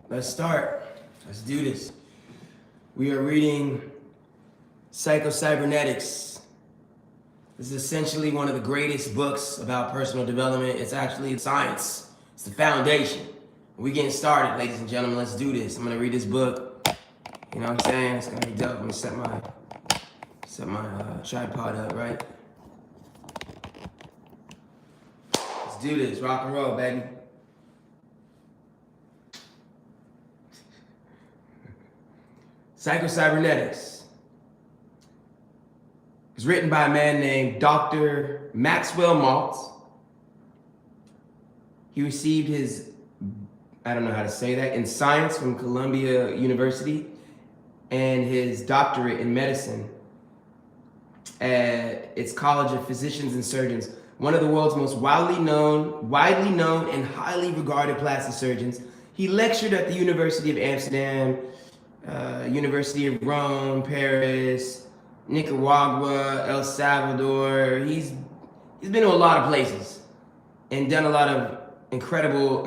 Let's start. Let's do this. We are reading PsychoCybernetics. This is essentially one of the greatest books about personal development. It's actually science. It's the foundation. We're getting started, ladies and gentlemen. Let's do this. I'm gonna read this book. You know what I'm saying? It's gonna be dope. I'm gonna set my tripod up, right? Let's do this. Rock and roll, baby. PsychoCybernetics is written by a man named Dr. Maxwell Maltz. He received his, I don't know how to say that, in science from Columbia University and his doctorate in medicine at its College of Physicians and Surgeons, one of the world's most widely known and highly regarded plastic surgeons. He lectured at the University of Amsterdam, University of Rome, Paris, Nicaragua, El Salvador. He's been to a lot of places and done a lot of incredible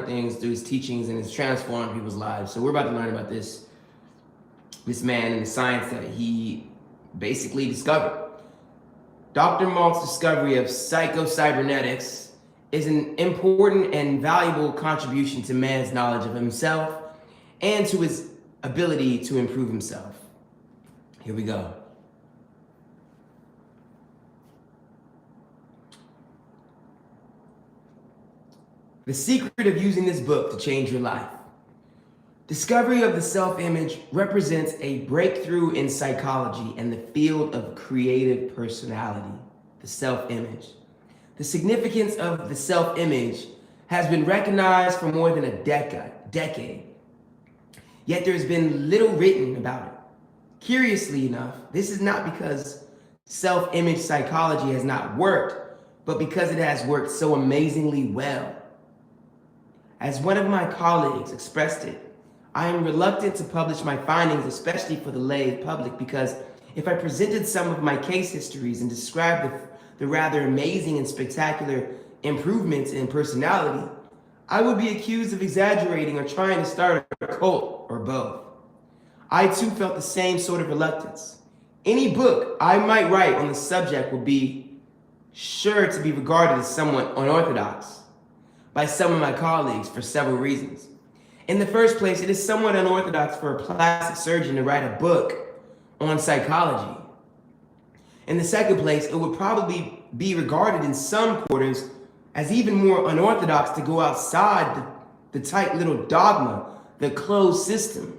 things through his teachings, and has transformed people's lives. So we're about to learn about this man and the science that he basically discovered. Dr. Maltz's discovery of PsychoCybernetics is an important and valuable contribution to man's knowledge of himself and to his ability to improve himself. Here we go. The secret of using this book to change your life. Discovery of the self-image represents a breakthrough in psychology and the field of creative personality, the self-image. The significance of the self-image has been recognized for more than a decade. Yet there's been little written about it. Curiously enough, this is not because self-image psychology has not worked, but because it has worked so amazingly well. As one of my colleagues expressed it, I am reluctant to publish my findings, especially for the lay public, because if I presented some of my case histories and described the rather amazing and spectacular improvements in personality, I would be accused of exaggerating or trying to start a cult, or both. I too felt the same sort of reluctance. Any book I might write on the subject would be sure to be regarded as somewhat unorthodox by some of my colleagues for several reasons. In the first place, it is somewhat unorthodox for a plastic surgeon to write a book on psychology. In the second place, it would probably be regarded in some quarters as even more unorthodox to go outside the tight little dogma, the closed system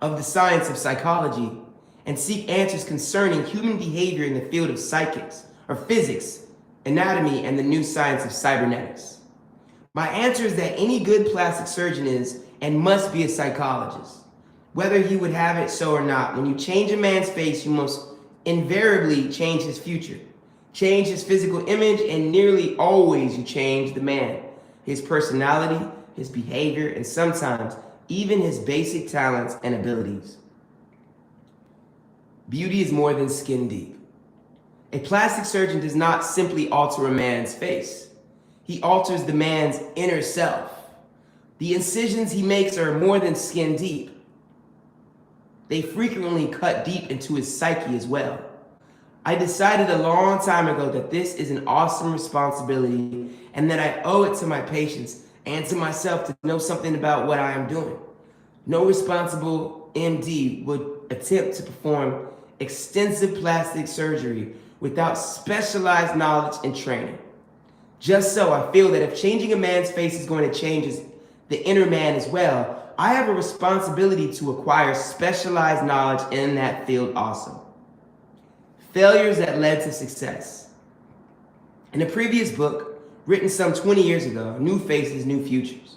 of the science of psychology, and seek answers concerning human behavior in the field of psychics, or physics, anatomy, and the new science of cybernetics. My answer is that any good plastic surgeon is and must be a psychologist. Whether he would have it so or not, when you change a man's face, you must invariably change his future. Change his physical image, and nearly always you change the man, his personality, his behavior, and sometimes even his basic talents and abilities. Beauty is more than skin deep. A plastic surgeon does not simply alter a man's face. He alters the man's inner self. The incisions he makes are more than skin deep. They frequently cut deep into his psyche as well. I decided a long time ago that this is an awesome responsibility and that I owe it to my patients and to myself to know something about what I am doing. No responsible MD would attempt to perform extensive plastic surgery without specialized knowledge and training. Just so, I feel that if changing a man's face is going to change the inner man as well, I have a responsibility to acquire specialized knowledge in that field also. Failures that led to success. In a previous book, written some 20 years ago, New Faces, New Futures,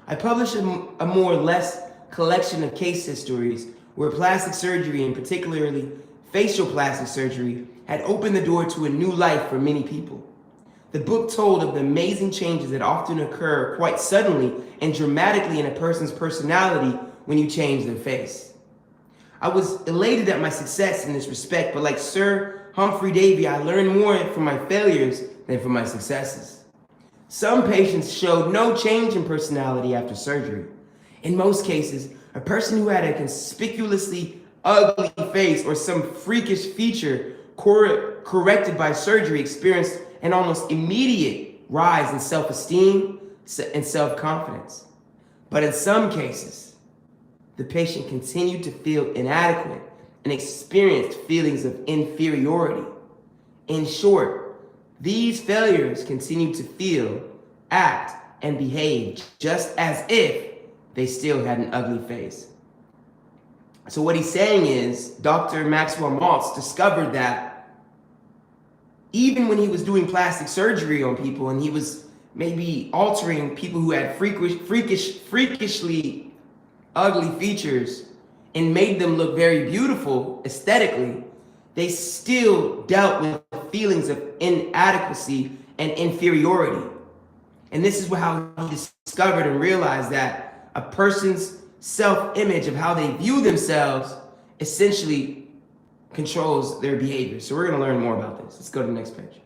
I published a more or less collection of case histories where plastic surgery, and particularly facial plastic surgery, had opened the door to a new life for many people. The book told of the amazing changes that often occur quite suddenly and dramatically in a person's personality when you change their face. I was elated at my success in this respect, but like Sir Humphrey Davy, I learned more from my failures than from my successes. Some patients showed no change in personality after surgery. In most cases, a person who had a conspicuously ugly face or some freakish feature corrected by surgery experienced an almost immediate rise in self-esteem and self-confidence. But in some cases, the patient continued to feel inadequate and experienced feelings of inferiority. In short, these failures continued to feel, act, and behave just as if they still had an ugly face. So what he's saying is, Dr. Maxwell Maltz discovered that even when he was doing plastic surgery on people and he was maybe altering people who had freakishly ugly features and made them look very beautiful aesthetically, they still dealt with feelings of inadequacy and inferiority. And this is how he discovered and realized that a person's self-image of how they view themselves essentially controls their behavior. So we're going to learn more about this. Let's go to the next page.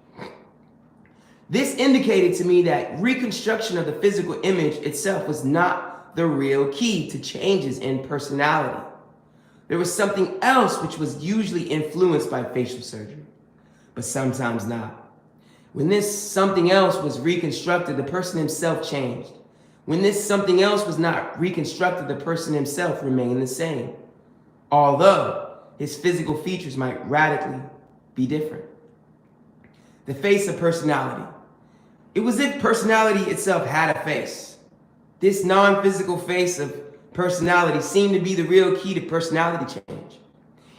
This indicated to me that reconstruction of the physical image itself was not the real key to changes in personality. There was something else which was usually influenced by facial surgery, but sometimes not. When this something else was reconstructed, the person himself changed. When this something else was not reconstructed, the person himself remained the same, although his physical features might radically be different. The face of personality. It was as if personality itself had a face. This non-physical face of personality seemed to be the real key to personality change.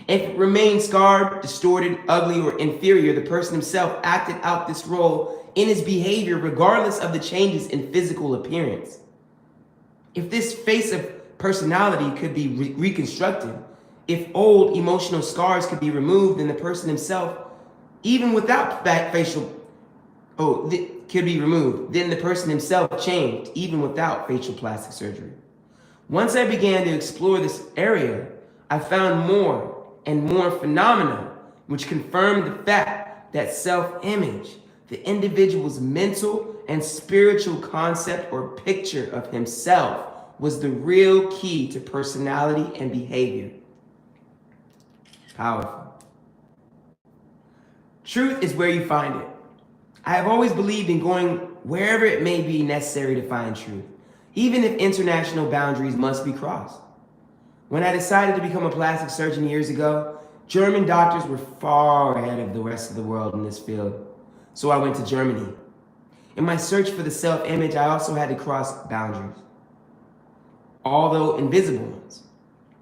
If it remained scarred, distorted, ugly, or inferior, the person himself acted out this role in his behavior regardless of the changes in physical appearance. If this face of personality could be reconstructed, if old emotional scars could be removed, then the person himself, even without that could be removed, then the person himself changed, even without facial plastic surgery. Once I began to explore this area, I found more and more phenomena which confirmed the fact that self-image, the individual's mental and spiritual concept or picture of himself, was the real key to personality and behavior. Powerful. Truth is where you find it. I have always believed in going wherever it may be necessary to find truth, even if international boundaries must be crossed. When I decided to become a plastic surgeon years ago, German doctors were far ahead of the rest of the world in this field. So I went to Germany. In my search for the self-image, I also had to cross boundaries, although invisible ones.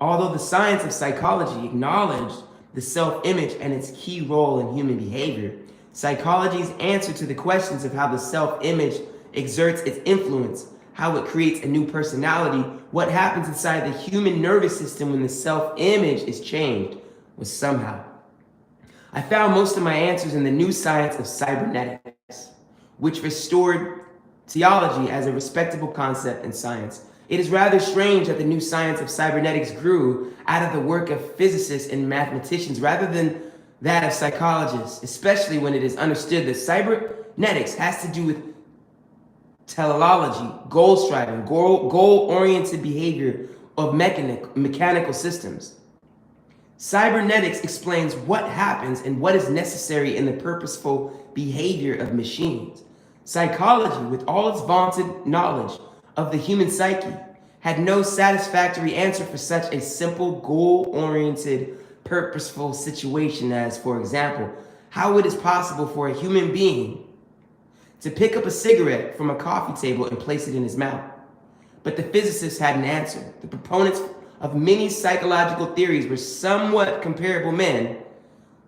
Although the science of psychology acknowledged the self-image and its key role in human behavior, psychology's answer to the questions of how the self-image exerts its influence, how it creates a new personality, what happens inside the human nervous system when the self-image is changed, was somehow. I found most of my answers in the new science of cybernetics, which restored theology as a respectable concept in science. It is rather strange that the new science of cybernetics grew out of the work of physicists and mathematicians rather than that of psychologists, especially when it is understood that cybernetics has to do with teleology, goal striving, goal-oriented behavior of mechanical systems. Cybernetics explains what happens and what is necessary in the purposeful behavior of machines. Psychology, with all its vaunted knowledge of the human psyche, had no satisfactory answer for such a simple, goal-oriented, purposeful situation as, for example, how it is possible for a human being to pick up a cigarette from a coffee table and place it in his mouth. But the physicists had an answer. The proponents of many psychological theories were somewhat comparable men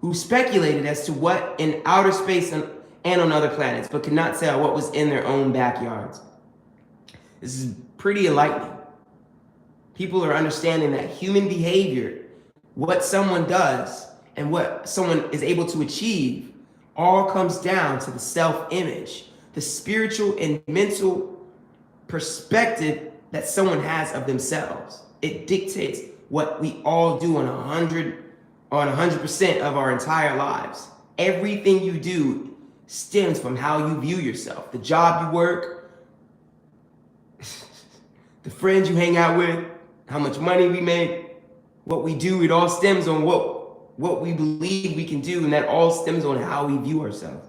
who speculated as to what in outer space and on other planets, but could not tell what was in their own backyards. This is pretty enlightening. People are understanding that human behavior, what someone does and what someone is able to achieve, all comes down to the self-image, the spiritual and mental perspective that someone has of themselves. It dictates what we all do on 100% of our entire lives. Everything you do stems from how you view yourself. The job you work, The friends you hang out with, how much money we make, what we do, it all stems on what we believe we can do, and that all stems on how we view ourselves.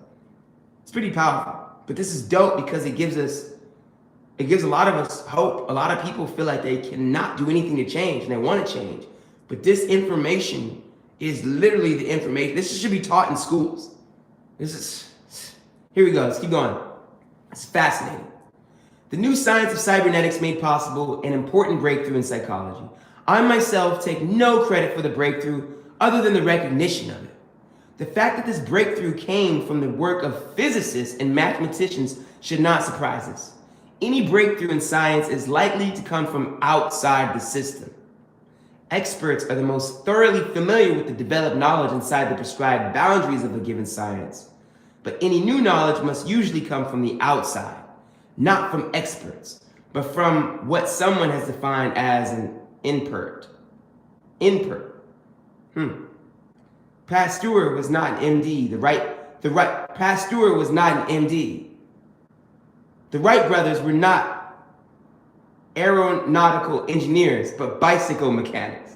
It's pretty powerful. But this is dope because it gives a lot of us hope. A lot of people feel like they cannot do anything to change and they want to change. But this information is literally the information. This should be taught in schools. Here we go. Let's keep going. It's fascinating. The new science of cybernetics made possible an important breakthrough in psychology. I myself take no credit for the breakthrough other than the recognition of it. The fact that this breakthrough came from the work of physicists and mathematicians should not surprise us. Any breakthrough in science is likely to come from outside the system. Experts are the most thoroughly familiar with the developed knowledge inside the prescribed boundaries of a given science. But any new knowledge must usually come from the outside, not from experts, but from what someone has defined as an input. Pasteur was not an MD. Pasteur was not an MD. The Wright brothers were not aeronautical engineers, but bicycle mechanics.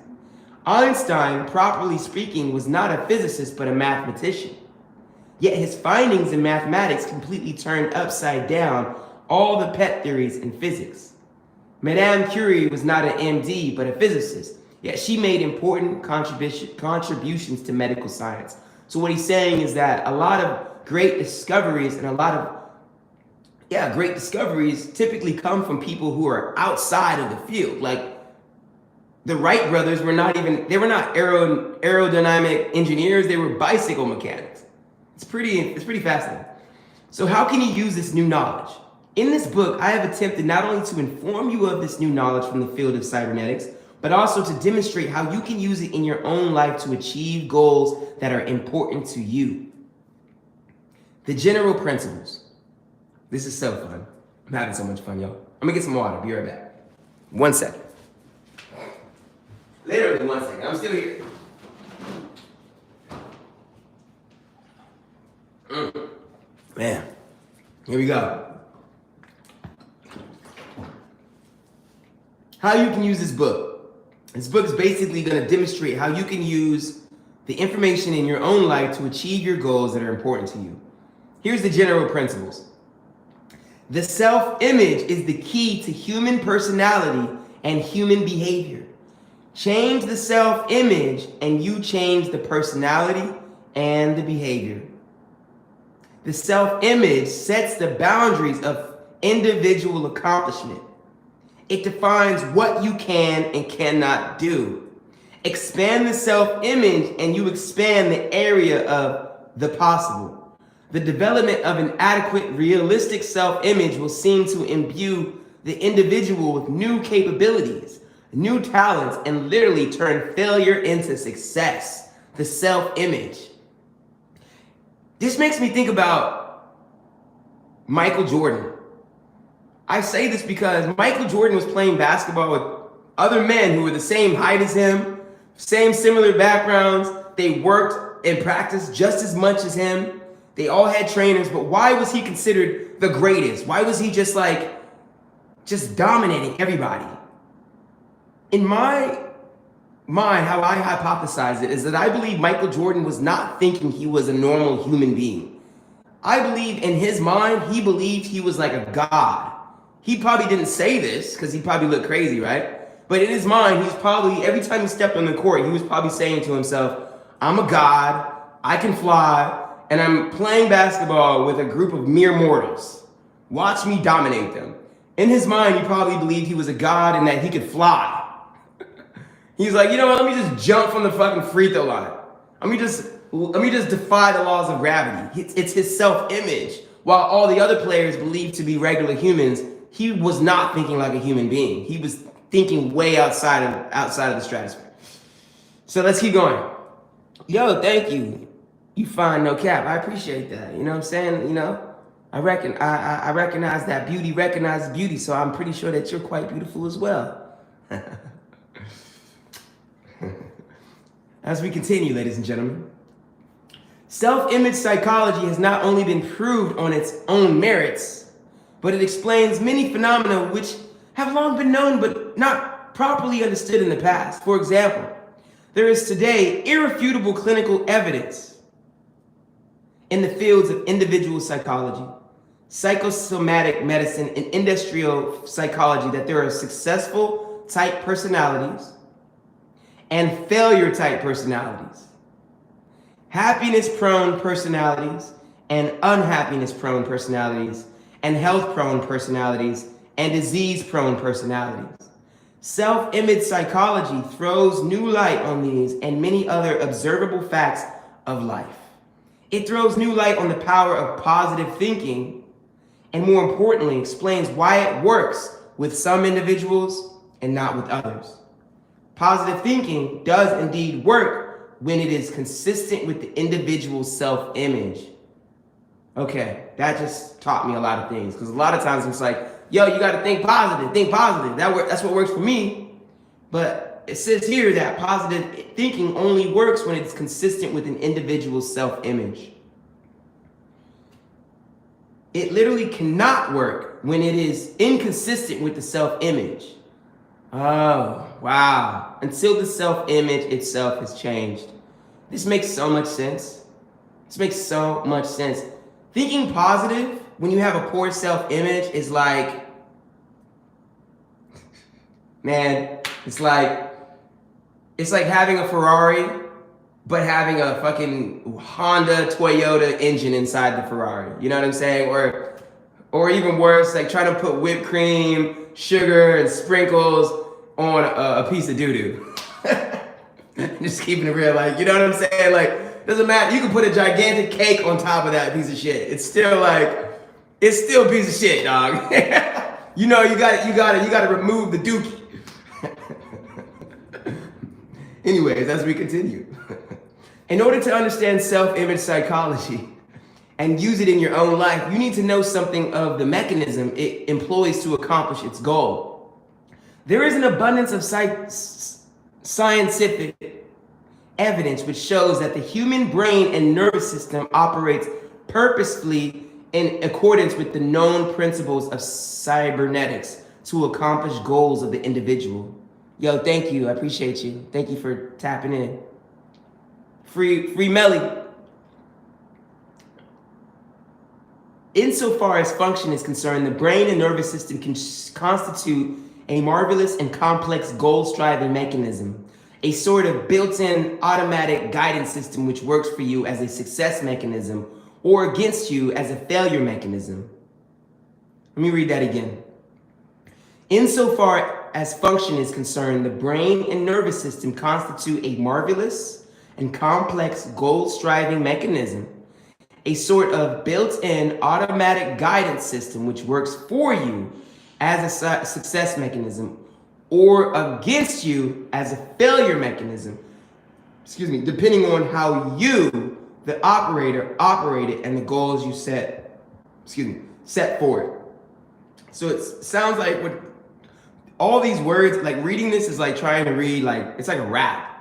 Einstein, properly speaking, was not a physicist, but a mathematician. Yet his findings in mathematics completely turned upside down all the pet theories in physics. Madame Curie was not an MD, but a physicist. Yet she made important contributions to medical science. So what he's saying is that a lot of great discoveries great discoveries typically come from people who are outside of the field. Like the Wright brothers were not aerodynamic engineers, they were bicycle mechanics. It's pretty fascinating. So how can you use this new knowledge? In this book, I have attempted not only to inform you of this new knowledge from the field of cybernetics, but also to demonstrate how you can use it in your own life to achieve goals that are important to you. The general principles. This is so fun. I'm having so much fun, y'all. I'm gonna get some water. Be right back. 1 second. Literally 1 second. I'm still here. Man, here we go. How you can use this book. This book is basically going to demonstrate how you can use the information in your own life to achieve your goals that are important to you. Here's the general principles. The self-image is the key to human personality and human behavior. Change the self-image and you change the personality and the behavior. The self-image sets the boundaries of individual accomplishment. It defines what you can and cannot do. Expand the self-image and you expand the area of the possible. The development of an adequate, realistic self-image will seem to imbue the individual with new capabilities, new talents, and literally turn failure into success. The self-image. This makes me think about Michael Jordan. I say this because Michael Jordan was playing basketball with other men who were the same height as him, similar backgrounds. They worked and practiced just as much as him. They all had trainers, but why was he considered the greatest? Why was he just dominating everybody? In my mind, how I hypothesize it is that I believe Michael Jordan was not thinking he was a normal human being. I believe in his mind, he believed he was like a god. He probably didn't say this because he probably looked crazy, right? But in his mind, he's probably, every time he stepped on the court, he was probably saying to himself, I'm a god, I can fly, and I'm playing basketball with a group of mere mortals. Watch me dominate them. In his mind, he probably believed he was a god and that he could fly. He's like, you know what, let me just jump from the fucking free throw line. Let me just defy the laws of gravity. It's his self-image. While all the other players believed to be regular humans, he was not thinking like a human being. He was thinking way outside of the stratosphere. So let's keep going. Yo, thank you. You fine, no cap. I appreciate that. You know what I'm saying? You know, I recognize that beauty recognizes beauty, so I'm pretty sure that you're quite beautiful as well. As we continue, ladies and gentlemen, self-image psychology has not only been proved on its own merits, but it explains many phenomena which have long been known but not properly understood in the past. For example, there is today irrefutable clinical evidence in the fields of individual psychology, psychosomatic medicine, and industrial psychology that there are successful type personalities and failure type personalities, happiness prone personalities and unhappiness prone personalities, and health prone personalities and disease prone personalities. Self-image psychology throws new light on these and many other observable facts of life. It throws new light on the power of positive thinking, and more importantly, explains why it works with some individuals and not with others. Positive thinking does indeed work when it is consistent with the individual's self-image. Okay, that just taught me a lot of things, because a lot of times it's like, yo, you got to think positive, think positive. That's what works for me. But it says here that positive thinking only works when it's consistent with an individual's self-image. It literally cannot work when it is inconsistent with the self-image. Oh, wow. Until the self-image itself has changed. This makes so much sense. This makes so much sense. Thinking positive when you have a poor self-image is like, man, it's like having a Ferrari, but having a fucking Honda, Toyota engine inside the Ferrari. You know what I'm saying? Or even worse, like trying to put whipped cream, sugar, and sprinkles on a piece of doo-doo. Just keeping it real, like, you know what I'm saying? Like, doesn't matter. You can put a gigantic cake on top of that piece of shit. It's still a piece of shit, dog. You know, you gotta remove the dookie. Anyways, as we continue. In order to understand self-image psychology and use it in your own life, you need to know something of the mechanism it employs to accomplish its goal. There is an abundance of scientific evidence which shows that the human brain and nervous system operates purposefully in accordance with the known principles of cybernetics to accomplish goals of the individual. Yo, thank you. I appreciate you. Thank you for tapping in. Free Melly. Insofar as function is concerned, the brain and nervous system can constitute a marvelous and complex goal-striving mechanism, a sort of built-in automatic guidance system which works for you as a success mechanism or against you as a failure mechanism. Let me read that again. Insofar as function is concerned, the brain and nervous system constitute a marvelous and complex goal-striving mechanism, a sort of built-in automatic guidance system which works for you as a success mechanism or against you as a failure mechanism, depending on how you, the operator, operated and the goals you set for it. So it sounds like what all these words, like reading this is like trying to read, like, it's like a rap.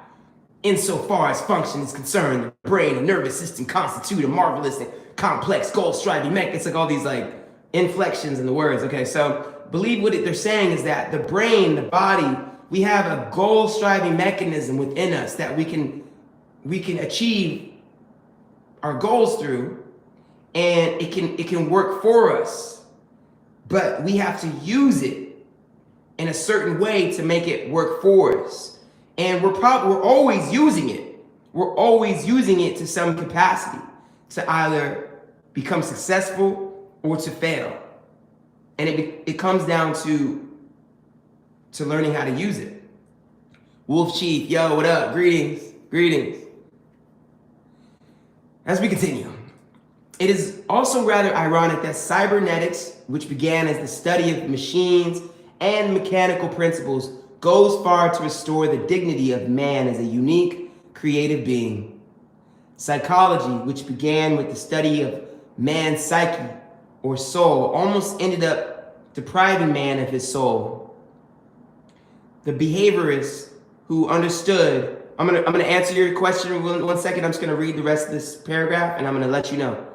Insofar as function is concerned, the brain and nervous system constitute a marvelous and complex goal-striving mechanism. It's like all these like inflections in the words. Okay, so believe what they're saying is that the brain, the body, we have a goal-striving mechanism within us that we can achieve our goals through, and it can work for us, but we have to use it in a certain way to make it work for us. And we're always using it. We're always using it to some capacity to either become successful or to fail. And it comes down to learning how to use it. Wolf Chief, yo, what up? Greetings. As we continue, it is also rather ironic that cybernetics, which began as the study of machines and mechanical principles, goes far to restore the dignity of man as a unique, creative being. Psychology, which began with the study of man's psyche or soul, almost ended up depriving man of his soul. The behaviorists who understood, I'm gonna answer your question in one second. I'm just gonna read the rest of this paragraph and I'm gonna let you know.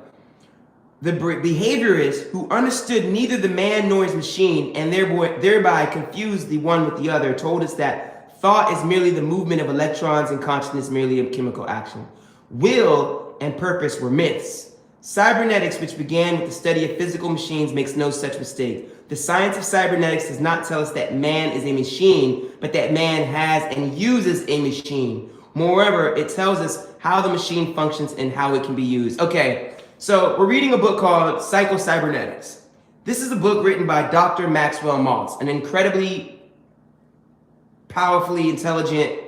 the behaviorists who understood neither the man nor his machine and thereby confused the one with the other told us that thought is merely the movement of electrons and consciousness merely a chemical action. Will and purpose were myths. Cybernetics, which began with the study of physical machines, makes no such mistake. The science of cybernetics does not tell us that man is a machine, but that man has and uses a machine. Moreover, it tells us how the machine functions and how it can be used. Okay, so we're reading a book called PsychoCybernetics. This is a book written by Dr. Maxwell Maltz, an incredibly powerfully intelligent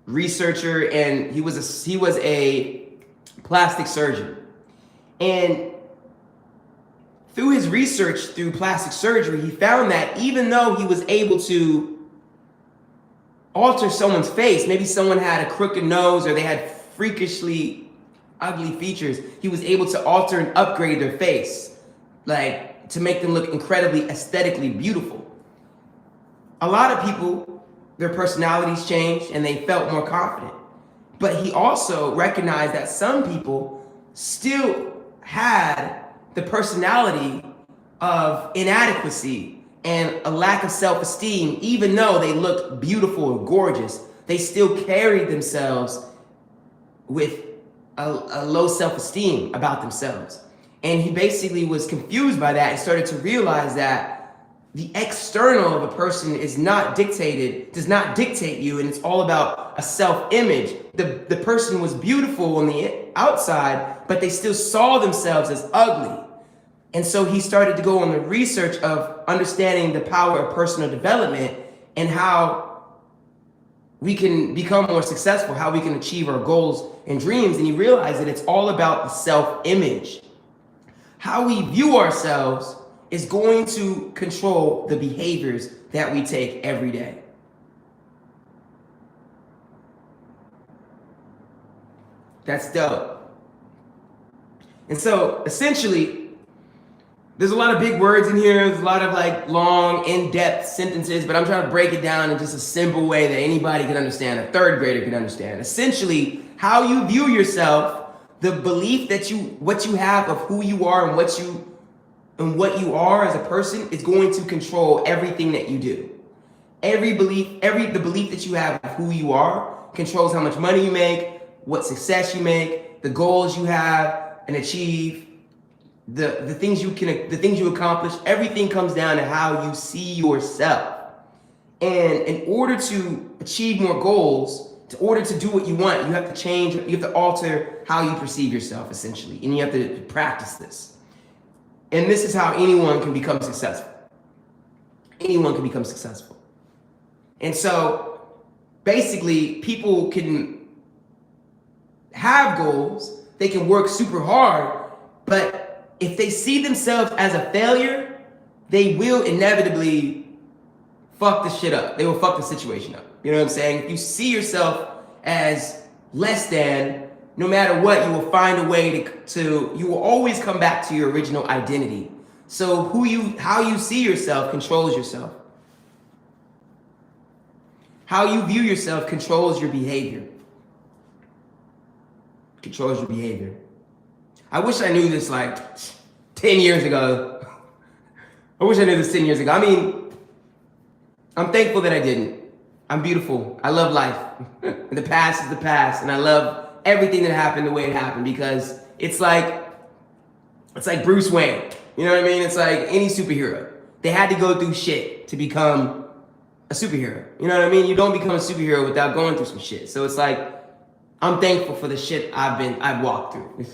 researcher, and he was a plastic surgeon. And through his research through plastic surgery, he found that even though he was able to alter someone's face, maybe someone had a crooked nose or they had freakishly ugly features, he was able to alter and upgrade their face, like to make them look incredibly aesthetically beautiful. A lot of people, their personalities changed and they felt more confident. But he also recognized that some people still had the personality of inadequacy and a lack of self-esteem. Even though they looked beautiful and gorgeous, they still carried themselves with a low self-esteem about themselves. And he basically was confused by that and started to realize that the external of a person does not dictate you, and it's all about a self-image. The person was beautiful on the outside, but they still saw themselves as ugly. And so he started to go on the research of understanding the power of personal development and how we can become more successful, how we can achieve our goals and dreams. And he realized that it's all about the self-image. How we view ourselves is going to control the behaviors that we take every day. That's dope. And so essentially, there's a lot of big words in here. There's a lot of like long, in-depth sentences, but I'm trying to break it down in just a simple way that anybody can understand, a third grader can understand. Essentially, how you view yourself, the belief that what you have of who you are and what you are as a person is going to control everything that you do. The belief that you have of who you are controls how much money you make, what success you make, the goals you have and achieve, the things you accomplish. Everything comes down to how you see yourself. And in order to achieve more goals, in order to do what you want, you have to change, you have to alter how you perceive yourself, essentially. And you have to practice this. And this is how anyone can become successful. Anyone can become successful. And so basically, people can have goals, they can work super hard, but if they see themselves as a failure, they will inevitably fuck the shit up. They will fuck the situation up. You know what I'm saying? If you see yourself as less than, no matter what, you will find a way you will always come back to your original identity. So how you see yourself controls yourself. How you view yourself controls your behavior. Controls your behavior. I wish I knew this like 10 years ago. I wish I knew this 10 years ago. I mean, I'm thankful that I didn't. I'm beautiful. I love life. The past is the past, and I love everything that happened the way it happened, because it's like Bruce Wayne. You know what I mean? It's like any superhero. They had to go through shit to become a superhero. You know what I mean? You don't become a superhero without going through some shit. So it's like, I'm thankful for the shit I've walked through.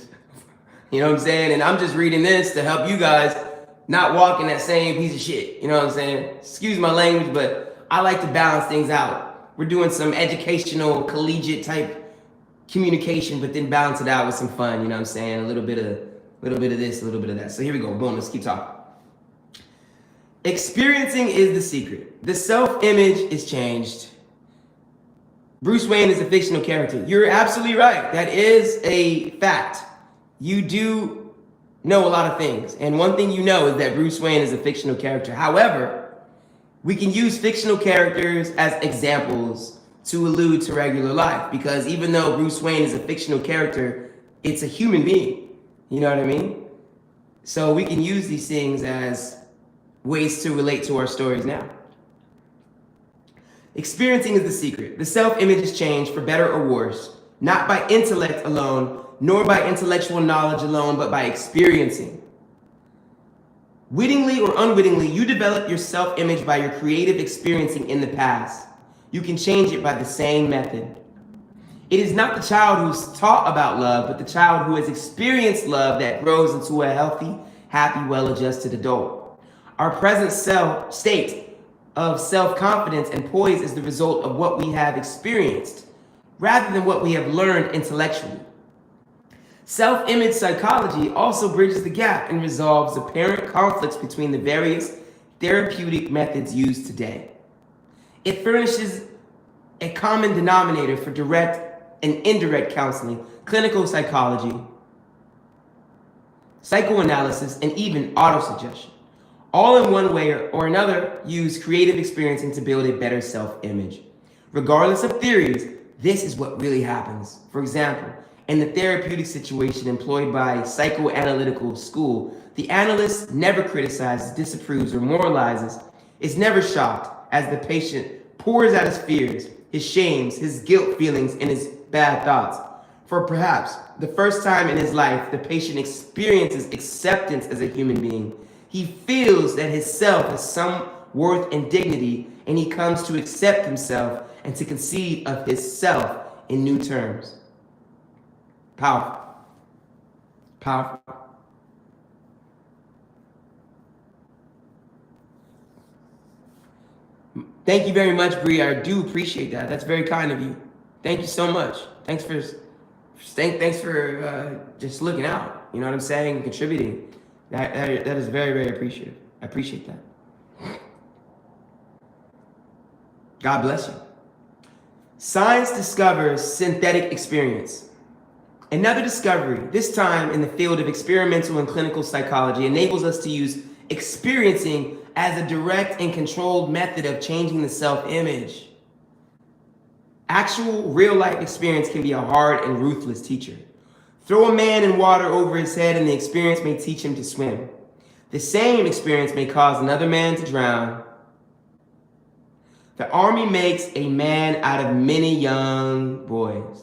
You know what I'm saying? And I'm just reading this to help you guys not walk in that same piece of shit. You know what I'm saying? Excuse my language, but I like to balance things out. We're doing some educational, collegiate type communication, but then balance it out with some fun. You know what I'm saying? A little bit of this, a little bit of that. So here we go. Boom. Let's keep talking. Experiencing is the secret. The self-image is changed. Bruce Wayne is a fictional character. You're absolutely right. That is a fact. You do know a lot of things. And one thing you know is that Bruce Wayne is a fictional character. However, we can use fictional characters as examples to allude to regular life, because even though Bruce Wayne is a fictional character, it's a human being. You know what I mean? So we can use these things as ways to relate to our stories now. Experiencing is the secret. The self-image is changed for better or worse, not by intellect alone, nor by intellectual knowledge alone, but by experiencing. Wittingly or unwittingly, you develop your self-image by your creative experiencing in the past. You can change it by the same method. It is not the child who's taught about love, but the child who has experienced love that grows into a healthy, happy, well-adjusted adult. Our present state of self-confidence and poise is the result of what we have experienced, rather than what we have learned intellectually. Self-image psychology also bridges the gap and resolves apparent conflicts between the various therapeutic methods used today. It furnishes a common denominator for direct and indirect counseling, clinical psychology, psychoanalysis, and even autosuggestion. All in one way or another use creative experiencing to build a better self-image. Regardless of theories, this is what really happens. For example, in the therapeutic situation employed by psychoanalytical school, the analyst never criticizes, disapproves, or moralizes, is never shocked as the patient pours out his fears, his shames, his guilt feelings, and his bad thoughts. For perhaps the first time in his life, the patient experiences acceptance as a human being. He feels that his self has some worth and dignity, and he comes to accept himself and to conceive of his self in new terms. Powerful. Powerful. Thank you very much, Bree. I do appreciate that. That's very kind of you. Thank you so much. Thanks for just looking out. You know what I'm saying? Contributing. That is very, very appreciative. I appreciate that. God bless you. Science discovers synthetic experience. Another discovery, this time in the field of experimental and clinical psychology, enables us to use experiencing as a direct and controlled method of changing the self-image. Actual real-life experience can be a hard and ruthless teacher. Throw a man in water over his head and the experience may teach him to swim. The same experience may cause another man to drown. The army makes a man out of many young boys.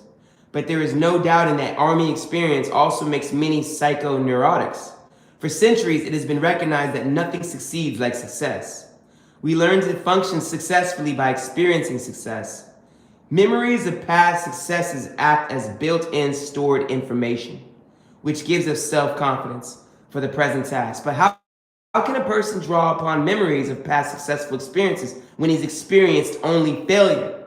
But there is no doubt in that army experience also makes many psychoneurotics. For centuries, it has been recognized that nothing succeeds like success. We learn to function successfully by experiencing success. Memories of past successes act as built-in stored information, which gives us self-confidence for the present task. But how can a person draw upon memories of past successful experiences when he's experienced only failure?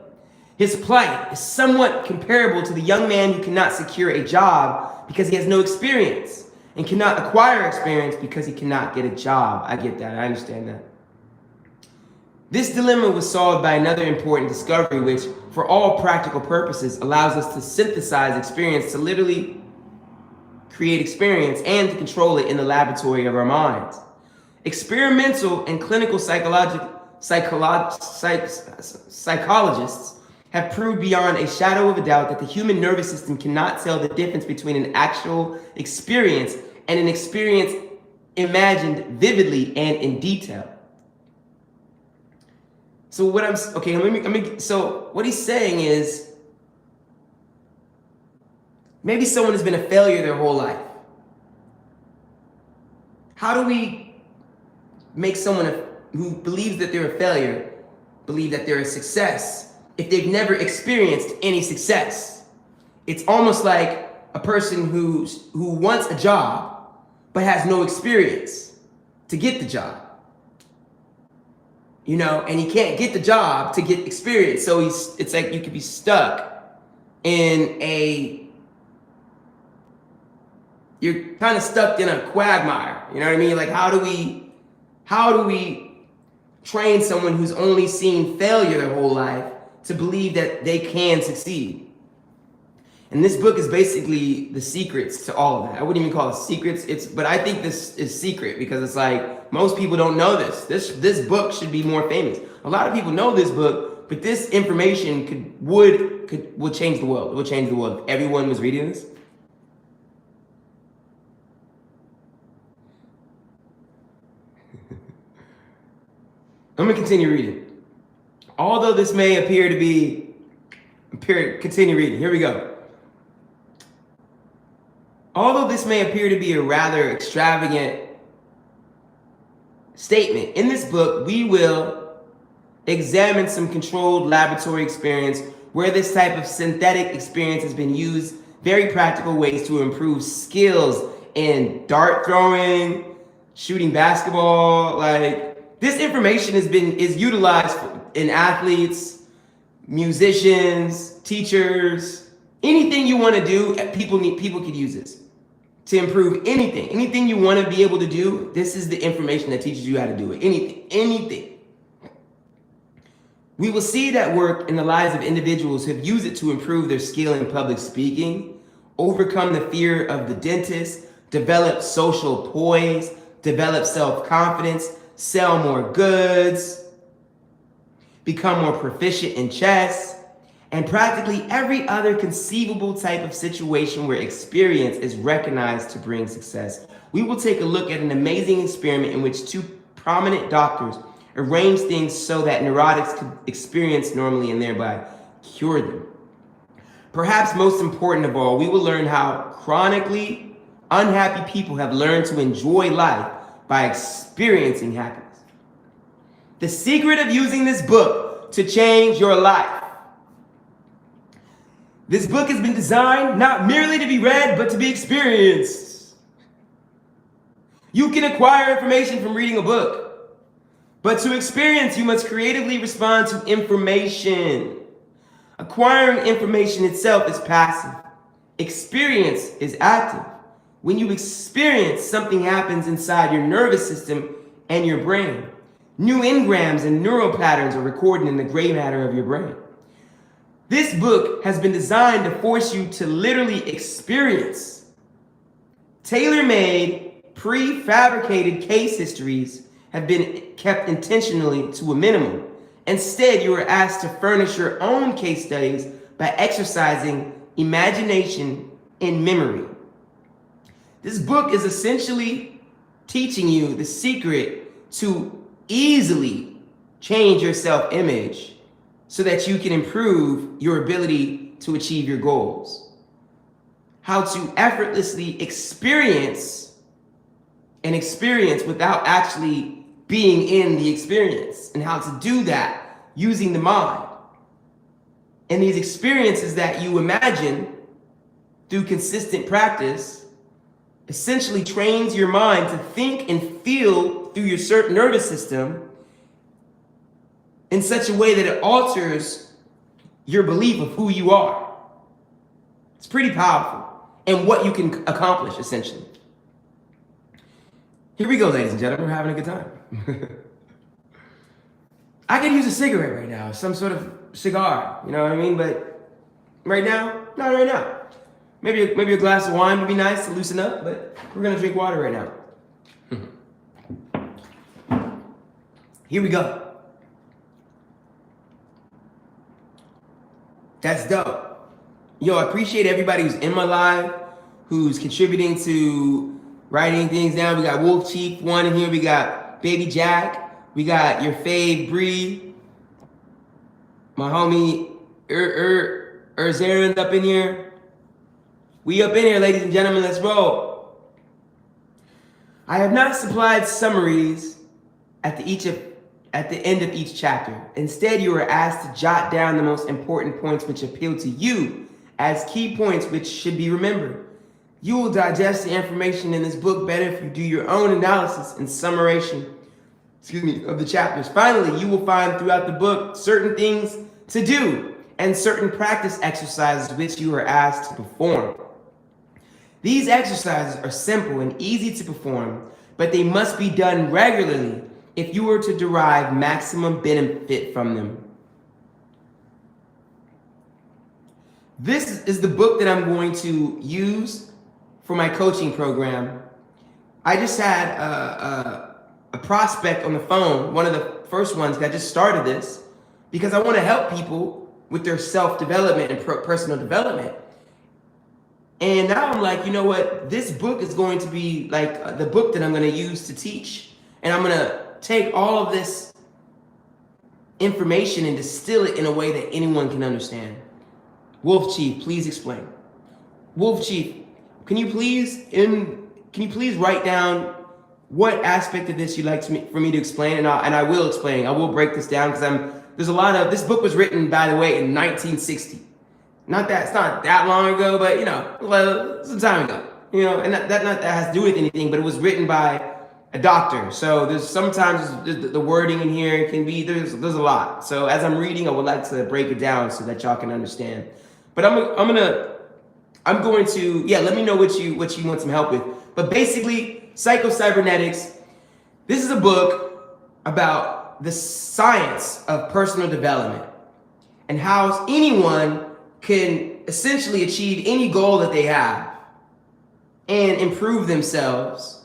His plight is somewhat comparable to the young man who cannot secure a job because he has no experience and cannot acquire experience because he cannot get a job. I get that. I understand that. This dilemma was solved by another important discovery, which, for all practical purposes, allows us to synthesize experience to literally create experience and to control it in the laboratory of our minds. Experimental and clinical psychologists have proved beyond a shadow of a doubt that the human nervous system cannot tell the difference between an actual experience and an experience imagined vividly and in detail. So so what he's saying is, maybe someone has been a failure their whole life. How do we make someone who believes that they're a failure believe that they're a success if they've never experienced any success? It's almost like a person who wants a job but has no experience to get the job. You know, and he can't get the job to get experience. So it's like you could be stuck you're kind of stuck in a quagmire. You know what I mean? Like, how do we train someone who's only seen failure their whole life to believe that they can succeed? And this book is basically the secrets to all of that. I wouldn't even call it secrets. But I think this is secret because it's like most people don't know this. This book should be more famous. A lot of people know this book, but this information would change the world. It would change the world if everyone was reading this. I'm going to continue reading. Although this may appear to be, continue reading. Here we go. Although this may appear to be a rather extravagant statement, in this book, we will examine some controlled laboratory experience where this type of synthetic experience has been used, very practical ways to improve skills in dart throwing, shooting basketball. Like, this information is utilized in athletes, musicians, teachers, anything you want to do. People could use this to improve anything you want to be able to do. This is the information that teaches you how to do it. Anything. We will see it at work in the lives of individuals who have used it to improve their skill in public speaking, overcome the fear of the dentist, develop social poise, develop self-confidence, sell more goods, become more proficient in chess, and practically every other conceivable type of situation where experience is recognized to bring success. We will take a look at an amazing experiment in which two prominent doctors arrange things so that neurotics could experience normally and thereby cure them. Perhaps most important of all, we will learn how chronically unhappy people have learned to enjoy life by experiencing happiness. The secret of using this book to change your life. This book has been designed not merely to be read, but to be experienced. You can acquire information from reading a book, but to experience, you must creatively respond to information. Acquiring information itself is passive. Experience is active. When you experience, something happens inside your nervous system and your brain. New engrams and neural patterns are recorded in the gray matter of your brain. This book has been designed to force you to literally experience. Tailor-made, prefabricated case histories have been kept intentionally to a minimum. Instead, you are asked to furnish your own case studies by exercising imagination and memory. This book is essentially teaching you the secret to easily change your self-image so that you can improve your ability to achieve your goals. How to effortlessly experience without actually being in the experience, and how to do that using the mind. And these experiences that you imagine through consistent practice essentially trains your mind to think and feel through your certain nervous system in such a way that it alters your belief of who you are. It's pretty powerful, and what you can accomplish, essentially. Here we go, ladies and gentlemen. We're having a good time. I could use a cigarette right now, some sort of cigar, you know what I mean? But right now, not right now. Maybe a glass of wine would be nice to loosen up, but we're gonna drink water right now. Here we go. That's dope. Yo, I appreciate everybody who's in my live, who's contributing to writing things down. We got Wolf Chief 1 in here. We got Baby Jack. We got your fave Bree. My homie Erzarin up in here. We up in here, ladies and gentlemen. Let's roll. I have not supplied summaries at the end of each chapter. Instead, you are asked to jot down the most important points which appeal to you as key points which should be remembered. You will digest the information in this book better if you do your own analysis and summation of the chapters. Finally, you will find throughout the book certain things to do and certain practice exercises which you are asked to perform. These exercises are simple and easy to perform, but they must be done regularly if you are to derive maximum benefit from them. This is the book that I'm going to use for my coaching program. I just had a prospect on the phone, one of the first ones that just started this, because I want to help people with their self-development and personal development. And now I'm like, you know what? This book is going to be like the book that I'm going to use to teach. And I'm going to take all of this information and distill it in a way that anyone can understand. Wolf Chief, please explain. Wolf Chief, can you please write down what aspect of this you'd like for me to explain, and I will explain. I will break this down because there's a lot of this book was written, by the way, in 1960. It's not that long ago, but some time ago. And that has to do with anything, but it was written by a doctor. So there's sometimes the wording in here can be there's a lot. So as I'm reading, I would like to break it down so that y'all can understand. But I'm going to let me know what you want some help with. But basically, PsychoCybernetics, this is a book about the science of personal development and how anyone can essentially achieve any goal that they have and improve themselves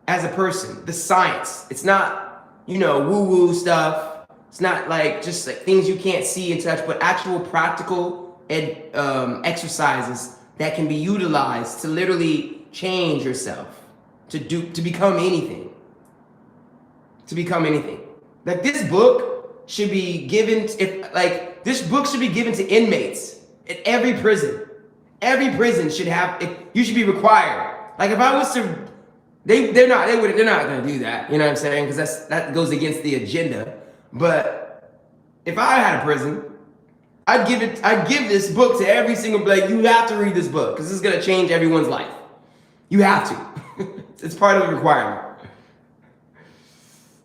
as a person. The science. It's not, woo-woo stuff. It's not like just like things you can't see and touch, but actual practical exercises that can be utilized to literally change yourself, to become anything. To become anything. Like this book should be given this book should be given to inmates at every prison. Every prison should have it. You should be required. Like if I was to, they're not going to do that. You know what I'm saying? Because that goes against the agenda. But if I had a prison, I'd give this book to every single you have to read this book because it's going to change everyone's life. You have to. It's part of the requirement.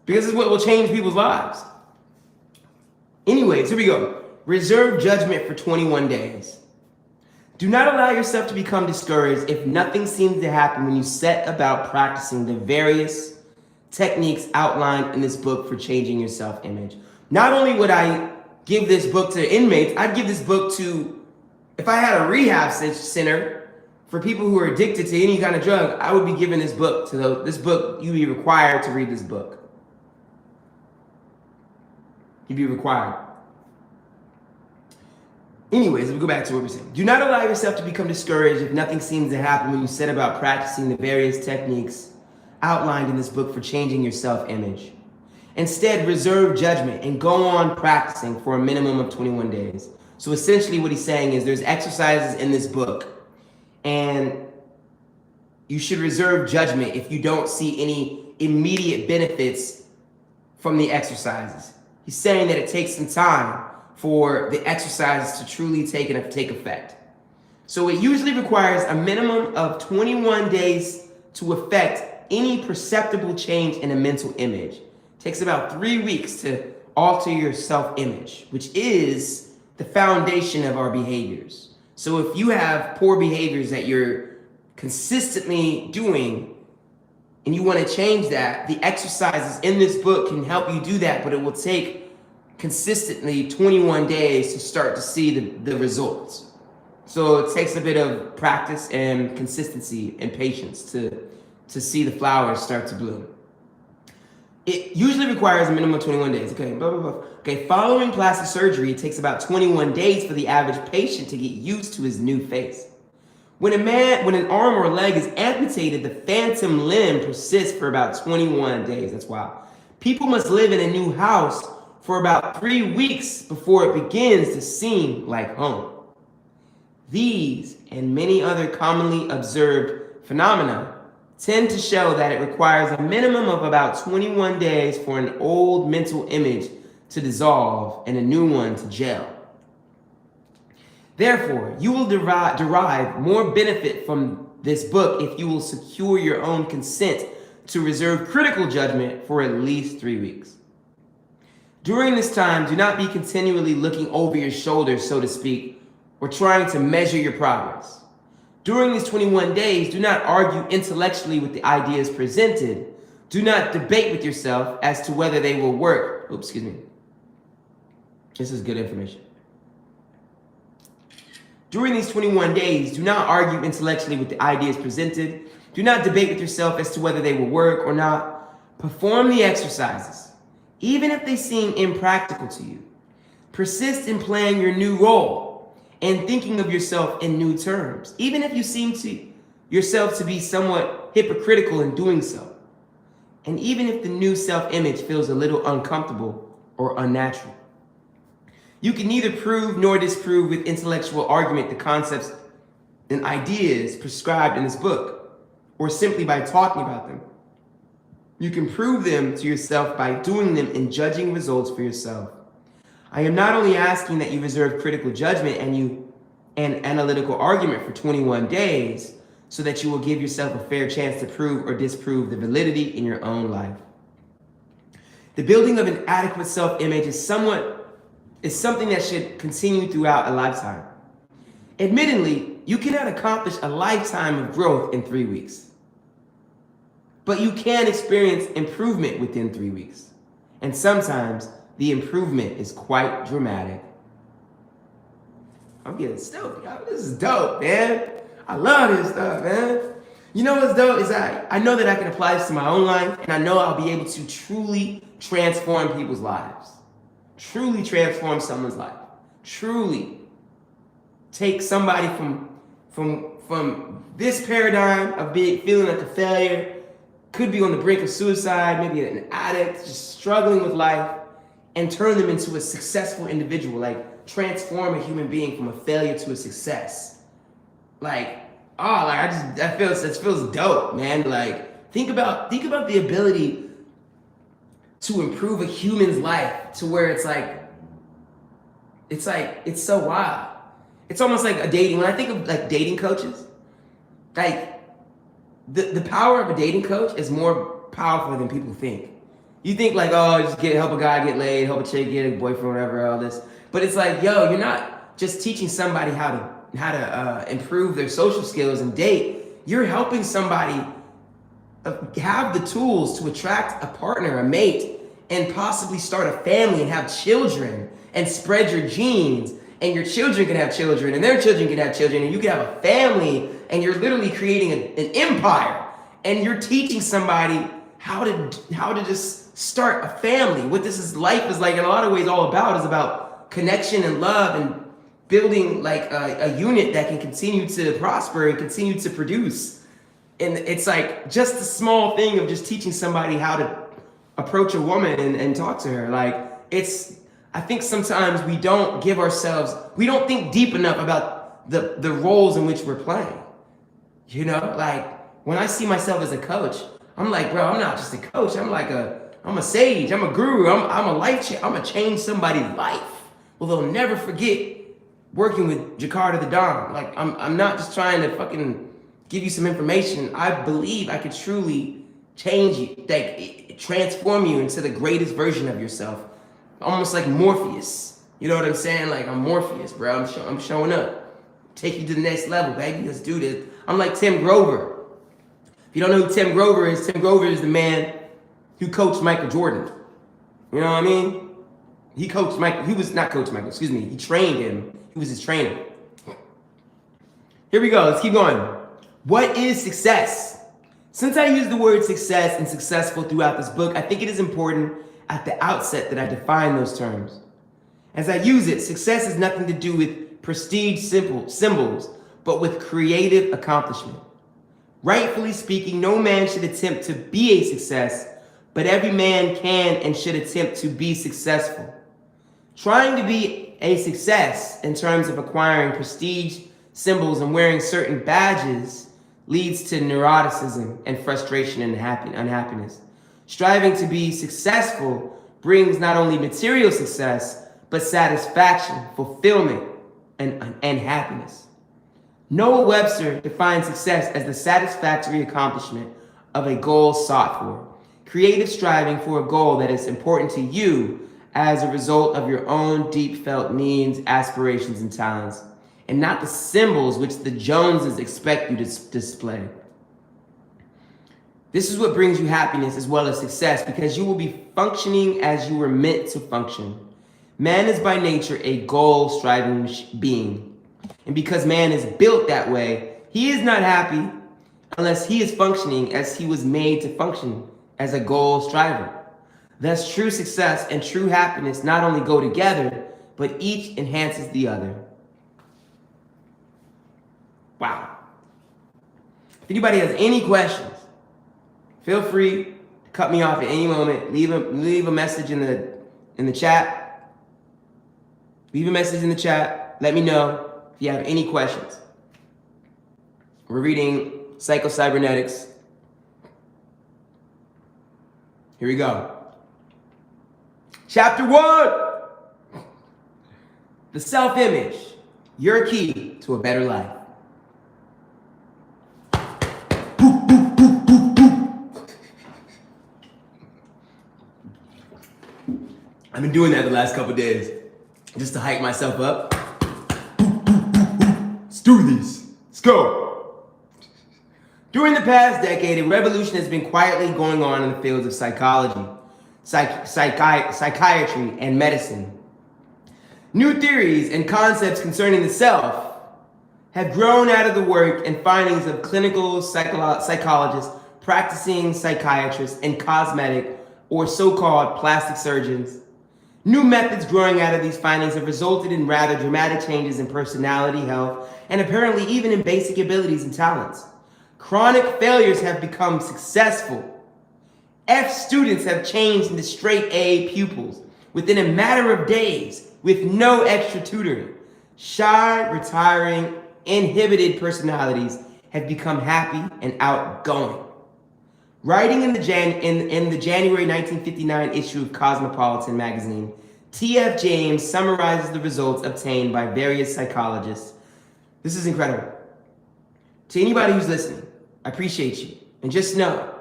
Because it's what will change people's lives. Anyways, here we go. Reserve judgment for 21 days. Do not allow yourself to become discouraged if nothing seems to happen when you set about practicing the various techniques outlined in this book for changing your self-image. Not only would I give this book to inmates, I'd give this book to, if I had a rehab center for people who are addicted to any kind of drug, I would be giving this book to those. This book, you'd be required to read this book. You'd be required. Anyways, we go back to what we're saying. Do not allow yourself to become discouraged if nothing seems to happen when you set about practicing the various techniques outlined in this book for changing your self-image. Instead, reserve judgment and go on practicing for a minimum of 21 days. So essentially what he's saying is there's exercises in this book and you should reserve judgment if you don't see any immediate benefits from the exercises. He's saying that it takes some time for the exercises to truly take effect. So it usually requires a minimum of 21 days to affect any perceptible change in a mental image. It takes about 3 weeks to alter your self-image, which is the foundation of our behaviors. So if you have poor behaviors that you're consistently doing and you want to change that, the exercises in this book can help you do that, but it will take consistently 21 days to start to see the results. So it takes a bit of practice and consistency and patience to see the flowers start to bloom. It usually requires a minimum of 21 days. Okay, blah, blah, blah. Okay, following plastic surgery, it takes about 21 days for the average patient to get used to his new face. When an arm or a leg is amputated, the phantom limb persists for about 21 days. That's wild. People must live in a new house for about 3 weeks before it begins to seem like home. These and many other commonly observed phenomena tend to show that it requires a minimum of about 21 days for an old mental image to dissolve and a new one to gel. Therefore, you will derive more benefit from this book if you will secure your own consent to reserve critical judgment for at least 3 weeks. During this time, do not be continually looking over your shoulder, so to speak, or trying to measure your progress. During these 21 days, do not argue intellectually with the ideas presented. Do not debate with yourself as to whether they will work. Oops, excuse me. This is good information. During these 21 days, do not argue intellectually with the ideas presented. Do not debate with yourself as to whether they will work or not. Perform the exercises, even if they seem impractical to you. Persist in playing your new role and thinking of yourself in new terms, even if you seem to yourself to be somewhat hypocritical in doing so. And even if the new self-image feels a little uncomfortable or unnatural. You can neither prove nor disprove with intellectual argument the concepts and ideas prescribed in this book, or simply by talking about them. You can prove them to yourself by doing them and judging results for yourself. I am not only asking that you reserve critical judgment and analytical argument for 21 days so that you will give yourself a fair chance to prove or disprove the validity in your own life. The building of an adequate self-image is something that should continue throughout a lifetime. Admittedly, you cannot accomplish a lifetime of growth in 3 weeks. But you can experience improvement within 3 weeks. And sometimes the improvement is quite dramatic. I'm getting stoked. This is dope, man. I love this stuff, man. You know what's dope is I know that I can apply this to my own life, and I know I'll be able to truly transform people's lives. Truly transform someone's life. Truly take somebody from this paradigm of feeling like a failure, could be on the brink of suicide, maybe an addict, just struggling with life, and turn them into a successful individual, like transform a human being from a failure to a success. That feels dope, man. Like, think about the ability to improve a human's life to where it's so wild. It's almost like when I think of like dating coaches, like the power of a dating coach is more powerful than people think. You think like, oh, just help a guy get laid, help a chick get a boyfriend, whatever, all this. But it's like, yo, you're not just teaching somebody how to improve their social skills and date. You're helping somebody have the tools to attract a partner, a mate, and possibly start a family and have children and spread your genes. And your children can have children, and their children can have children, and you can have a family, and you're literally creating an empire. And you're teaching somebody how to just start a family. What life is like in a lot of ways all about is about connection and love and building like a unit that can continue to prosper and continue to produce. And it's like just a small thing of just teaching somebody how to approach a woman and talk to her. I think sometimes we don't think deep enough about the roles in which we're playing. You know, like when I see myself as a coach, I'm like, bro, I'm not just a coach. I'm a sage. I'm a guru. I'm a life change. I'm gonna change somebody's life. Well, they'll never forget working with Jakarta the Don. Like I'm not just trying to fucking give you some information. I believe I could truly change you, like transform you into the greatest version of yourself. Almost like Morpheus. You know what I'm saying? Like I'm Morpheus, bro. I'm showing up. Take you to the next level, baby. Let's do this. I'm like Tim Grover. If you don't know who Tim Grover is the man who coached Michael Jordan. You know what I mean? He coached Michael. He was not coach Michael, excuse me. He trained him. He was his trainer. Here we go. Let's keep going. What is success? Since I use the word success and successful throughout this book, I think it is important at the outset that I define those terms. As I use it, success has nothing to do with prestige symbols, but with creative accomplishment. Rightfully speaking, no man should attempt to be a success, but every man can and should attempt to be successful. Trying to be a success in terms of acquiring prestige symbols and wearing certain badges leads to neuroticism and frustration and unhappiness. Striving to be successful brings not only material success, but satisfaction, fulfillment, and happiness. Noah Webster defines success as the satisfactory accomplishment of a goal sought for. Creative striving for a goal that is important to you as a result of your own deep felt needs, aspirations, and talents, and not the symbols which the Joneses expect you to display. This is what brings you happiness as well as success, because you will be functioning as you were meant to function. Man is by nature a goal-striving being. And because man is built that way, he is not happy unless he is functioning as he was made to function, as a goal striver. Thus, true success and true happiness not only go together, but each enhances the other. Wow. If anybody has any questions, feel free to cut me off at any moment. Leave a message in in the chat. Leave a message in the chat. Let me know if you have any questions. We're reading PsychoCybernetics. Here we go. Chapter 1. The self-image, your key to a better life. I've been doing that the last couple days, just to hype myself up. Let's do this. Let's go. During the past decade, a revolution has been quietly going on in the fields of psychology, psychiatry, and medicine. New theories and concepts concerning the self have grown out of the work and findings of clinical psychologists, practicing psychiatrists, and cosmetic or so-called plastic surgeons. New methods growing out of these findings have resulted in rather dramatic changes in personality, health, and apparently even in basic abilities and talents. Chronic failures have become successful. F students have changed into straight A pupils within a matter of days with no extra tutoring. Shy, retiring, inhibited personalities have become happy and outgoing. Writing in the January 1959 issue of Cosmopolitan magazine, T.F. James summarizes the results obtained by various psychologists. This is incredible. To anybody who's listening, I appreciate you. And just know,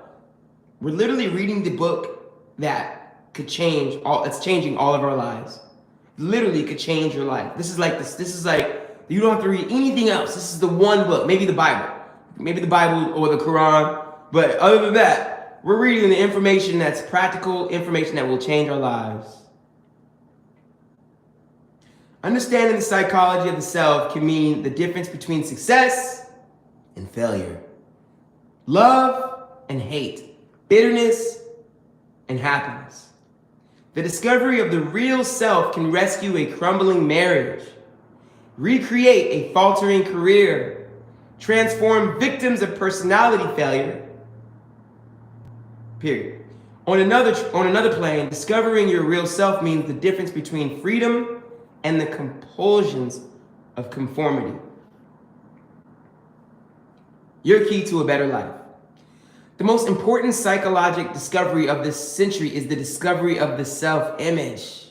we're literally reading the book that could change it's changing all of our lives. Literally could change your life. This is like, you don't have to read anything else. This is the one book, maybe the Bible or the Quran. But other than that, we're reading the information that's practical information that will change our lives. Understanding the psychology of the self can mean the difference between success and failure, love and hate, bitterness and happiness. The discovery of the real self can rescue a crumbling marriage, recreate a faltering career, transform victims of personality failure. Period. On another plane, discovering your real self means the difference between freedom and the compulsions of conformity. Your key to a better life. The most important psychological discovery of this century is the discovery of the self-image.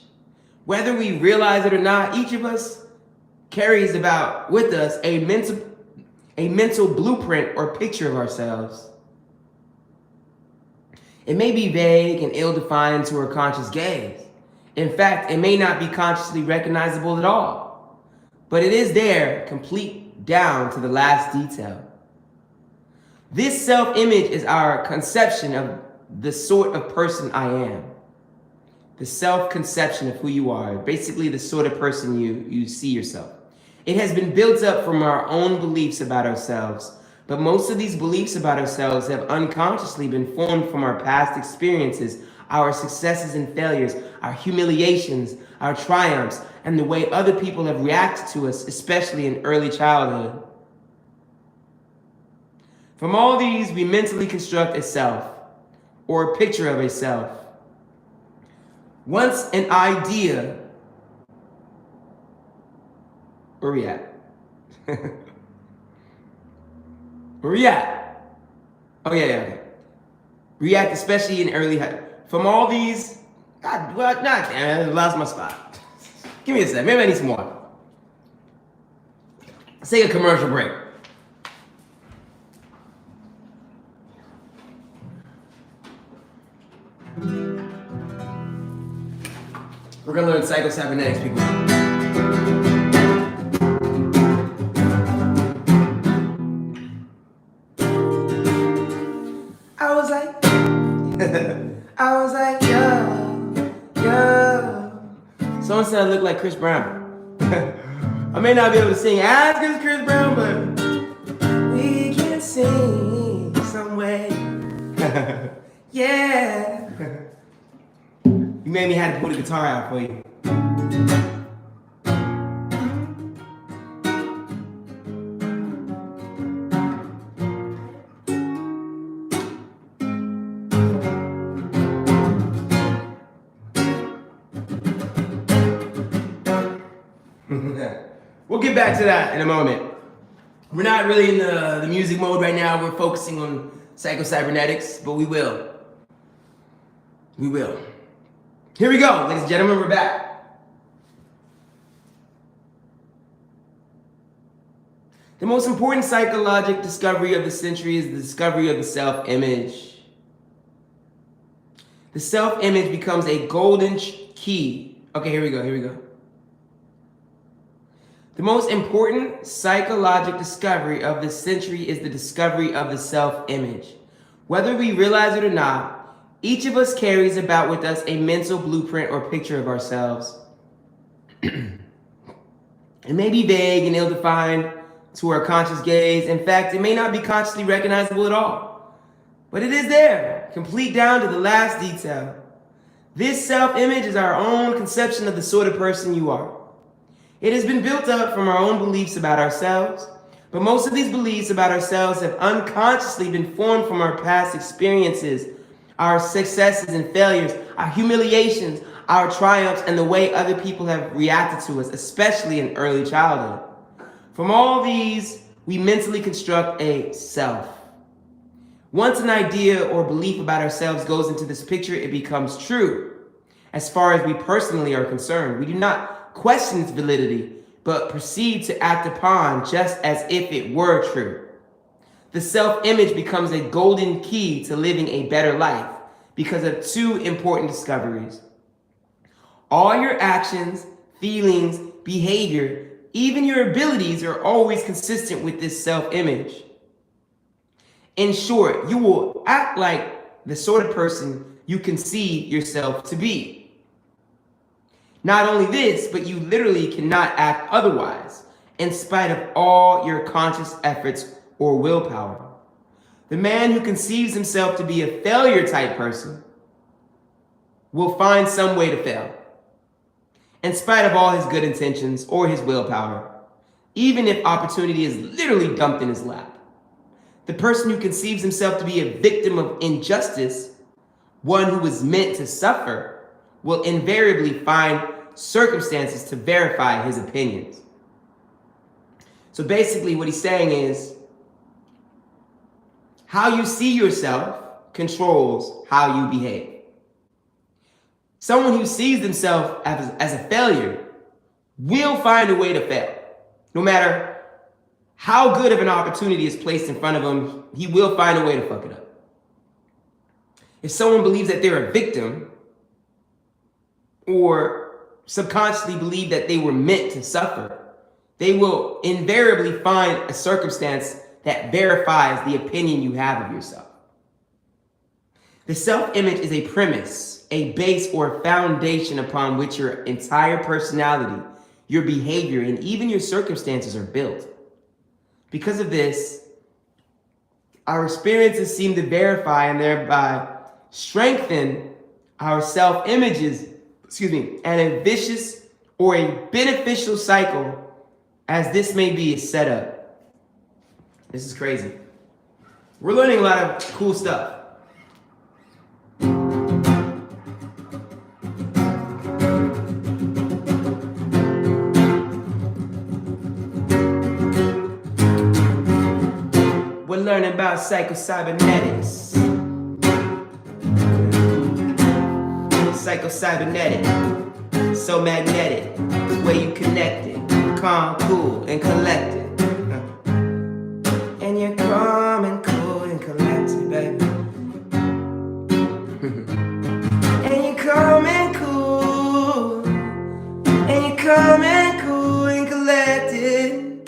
Whether we realize it or not, each of us carries about with us a mental blueprint or picture of ourselves. It may be vague and ill-defined to our conscious gaze. In fact, it may not be consciously recognizable at all, but it is there, complete down to the last detail. This self-image is our conception of the sort of person I am. The self-conception of who you are, basically the sort of person you see yourself. It has been built up from our own beliefs about ourselves, but most of these beliefs about ourselves have unconsciously been formed from our past experiences, our successes and failures, our humiliations, our triumphs, and the way other people have reacted to us, especially in early childhood. From all these, we mentally construct a self, or a picture of a self. Once an idea, where we at? Where we at? Oh yeah, okay. React, especially in early high. From all these, God, well, not damn, I lost my spot. Give me a sec, maybe I need some water. Let's take a commercial break. We're gonna learn PsychoCybernetics, people. I was like, yo. Someone said I look like Chris Brown. I may not be able to sing as good as Chris Brown, but we can sing some way. Yeah. You made me have to pull the guitar out for you. We'll get back to that in a moment. We're not really in the music mode right now. We're focusing on PsychoCybernetics, but we will. We will. Here we go, ladies and gentlemen, we're back. The most important psychological discovery of the century is the discovery of the self-image. The self-image becomes a golden key. Okay, here we go. The most important psychological discovery of the century is the discovery of the self-image. Whether we realize it or not, each of us carries about with us a mental blueprint or picture of ourselves. It may be vague and ill-defined to our conscious gaze. In fact, it may not be consciously recognizable at all. But it is there, complete down to the last detail. This self-image is our own conception of the sort of person you are. It has been built up from our own beliefs about ourselves, but most of these beliefs about ourselves have unconsciously been formed from our past experiences, our successes and failures, our humiliations, our triumphs, and the way other people have reacted to us, especially in early childhood. From all these, we mentally construct a self. Once an idea or belief about ourselves goes into this picture, it becomes true. As far as we personally are concerned, we do not question its validity, but proceed to act upon just as if it were true. The self-image becomes a golden key to living a better life because of two important discoveries. All your actions, feelings, behavior, even your abilities are always consistent with this self-image. In short, you will act like the sort of person you conceive yourself to be. Not only this, but you literally cannot act otherwise, in spite of all your conscious efforts or willpower. The man who conceives himself to be a failure type person will find some way to fail, in spite of all his good intentions or his willpower, even if opportunity is literally dumped in his lap. The person who conceives himself to be a victim of injustice, one who is meant to suffer, will invariably find circumstances to verify his opinions. So basically what he's saying is, how you see yourself controls how you behave. Someone who sees themselves as a failure will find a way to fail. No matter how good of an opportunity is placed in front of him, he will find a way to fuck it up. If someone believes that they're a victim or subconsciously believe that they were meant to suffer, they will invariably find a circumstance that verifies the opinion you have of yourself. The self-image is a premise, a base or foundation upon which your entire personality, your behavior, and even your circumstances are built. Because of this, our experiences seem to verify and thereby strengthen our self-images, and a vicious or a beneficial cycle, as this may be a setup. This is crazy. We're learning a lot of cool stuff. We're learning about PsychoCybernetics. PsychoCybernetic, so magnetic, the way you connected, calm, cool, and collected. And you're calm and cool and collected, baby. And you're calm and cool, and you're calm and cool and collected,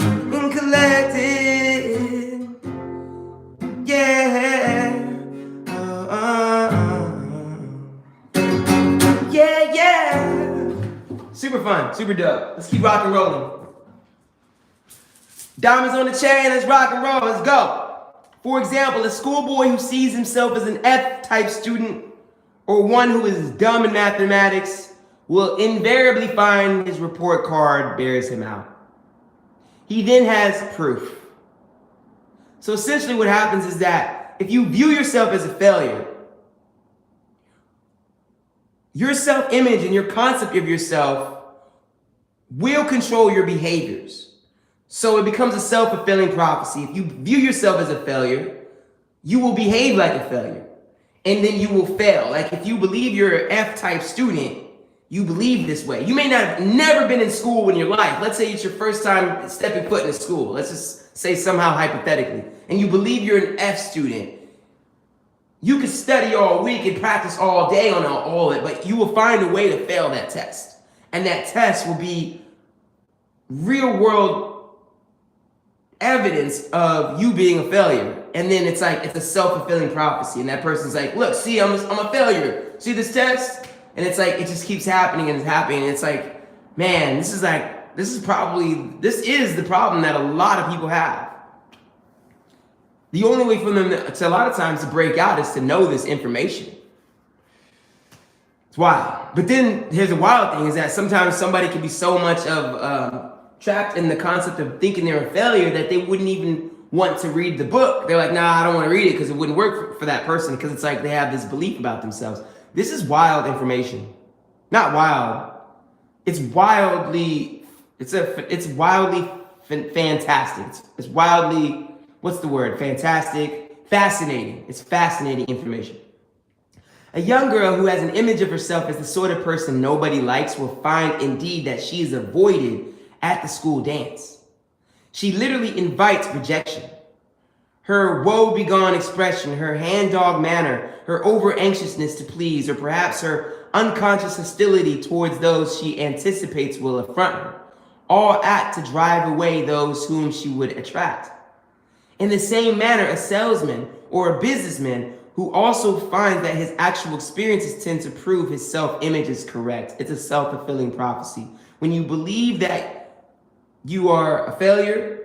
yeah. Yeah. Super fun, super dope. Let's keep rock and rolling. Diamonds on the chain, let's rock and roll, let's go. For example, a schoolboy who sees himself as an F-type student or one who is dumb in mathematics will invariably find his report card bears him out. He then has proof. So essentially what happens is that if you view yourself as a failure, your self-image and your concept of yourself will control your behaviors. So it becomes a self-fulfilling prophecy. If you view yourself as a failure, you will behave like a failure. And then you will fail. Like if you believe you're an F-type student, you believe this way. You may not have never been in school in your life. Let's say it's your first time stepping foot in school. Let's just say somehow hypothetically. And you believe you're an F student. You can study all week and practice all day on all of it, but you will find a way to fail that test. And that test will be real world evidence of you being a failure. And then it's like, it's a self-fulfilling prophecy. And that person's like, look, see, I'm a failure. See this test? And it's like, it just keeps happening and it's happening. And it's like, man, this is the problem that a lot of people have. The only way for them to a lot of times to break out is to know this information. It's wild. But then here's the wild thing is that sometimes somebody can be so much of trapped in the concept of thinking they're a failure that they wouldn't even want to read the book. They're like, nah, I don't want to read it because it wouldn't work for that person, because it's like they have this belief about themselves. This is wild information. Not wild. It's wildly fantastic. It's wildly, what's the word? Fantastic, fascinating. It's fascinating information. A young girl who has an image of herself as the sort of person nobody likes will find indeed that she is avoided at the school dance. She literally invites rejection. Her woe-begone expression, her hand-dog manner, her over-anxiousness to please, or perhaps her unconscious hostility towards those she anticipates will affront her, all act to drive away those whom she would attract. In the same manner, a salesman or a businessman who also finds that his actual experiences tend to prove his self-image is correct. It's a self-fulfilling prophecy. When you believe that you are a failure,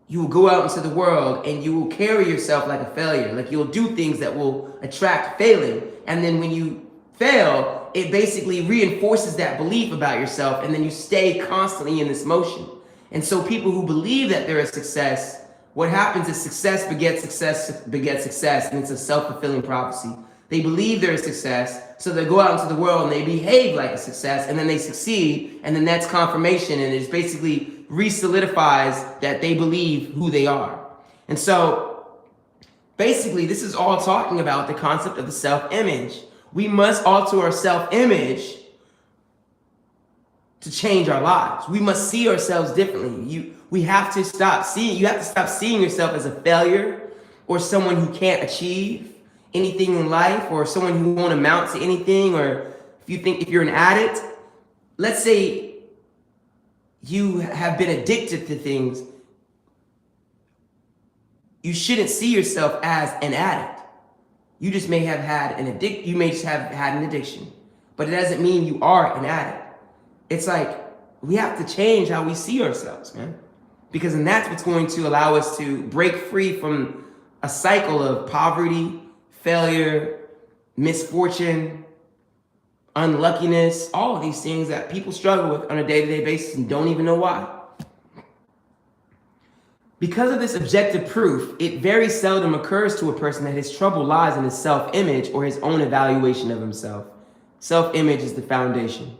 you will go out into the world and you will carry yourself like a failure. Like you'll do things that will attract failing. And then when you fail, it basically reinforces that belief about yourself. And then you stay constantly in this motion. And so people who believe that they're a success, what happens is success begets success begets success. And it's a self-fulfilling prophecy. They believe they're a success, so they go out into the world and they behave like a success, and then they succeed, and then that's confirmation, and it basically re-solidifies that they believe who they are. And so, basically, this is all talking about the concept of the self-image. We must alter our self-image to change our lives. We must see ourselves differently. You have to stop seeing yourself as a failure or someone who can't achieve anything in life, or someone who won't amount to anything. Or if you're an addict, let's say you have been addicted to things, you shouldn't see yourself as an addict. You just may have had an addiction, but it doesn't mean you are an addict. It's like we have to change how we see ourselves, man, because then that's what's going to allow us to break free from a cycle of poverty, failure, misfortune, unluckiness, all of these things that people struggle with on a day-to-day basis and don't even know why. Because of this objective proof, it very seldom occurs to a person that his trouble lies in his self-image or his own evaluation of himself. Self-image is the foundation.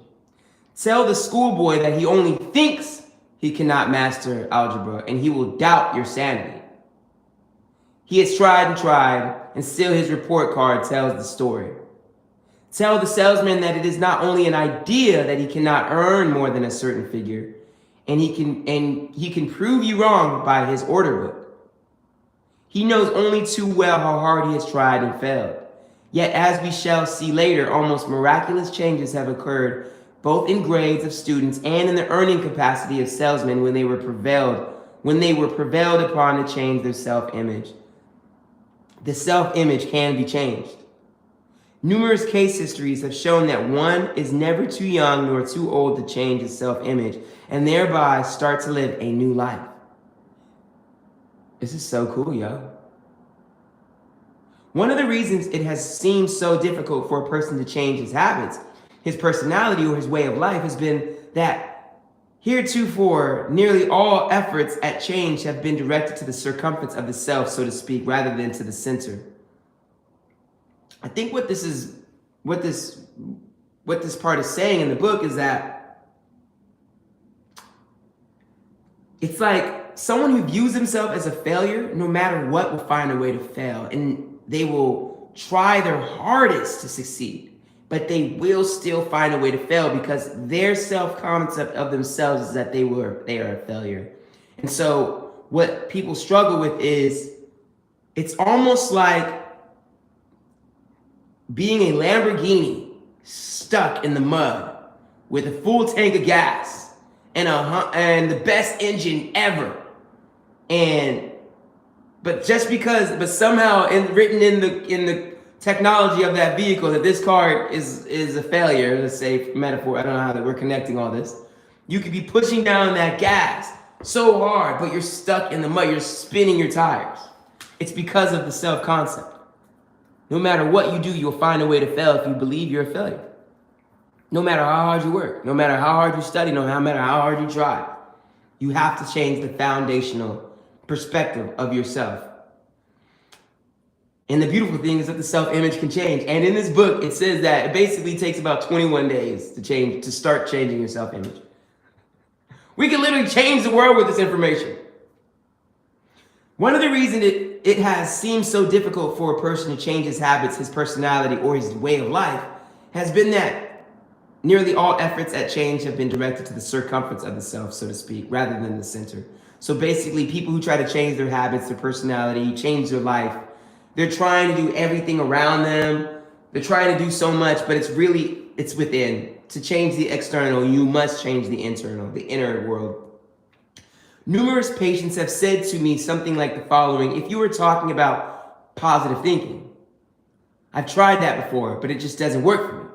Tell the schoolboy that he only thinks he cannot master algebra, and he will doubt your sanity. He has tried and tried, and still his report card tells the story. Tell the salesman that it is not only an idea that he cannot earn more than a certain figure, and he can prove you wrong by his order book. He knows only too well how hard he has tried and failed. Yet, as we shall see later, almost miraculous changes have occurred both in grades of students and in the earning capacity of salesmen when they were prevailed upon to change their self-image. The self-image can be changed. Numerous case histories have shown that one is never too young nor too old to change his self-image and thereby start to live a new life. This is so cool, yo. One of the reasons it has seemed so difficult for a person to change his habits, his personality, or his way of life has been that heretofore, nearly all efforts at change have been directed to the circumference of the self, so to speak, rather than to the center. I think what this part is saying in the book is that It's like someone who views themselves as a failure, no matter what, will find a way to fail. And they will try their hardest to succeed, but they will still find a way to fail because their self-concept of themselves is that they are a failure. And so what people struggle with is, it's almost like being a Lamborghini stuck in the mud with a full tank of gas and the best engine ever. But somehow written in the technology of that vehicle that this car is a failure, let's say, metaphor, I don't know how that we're connecting all this. You could be pushing down that gas so hard, but you're stuck in the mud, you're spinning your tires. It's because of the self-concept. No matter what you do, you'll find a way to fail if you believe you're a failure. No matter how hard you work, no matter how hard you study, no matter how hard you try, you have to change the foundational perspective of yourself. And the beautiful thing is that the self-image can change. And in this book, it says that it basically takes about 21 days to start changing your self-image. We can literally change the world with this information. One of the reasons it has seemed so difficult for a person to change his habits, his personality, or his way of life has been that nearly all efforts at change have been directed to the circumference of the self, so to speak, rather than the center. So basically, people who try to change their habits, their personality, change their life, they're trying to do everything around them. They're trying to do so much, but it's within. To change the external, you must change the internal, the inner world. Numerous patients have said to me something like the following: if you were talking about positive thinking, I've tried that before, but it just doesn't work for me.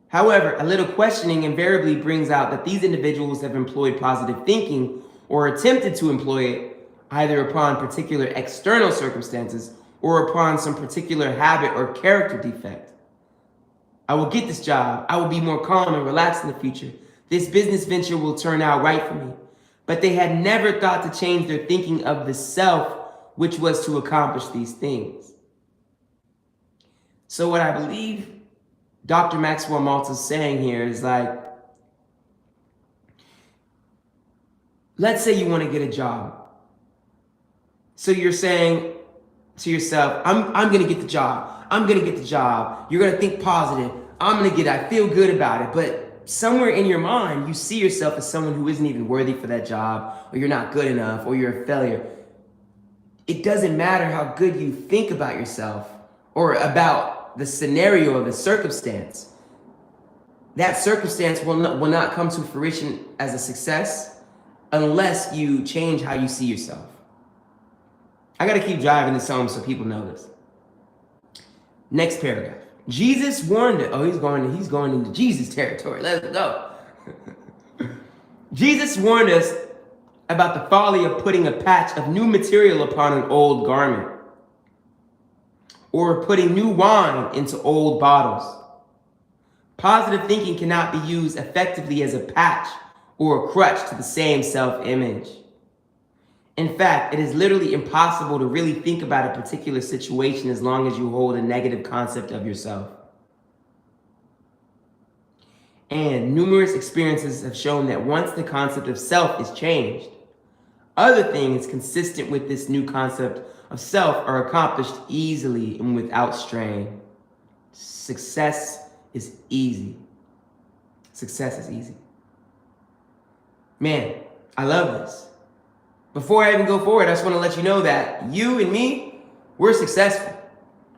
However, a little questioning invariably brings out that these individuals have employed positive thinking or attempted to employ it either upon particular external circumstances or upon some particular habit or character defect. I will get this job. I will be more calm and relaxed in the future. This business venture will turn out right for me. But they had never thought to change their thinking of the self, which was to accomplish these things. So what I believe Dr. Maxwell Maltz is saying here is like, let's say you want to get a job. So you're saying to yourself, I'm going to get the job. I'm going to get the job. You're going to think positive. I feel good about it. But somewhere in your mind, you see yourself as someone who isn't even worthy for that job, or you're not good enough, or you're a failure. It doesn't matter how good you think about yourself or about the scenario or the circumstance. That circumstance will not come to fruition as a success unless you change how you see yourself. I got to keep driving this home so people know this. Next paragraph. Jesus warned it. Oh, he's going into Jesus territory. Let's go. Jesus warned us about the folly of putting a patch of new material upon an old garment, or putting new wine into old bottles. Positive thinking cannot be used effectively as a patch or a crutch to the same self-image. In fact, it is literally impossible to really think about a particular situation as long as you hold a negative concept of yourself. And numerous experiences have shown that once the concept of self is changed, other things consistent with this new concept of self are accomplished easily and without strain. Success is easy. Success is easy. Man, I love this. Before I even go forward, I just want to let you know that you and me, we're successful.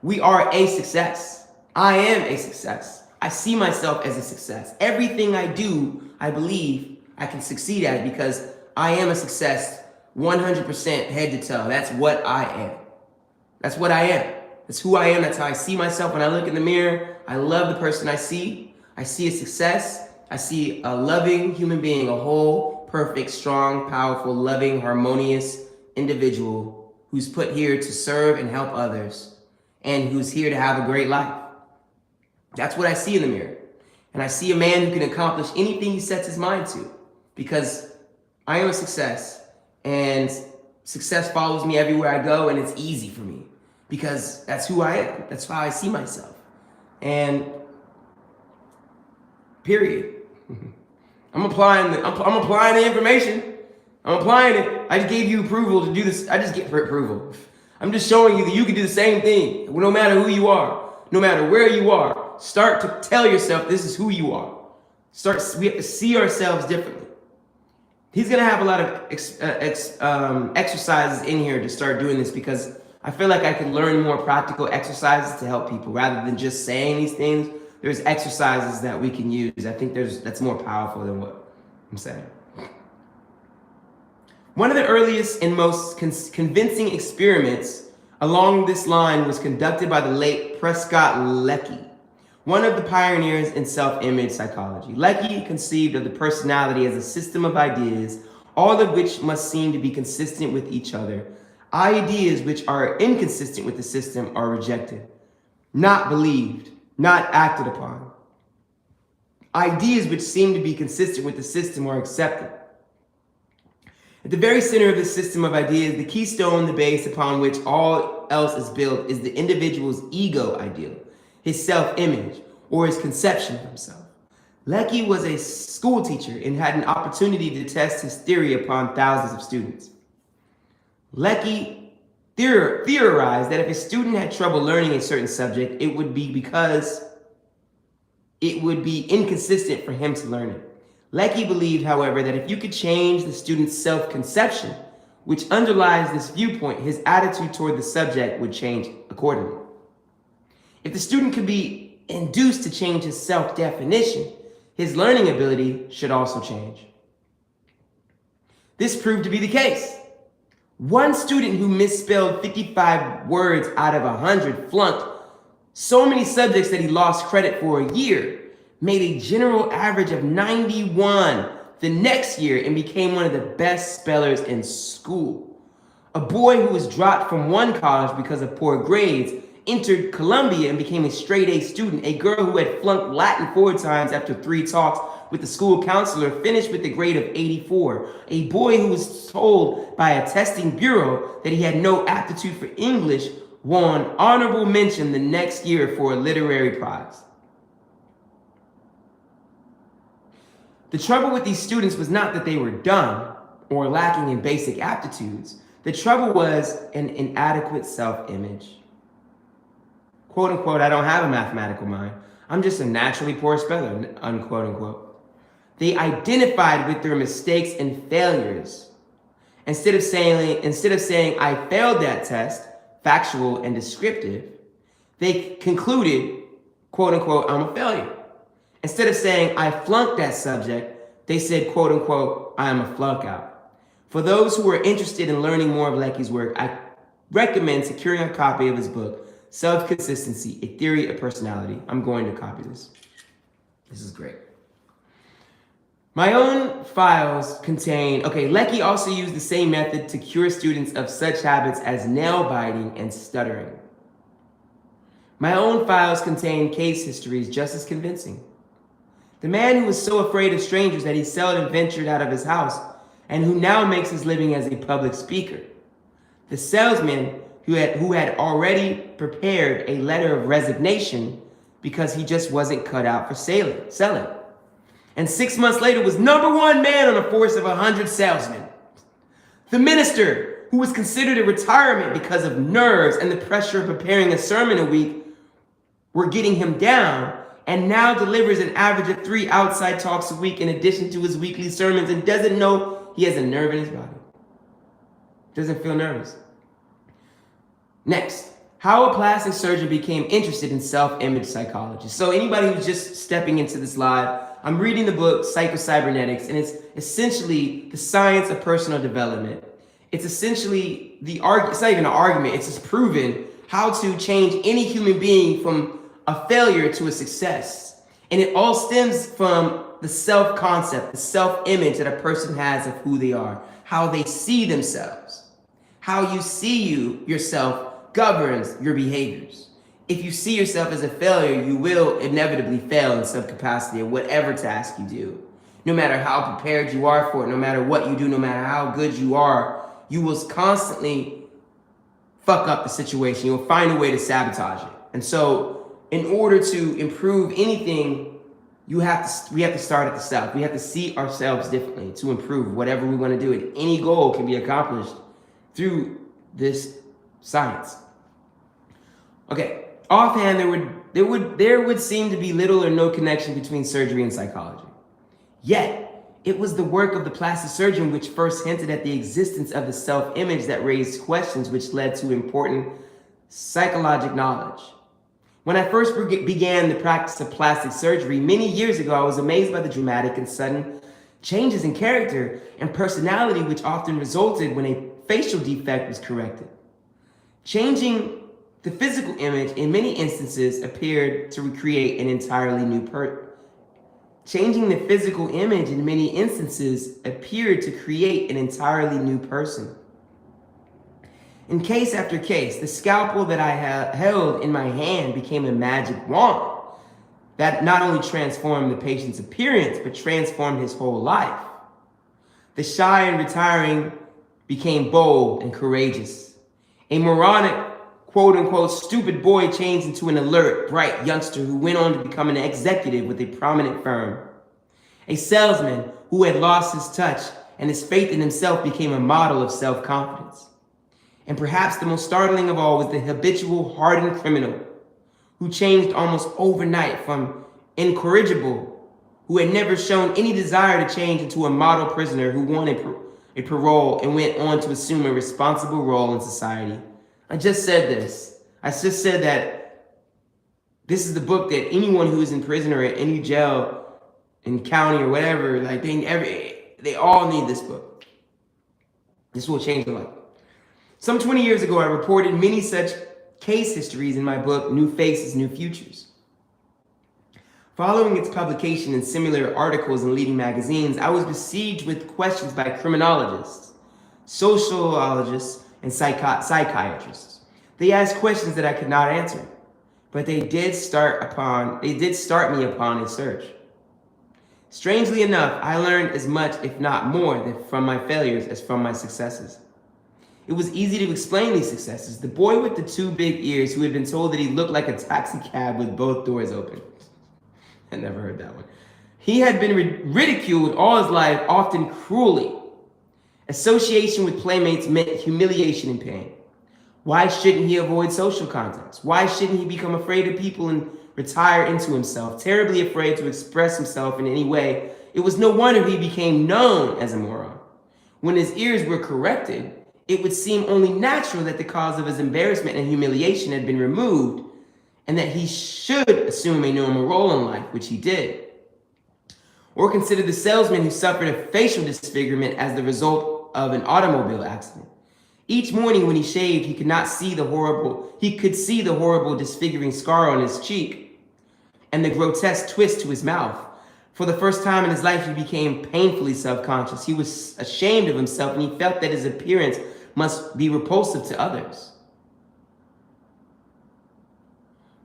We are a success. I am a success. I see myself as a success. Everything I do, I believe I can succeed at it because I am a success 100% head to toe. That's what I am. That's what I am. That's who I am. That's how I see myself when I look in the mirror. I love the person I see. I see a success. I see a loving human being, a whole, perfect, strong, powerful, loving, harmonious individual who's put here to serve and help others and who's here to have a great life. That's what I see in the mirror. And I see a man who can accomplish anything he sets his mind to because I am a success and success follows me everywhere I go and it's easy for me because that's who I am. That's how I see myself. And period. I'm applying the information. I'm applying it. I just gave you approval to do this. I just get approval. I'm just showing you that you can do the same thing, no matter who you are, no matter where you are. Start to tell yourself this is who you are. We have to see ourselves differently. He's going to have a lot of exercises in here to start doing this, because I feel like I can learn more practical exercises to help people rather than just saying these things. There's exercises that we can use. I think that's more powerful than what I'm saying. One of the earliest and most convincing experiments along this line was conducted by the late Prescott Lecky, one of the pioneers in self-image psychology. Lecky conceived of the personality as a system of ideas, all of which must seem to be consistent with each other. Ideas which are inconsistent with the system are rejected, not believed, not acted upon. Ideas which seem to be consistent with the system are accepted. At the very center of this system of ideas, the keystone, the base upon which all else is built, is the individual's ego ideal, his self-image, or his conception of himself. Lecky was a school teacher and had an opportunity to test his theory upon thousands of students. Lecky theorized that if a student had trouble learning a certain subject, it would be because it would be inconsistent for him to learn it. Lecky believed, however, that if you could change the student's self-conception, which underlies this viewpoint, his attitude toward the subject would change accordingly. If the student could be induced to change his self-definition, his learning ability should also change. This proved to be the case. One student who misspelled 55 words out of 100 flunked so many subjects that he lost credit for a year, made a general average of 91 the next year, and became one of the best spellers in school. A boy who was dropped from one college because of poor grades entered Columbia and became a straight-A student. A girl who had flunked Latin 4 times after 3 talks with the school counselor finished with a grade of 84. A boy who was told by a testing bureau that he had no aptitude for English won honorable mention the next year for a literary prize. The trouble with these students was not that they were dumb or lacking in basic aptitudes. The trouble was an inadequate self-image. Quote unquote, I don't have a mathematical mind. I'm just a naturally poor speller, unquote unquote. They identified with their mistakes and failures. Instead of saying I failed that test, factual and descriptive, they concluded, quote unquote, I'm a failure. Instead of saying, I flunked that subject, they said, quote unquote, I am a flunk out. For those who are interested in learning more of Lecky's work, I recommend securing a copy of his book, Self-Consistency, A Theory of Personality. I'm going to copy this. This is great. My own files contain, Lecky also used the same method to cure students of such habits as nail biting and stuttering. My own files contain case histories just as convincing. The man who was so afraid of strangers that he seldom ventured out of his house, and who now makes his living as a public speaker. The salesman who had already prepared a letter of resignation because he just wasn't cut out for selling. And 6 months later was #1 man on a force of 100 salesmen. The minister who was considered a retirement because of nerves and the pressure of preparing a sermon a week were getting him down, and now delivers an average of 3 outside talks a week in addition to his weekly sermons, and doesn't know he has a nerve in his body. Doesn't feel nervous. Next, how a plastic surgeon became interested in self-image psychology. So anybody who's just stepping into this live, I'm reading the book PsychoCybernetics, and it's essentially the science of personal development. It's essentially it's not even an argument, it's just proven how to change any human being from a failure to a success. And it all stems from the self-concept, the self-image that a person has of who they are, how they see themselves. How you see yourself governs your behaviors. If you see yourself as a failure, you will inevitably fail in some capacity at whatever task you do. No matter how prepared you are for it, no matter what you do, no matter how good you are, you will constantly fuck up the situation. You'll find a way to sabotage it. And so in order to improve anything, we have to start at the self. We have to see ourselves differently to improve whatever we want to do. And any goal can be accomplished through this science. Okay, offhand, there would seem to be little or no connection between surgery and psychology. Yet, it was the work of the plastic surgeon which first hinted at the existence of the self-image that raised questions which led to important psychological knowledge. When I first began the practice of plastic surgery many years ago, I was amazed by the dramatic and sudden changes in character and personality which often resulted when a facial defect was corrected. Changing the physical image in many instances appeared to recreate an entirely new person. Changing the physical image in many instances appeared to create an entirely new person. In case after case, the scalpel that I held in my hand became a magic wand that not only transformed the patient's appearance, but transformed his whole life. The shy and retiring became bold and courageous. A moronic, quote-unquote, stupid boy changed into an alert, bright youngster who went on to become an executive with a prominent firm. A salesman who had lost his touch and his faith in himself became a model of self-confidence. And perhaps the most startling of all was the habitual, hardened criminal who changed almost overnight from incorrigible, who had never shown any desire to change, into a model prisoner who wanted a parole and went on to assume a responsible role in society. I just said this. I just said that this is the book that anyone who is in prison or at any jail in county or whatever, like they all need this book. This will change their life. Some 20 years ago, I reported many such case histories in my book, New Faces, New Futures. Following its publication in similar articles in leading magazines, I was besieged with questions by criminologists, sociologists, and psychiatrists. They asked questions that I could not answer, but they did start me upon a search. Strangely enough, I learned as much, if not more, from my failures as from my successes. It was easy to explain these successes. The boy with the two big ears who had been told that he looked like a taxi cab with both doors open. I never heard that one. He had been ridiculed all his life, often cruelly. Association with playmates meant humiliation and pain. Why shouldn't he avoid social contacts? Why shouldn't he become afraid of people and retire into himself, terribly afraid to express himself in any way? It was no wonder he became known as a moron. When his ears were corrected, it would seem only natural that the cause of his embarrassment and humiliation had been removed and that he should assume a normal role in life, which he did. Or consider the salesman who suffered a facial disfigurement as the result of an automobile accident. Each morning when he shaved, he could see the horrible disfiguring scar on his cheek and the grotesque twist to his mouth. For the first time in his life, he became painfully self-conscious. He was ashamed of himself, and he felt that his appearance must be repulsive to others.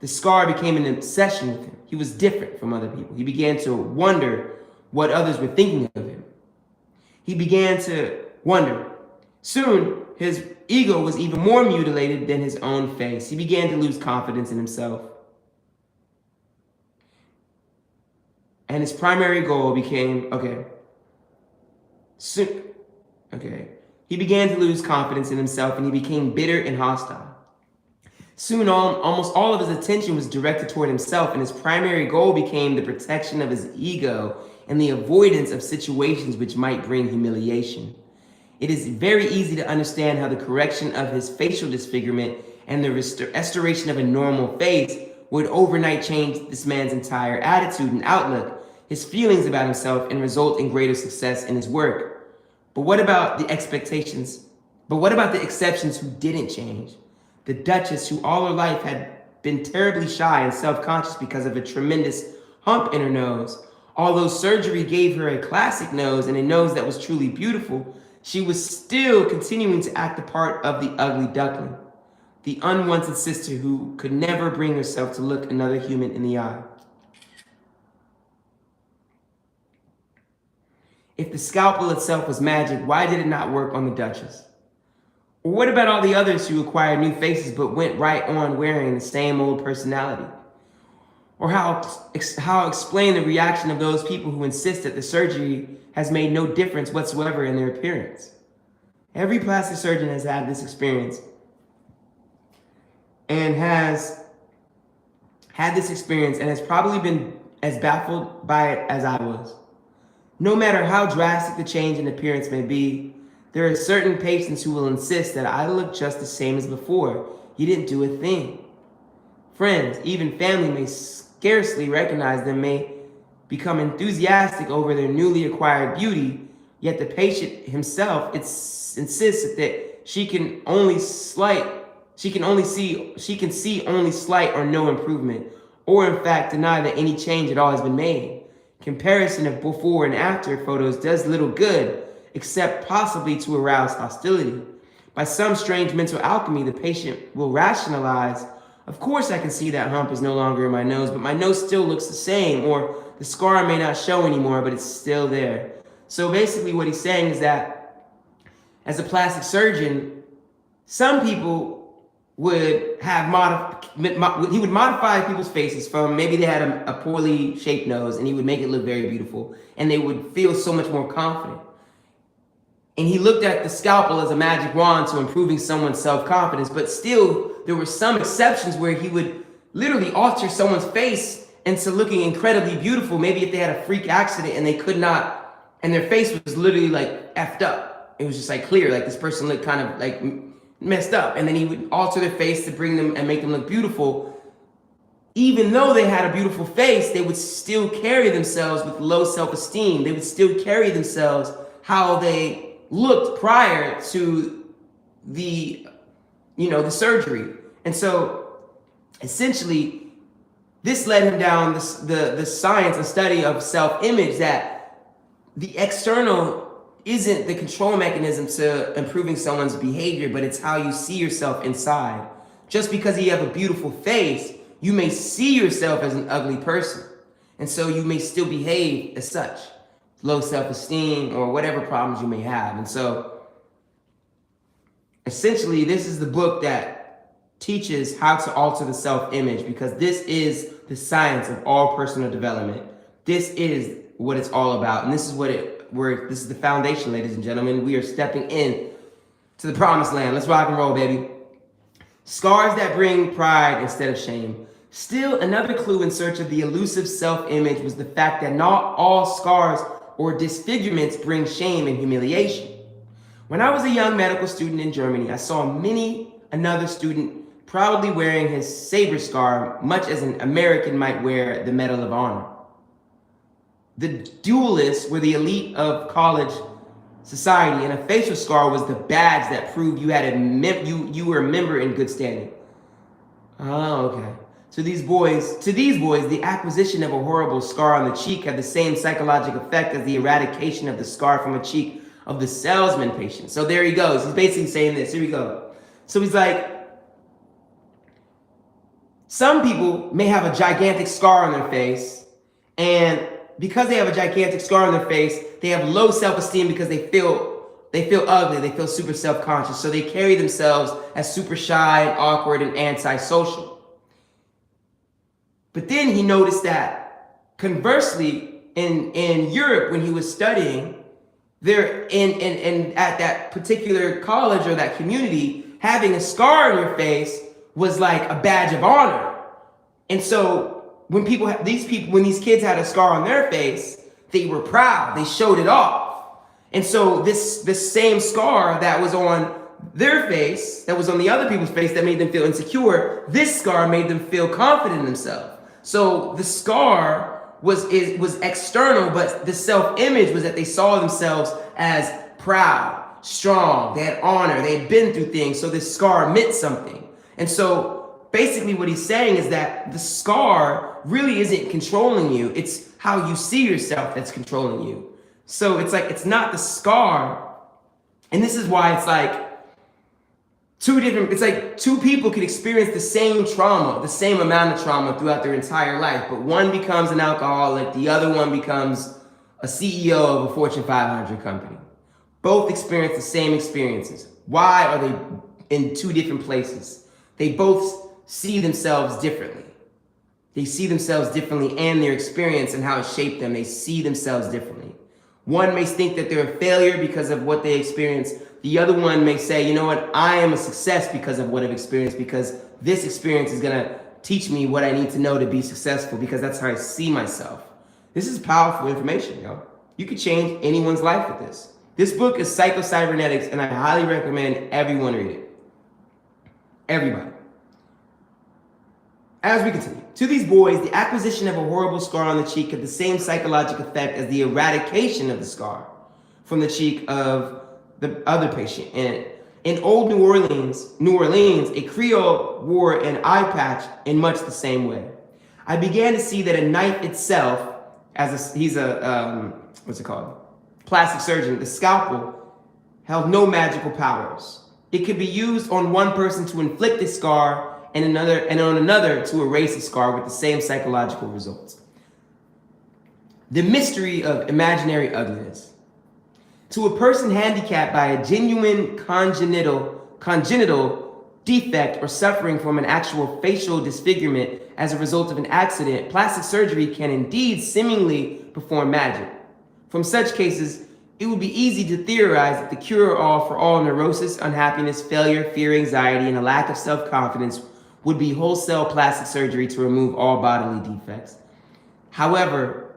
The scar became an obsession with him. He was different from other people. He began to wonder what others were thinking of him. He began to wonder. Soon, his ego was even more mutilated than his own face. He began to lose confidence in himself. And his primary goal became, he began to lose confidence in himself, and he became bitter and hostile. Soon, almost all of his attention was directed toward himself, and his primary goal became the protection of his ego and the avoidance of situations which might bring humiliation. It is very easy to understand how the correction of his facial disfigurement and the restoration of a normal face would overnight change this man's entire attitude and outlook, his feelings about himself, and result in greater success in his work. But what about the exceptions who didn't change? The Duchess, who all her life had been terribly shy and self-conscious because of a tremendous hump in her nose. Although surgery gave her a classic nose and a nose that was truly beautiful, she was still continuing to act the part of the ugly duckling, the unwanted sister who could never bring herself to look another human in the eye. If the scalpel itself was magic, why did it not work on the Duchess? Or what about all the others who acquired new faces but went right on wearing the same old personality? Or how explain the reaction of those people who insist that the surgery has made no difference whatsoever in their appearance? Every plastic surgeon has had this experience and has probably been as baffled by it as I was. No matter how drastic the change in appearance may be, there are certain patients who will insist that I look just the same as before. You didn't do a thing. Friends, even family may scarcely recognize them, may become enthusiastic over their newly acquired beauty, yet the patient himself insists that she can see only slight or no improvement, or in fact deny that any change at all has been made. Comparison of before and after photos does little good, except possibly to arouse hostility. By some strange mental alchemy, the patient will rationalize, of course I can see that hump is no longer in my nose, but my nose still looks the same, or the scar may not show anymore, but it's still there. So basically what he's saying is that as a plastic surgeon, some people would have he would modify people's faces from maybe they had a poorly shaped nose, and he would make it look very beautiful, and they would feel so much more confident. And he looked at the scalpel as a magic wand to improving someone's self-confidence, but still there were some exceptions where he would literally alter someone's face into looking incredibly beautiful. Maybe if they had a freak accident and they could not, and their face was literally like effed up. It was just like clear, like this person looked kind of like messed up. And then he would alter their face to bring them and make them look beautiful. Even though they had a beautiful face, they would still carry themselves with low self-esteem. They would still carry themselves how they looked prior to the surgery. And so essentially this led him down the science and study of self-image, that the external isn't the control mechanism to improving someone's behavior, but it's how you see yourself inside. Just because you have a beautiful face, you may see yourself as an ugly person. And so you may still behave as such. Low self-esteem or whatever problems you may have. And so essentially this is the book that teaches how to alter the self-image, because this is the science of all personal development. This is what it's all about, and this is this is the foundation, ladies and gentlemen. We are stepping in to the promised land. Let's rock and roll, baby. Scars that bring pride instead of shame. Still, another clue in search of the elusive self-image was the fact that not all scars or disfigurements bring shame and humiliation. When I was a young medical student in Germany, I saw another student proudly wearing his saber scar, much as an American might wear the Medal of Honor. The duelists were the elite of college society, and a facial scar was the badge that proved you you were a member in good standing. Oh, okay. To these boys, the acquisition of a horrible scar on the cheek had the same psychological effect as the eradication of the scar from a cheek of the salesman patient. So there he goes. He's basically saying this. Here we go. So he's like, some people may have a gigantic scar on their face, and because they have a gigantic scar on their face, they have low self-esteem because they feel ugly, they feel super self-conscious. So they carry themselves as super shy and awkward and antisocial. But then he noticed that conversely, in Europe, when he was studying, there at that particular college or that community, having a scar on your face was like a badge of honor. And so when these kids had a scar on their face, they were proud. They showed it off. And so this same scar that was on their face, that was on the other people's face, that made them feel insecure, this scar made them feel confident in themselves. So the scar was external, but the self-image was that they saw themselves as proud, strong, they had honor, they had been through things, so this scar meant something. And so basically what he's saying is that the scar really isn't controlling you, it's how you see yourself that's controlling you. So it's like, it's not the scar, and this is why it's like, two people could experience the same trauma, the same amount of trauma throughout their entire life, but one becomes an alcoholic, the other one becomes a CEO of a Fortune 500 company. Both experience the same experiences. Why are they in two different places? They both see themselves differently. They see themselves differently and their experience and how it shaped them. They see themselves differently. One may think that they're a failure because of what they experienced. The other one may say, you know what, I am a success because of what I've experienced, because this experience is going to teach me what I need to know to be successful, because that's how I see myself. This is powerful information, yo. You could change anyone's life with this. This book is PsychoCybernetics, and I highly recommend everyone read it. Everybody. As we continue, to these boys, the acquisition of a horrible scar on the cheek had the same psychological effect as the eradication of the scar from the cheek of the other patient. And in old New Orleans, a Creole wore an eye patch in much the same way. I began to see that a knife itself, he's a what's it called? Plastic surgeon. The scalpel held no magical powers. It could be used on one person to inflict a scar and on another to erase a scar with the same psychological results. The mystery of imaginary ugliness. To a person handicapped by a genuine congenital defect or suffering from an actual facial disfigurement as a result of an accident, plastic surgery can indeed seemingly perform magic. From such cases, it would be easy to theorize that the cure-all for all neurosis, unhappiness, failure, fear, anxiety, and a lack of self-confidence would be wholesale plastic surgery to remove all bodily defects. However,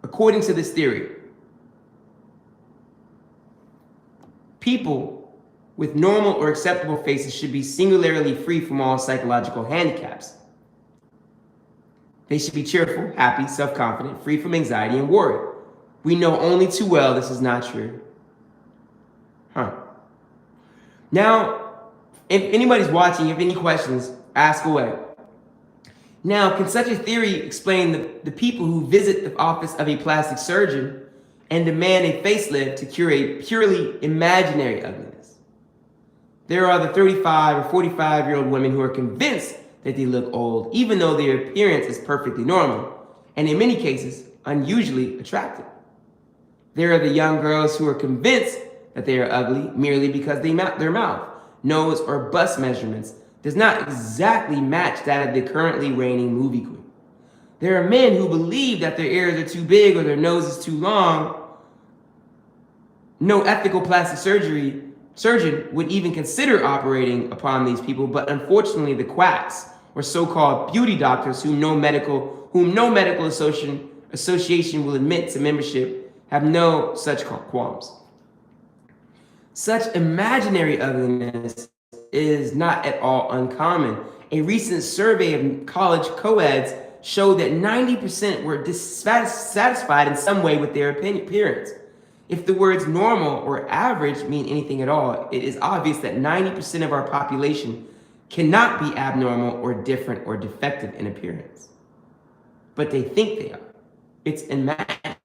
according to this theory, people with normal or acceptable faces should be singularly free from all psychological handicaps. They should be cheerful, happy, self-confident, free from anxiety and worry. We know only too well this is not true. Now, if anybody's watching, if any questions, ask away. Now, can such a theory explain the people who visit the office of a plastic surgeon and demand a facelift to cure a purely imaginary ugliness? There are the 35 or 45-year-old women who are convinced that they look old, even though their appearance is perfectly normal, and in many cases, unusually attractive. There are the young girls who are convinced that they are ugly merely because their mouth, nose, or bust measurements does not exactly match that of the currently reigning movie queen. There are men who believe that their ears are too big or their nose is too long. No ethical plastic surgeon would even consider operating upon these people, but unfortunately the quacks, or so-called beauty doctors whom no medical association will admit to membership, have no such qualms. Such imaginary ugliness is not at all uncommon. A recent survey of college co-eds showed that 90% were dissatisfied in some way with their appearance. If the words normal or average mean anything at all, it is obvious that 90% of our population cannot be abnormal or different or defective in appearance. But they think they are. It's imaginary.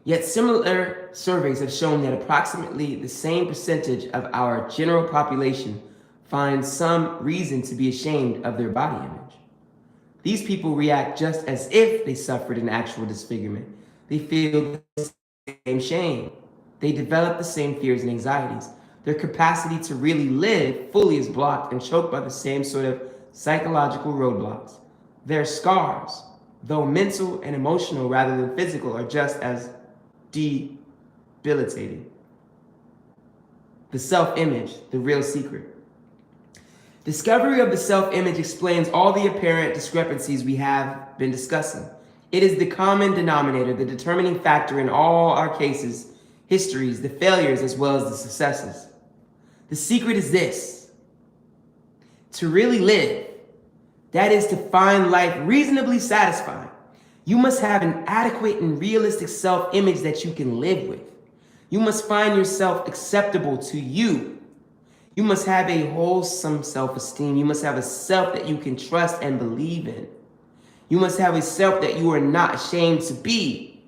Yet similar surveys have shown that approximately the same percentage of our general population find some reason to be ashamed of their body image. These people react just as if they suffered an actual disfigurement. They feel the same shame. They develop the same fears and anxieties. Their capacity to really live fully is blocked and choked by the same sort of psychological roadblocks. Their scars, though mental and emotional rather than physical, are just as debilitating. The self-image, the real secret. Discovery of the self-image explains all the apparent discrepancies we have been discussing. It is the common denominator, the determining factor in all our cases, histories, the failures as well as the successes. The secret is this: to really live, that is to find life reasonably satisfying, you must have an adequate and realistic self-image that you can live with. You must find yourself acceptable to you. You must have a wholesome self-esteem. You must have a self that you can trust and believe in. You must have a self that you are not ashamed to be.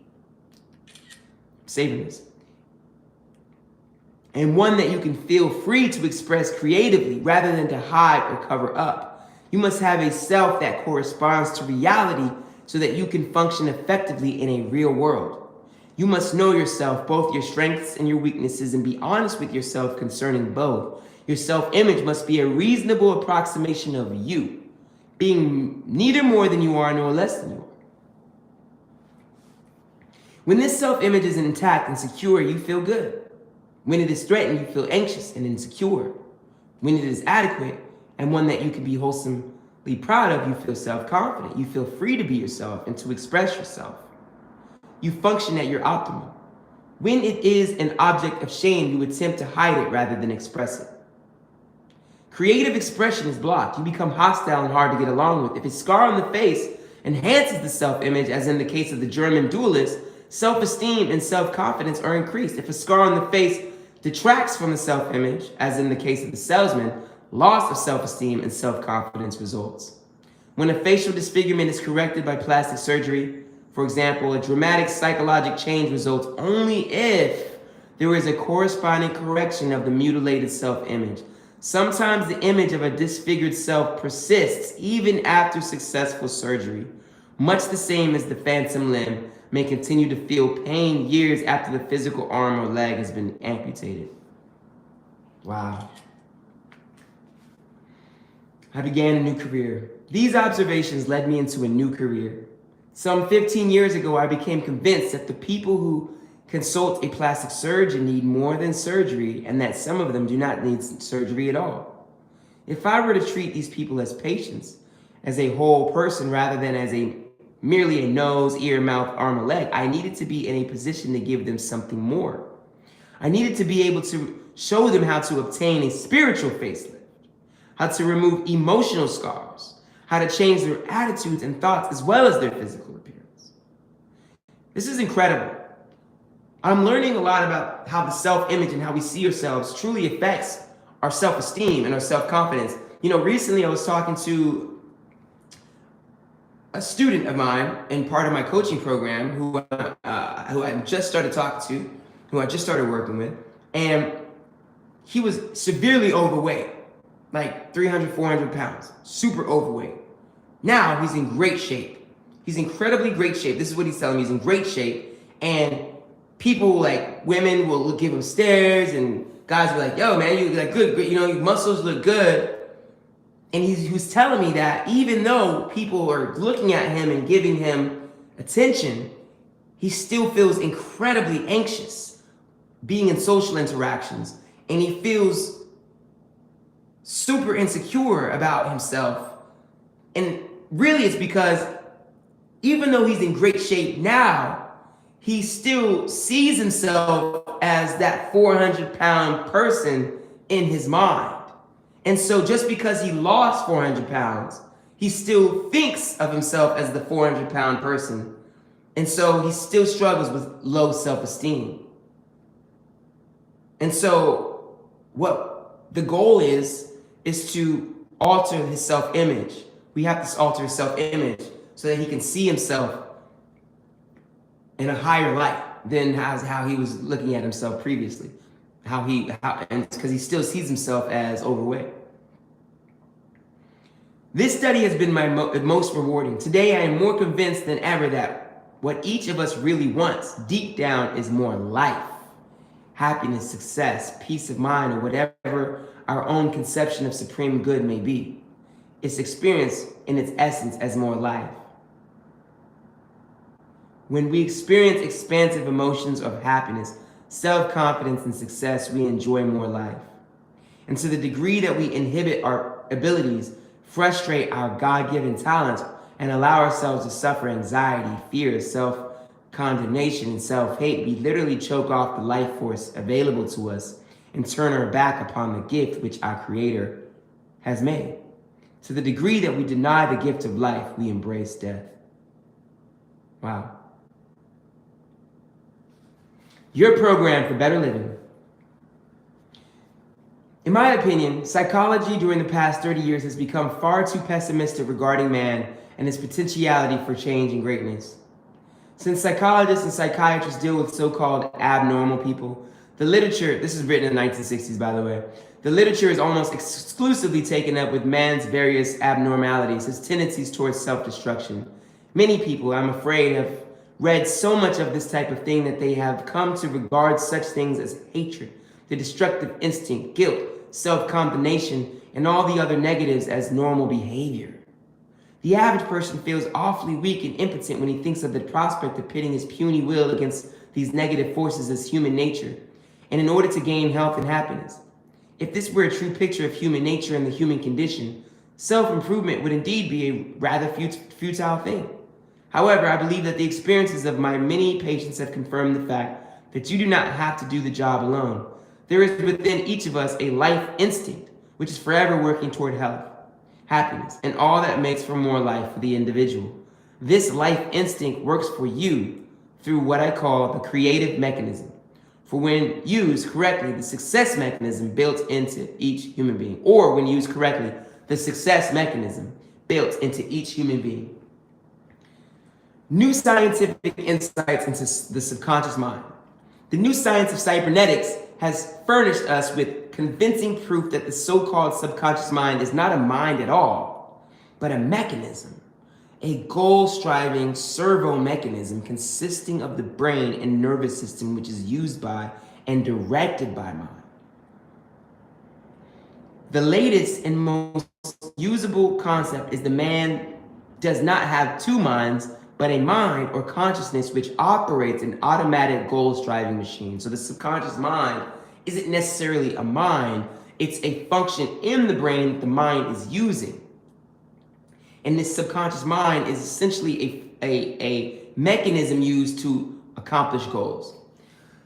Saving this. And one that you can feel free to express creatively rather than to hide or cover up. You must have a self that corresponds to reality so that you can function effectively in a real world. You must know yourself, both your strengths and your weaknesses, and be honest with yourself concerning both. Your self-image must be a reasonable approximation of you, being neither more than you are nor less than you are. When this self-image is intact and secure, you feel good. When it is threatened, you feel anxious and insecure. When it is adequate and one that you can be wholesomely proud of, you feel self-confident. You feel free to be yourself and to express yourself. You function at your optimal. When it is an object of shame, you attempt to hide it rather than express it. Creative expression is blocked. You become hostile and hard to get along with. If a scar on the face enhances the self-image, as in the case of the German duelist, self-esteem and self-confidence are increased. If a scar on the face detracts from the self-image, as in the case of the salesman, loss of self-esteem and self-confidence results. When a facial disfigurement is corrected by plastic surgery, for example, a dramatic psychologic change results only if there is a corresponding correction of the mutilated self-image. Sometimes the image of a disfigured self persists even after successful surgery. Much the same as the phantom limb may continue to feel pain years after the physical arm or leg has been amputated. Wow. I began a new career. These observations led me into a new career. Some 15 years ago, I became convinced that the people who consult a plastic surgeon need more than surgery, and that some of them do not need surgery at all. If I were to treat these people as patients, as a whole person rather than as merely a nose, ear, mouth, arm, or leg, I needed to be in a position to give them something more. I needed to be able to show them how to obtain a spiritual facelift, how to remove emotional scars, how to change their attitudes and thoughts as well as their physical appearance. This is incredible. I'm learning a lot about how the self-image and how we see ourselves truly affects our self-esteem and our self-confidence. You know, recently I was talking to a student of mine in part of my coaching program who I just started talking to, who I just started working with, and he was severely overweight, like 300, 400 pounds, super overweight. Now he's in great shape. He's incredibly great shape. This is what he's telling me. He's in great shape. And people, like women, will give him stares, and guys will be like, yo, man, you like good, you know, your muscles look good. And he was telling me that even though people are looking at him and giving him attention, he still feels incredibly anxious being in social interactions. And he feels super insecure about himself. And really it's because even though he's in great shape now, he still sees himself as that 400-pound person in his mind. And so just because he lost 400 pounds, he still thinks of himself as the 400-pound person. And so he still struggles with low self-esteem. And so what the goal is to alter his self-image. We have to alter his self-image so that he can see himself in a higher light than how he was looking at himself previously. And because he still sees himself as overweight. This study has been my most rewarding. Today I am more convinced than ever that what each of us really wants deep down is more life, happiness, success, peace of mind, or whatever our own conception of supreme good may be. It's experienced in its essence as more life. When we experience expansive emotions of happiness, self-confidence, and success, we enjoy more life. And to the degree that we inhibit our abilities, frustrate our God-given talents, and allow ourselves to suffer anxiety, fear, self-condemnation, and self-hate, we literally choke off the life force available to us and turn our back upon the gift which our Creator has made. To the degree that we deny the gift of life, we embrace death. Wow. Your program for better living. In my opinion, psychology during the past 30 years has become far too pessimistic regarding man and his potentiality for change and greatness. Since psychologists and psychiatrists deal with so-called abnormal people, the literature, this is written in the 1960s by the way, the literature is almost exclusively taken up with man's various abnormalities, his tendencies towards self-destruction. Many people, I'm afraid, have read so much of this type of thing that they have come to regard such things as hatred, the destructive instinct, guilt, self-condemnation, and all the other negatives as normal behavior. The average person feels awfully weak and impotent when he thinks of the prospect of pitting his puny will against these negative forces as human nature, and in order to gain health and happiness. If this were a true picture of human nature and the human condition, self-improvement would indeed be a rather futile thing. However, I believe that the experiences of my many patients have confirmed the fact that you do not have to do the job alone. There is within each of us a life instinct, which is forever working toward health, happiness, and all that makes for more life for the individual. This life instinct works for you through what I call the creative mechanism. For when used correctly, the success mechanism built into each human being, or when used correctly, the success mechanism built into each human being. New scientific insights into the subconscious mind. The new science of cybernetics has furnished us with convincing proof that the so-called subconscious mind is not a mind at all, but a mechanism, a goal-striving servo mechanism consisting of the brain and nervous system, which is used by and directed by mind. The latest and most usable concept is the man does not have two minds, but a mind or consciousness which operates an automatic goal-striving machine. So the subconscious mind isn't necessarily a mind, it's a function in the brain that the mind is using. And this subconscious mind is essentially a mechanism used to accomplish goals.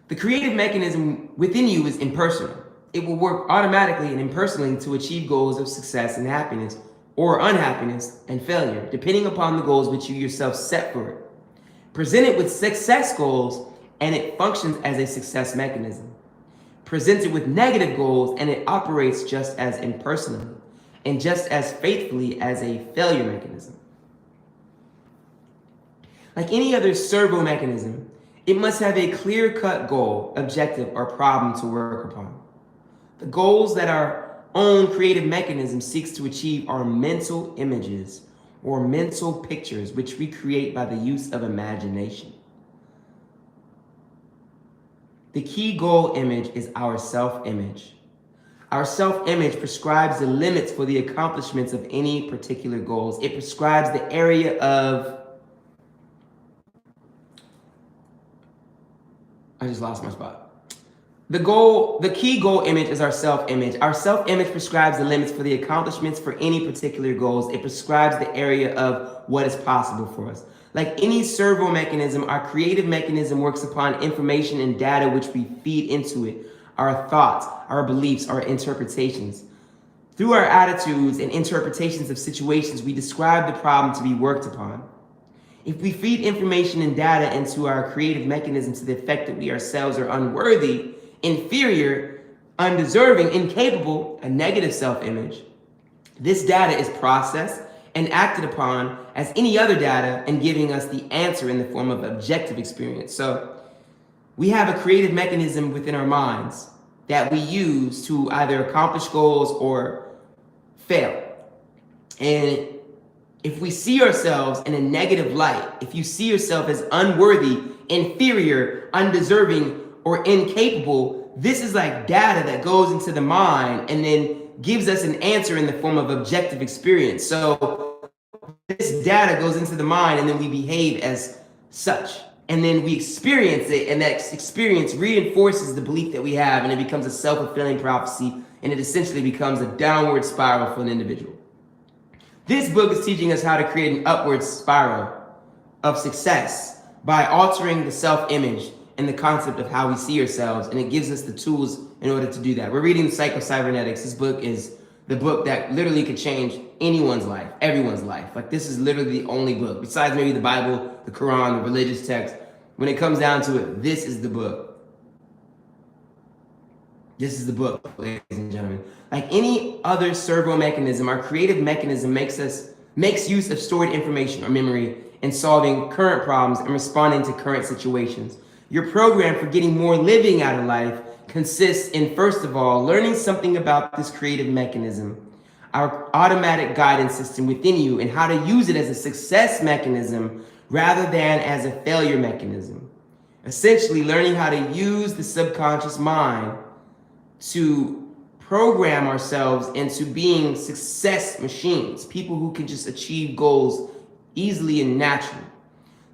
The creative mechanism within you is impersonal. It will work automatically and impersonally to achieve goals of success and happiness, or unhappiness and failure, depending upon the goals which you yourself set for it. Present it with success goals, and it functions as a success mechanism. Present it with negative goals, and it operates just as impersonally and just as faithfully as a failure mechanism. Like any other servo mechanism, it must have a clear-cut goal, objective, or problem to work upon. The goals that our own creative mechanism seeks to achieve are mental images or mental pictures which we create by the use of imagination. The key goal image is our self-image. Our self-image prescribes the limits for the accomplishments of any particular goals. It prescribes the area of... I just lost my spot. The key goal image is our self-image. Our self-image prescribes the limits for the accomplishments for any particular goals. It prescribes the area of what is possible for us. Like any servo mechanism, our creative mechanism works upon information and data which we feed into it. Our thoughts, our beliefs, our interpretations. Through our attitudes and interpretations of situations, we describe the problem to be worked upon. If we feed information and data into our creative mechanism to the effect that we ourselves are unworthy, inferior, undeserving, incapable, a negative self-image, this data is processed and acted upon as any other data and giving us the answer in the form of objective experience. So we have a creative mechanism within our minds that we use to either accomplish goals or fail. And if we see ourselves in a negative light, if you see yourself as unworthy, inferior, undeserving, or incapable, this is like data that goes into the mind and then gives us an answer in the form of objective experience. So this data goes into the mind and then we behave as such. And then we experience it, and that experience reinforces the belief that we have, and it becomes a self-fulfilling prophecy, and it essentially becomes a downward spiral for an individual. This book is teaching us how to create an upward spiral of success by altering the self-image and the concept of how we see ourselves, and it gives us the tools in order to do that. We're reading PsychoCybernetics. This book is the book that literally could change anyone's life, everyone's life. Like, this is literally the only book, besides maybe the Bible, the Quran, the religious text. When it comes down to it, this is the book. This is the book, ladies and gentlemen. Like any other servo mechanism, our creative mechanism makes use of stored information or memory in solving current problems and responding to current situations. Your program for getting more living out of life consists in, first of all, learning something about this creative mechanism, our automatic guidance system within you, and how to use it as a success mechanism rather than as a failure mechanism. Essentially, learning how to use the subconscious mind to program ourselves into being success machines, people who can just achieve goals easily and naturally.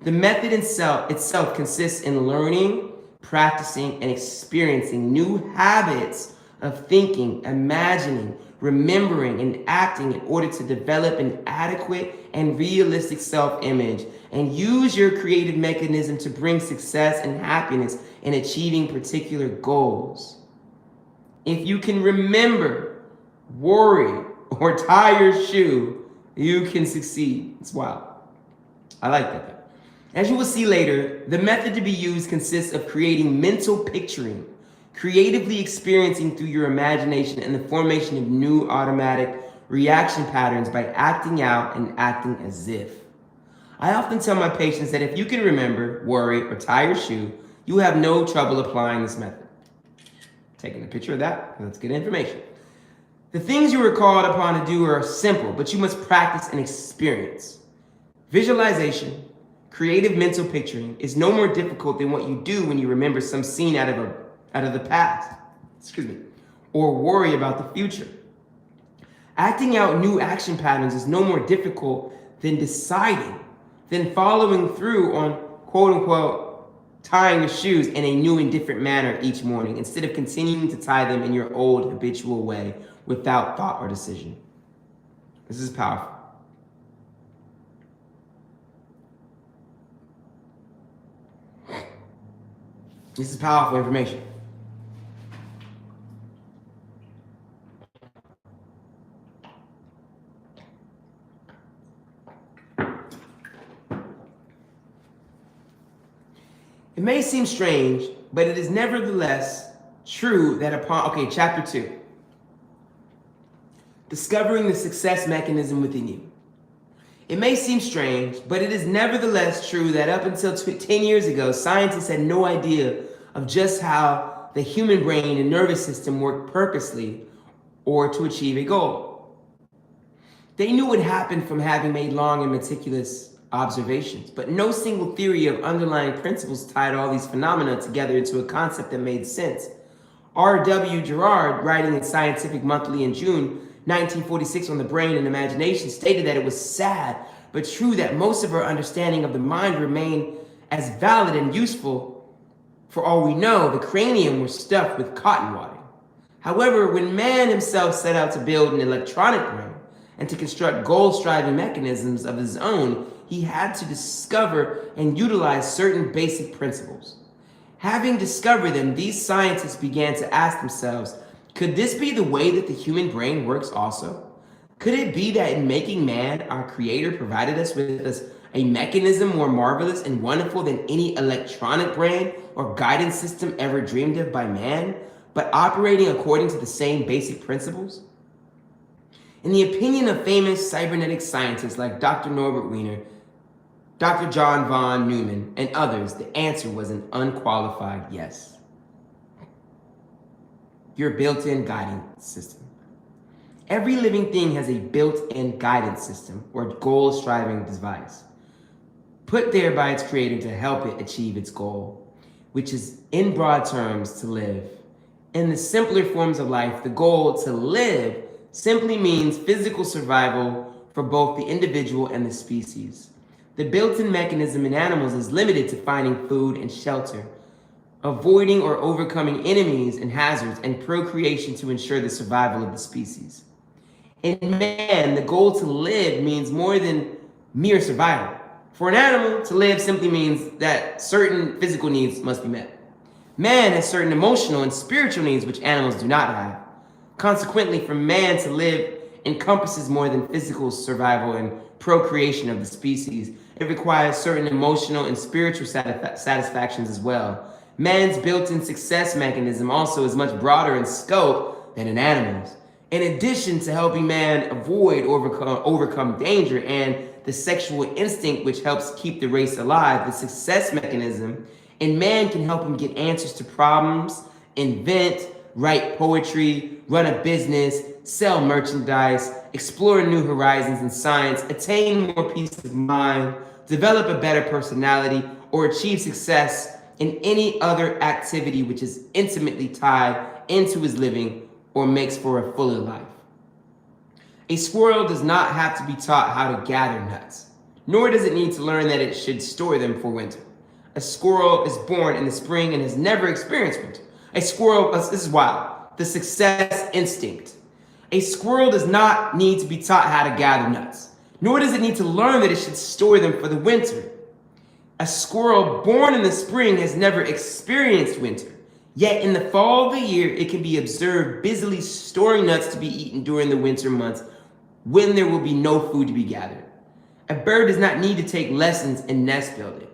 The method itself consists in learning, practicing, and experiencing new habits of thinking, imagining, remembering, and acting in order to develop an adequate and realistic self-image and use your creative mechanism to bring success and happiness in achieving particular goals. If you can remember, worry, or tie your shoe, you can succeed. It's wild. I like that. As you will see later, the method to be used consists of creating mental picturing, creatively experiencing through your imagination, and the formation of new automatic reaction patterns by acting out and acting as if. I often tell my patients that if you can remember, worry, or tie your shoe, you will have no trouble applying this method. Taking a picture of that, let's get information. The things you are called upon to do are simple, but you must practice and experience. Visualization, creative mental picturing is no more difficult than what you do when you remember some scene out of the past, or worry about the future. Acting out new action patterns is no more difficult than following through on quote unquote tying your shoes in a new and different manner each morning instead of continuing to tie them in your old habitual way without thought or decision. This is powerful. This is powerful information. It may seem strange, but it is nevertheless true that chapter 2. Discovering the success mechanism within you. It may seem strange, but it is nevertheless true that up until 10 years ago, scientists had no idea of just how the human brain and nervous system work purposely or to achieve a goal. They knew what happened from having made long and meticulous observations, but no single theory of underlying principles tied all these phenomena together into a concept that made sense. R.W. Gerard, writing in Scientific Monthly in June 1946 on the brain and imagination, stated that it was sad but true that most of our understanding of the mind remained as valid and useful. For all we know, the cranium was stuffed with cotton wadding. However, when man himself set out to build an electronic brain and to construct goal-striving mechanisms of his own, he had to discover and utilize certain basic principles. Having discovered them, these scientists began to ask themselves, could this be the way that the human brain works also? Could it be that in making man, our creator provided us with a mechanism more marvelous and wonderful than any electronic brain or guidance system ever dreamed of by man, but operating according to the same basic principles? In the opinion of famous cybernetic scientists like Dr. Norbert Wiener, Dr. John von Neumann, and others, the answer was an unqualified yes. Your built-in guidance system. Every living thing has a built-in guidance system or goal-striving device, put there by its creator to help it achieve its goal, which is, in broad terms, to live. In the simpler forms of life, the goal to live simply means physical survival for both the individual and the species. The built-in mechanism in animals is limited to finding food and shelter, avoiding or overcoming enemies and hazards, and procreation to ensure the survival of the species. In man, the goal to live means more than mere survival. For an animal, to live simply means that certain physical needs must be met. Man has certain emotional and spiritual needs which animals do not have. Consequently, for man to live encompasses more than physical survival and procreation of the species. It requires certain emotional and spiritual satisfactions as well. Man's built-in success mechanism also is much broader in scope than an animal's. In addition to helping man avoid or overcome danger and the sexual instinct which helps keep the race alive, the success mechanism in man can help him get answers to problems, invent, write poetry, run a business, sell merchandise, explore new horizons in science, attain more peace of mind, develop a better personality, or achieve success in any other activity which is intimately tied into his living or makes for a fuller life. A squirrel does not have to be taught how to gather nuts, nor does it need to learn that it should store them for winter. A squirrel is born in the spring and has never experienced winter. A squirrel, this is wild, the success instinct. A squirrel does not need to be taught how to gather nuts, nor does it need to learn that it should store them for the winter. A squirrel born in the spring has never experienced winter, yet in the fall of the year it can be observed busily storing nuts to be eaten during the winter months when there will be no food to be gathered. A bird does not need to take lessons in nest building,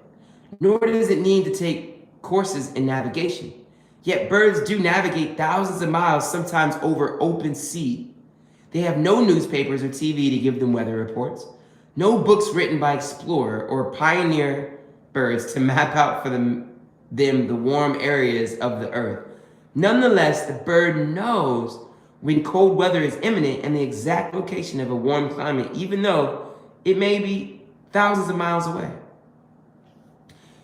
nor does it need to take courses in navigation. Yet birds do navigate thousands of miles, sometimes over open sea. They have no newspapers or TV to give them weather reports, no books written by explorer or pioneer birds to map out for them the warm areas of the earth. Nonetheless, the bird knows when cold weather is imminent and the exact location of a warm climate, even though it may be thousands of miles away.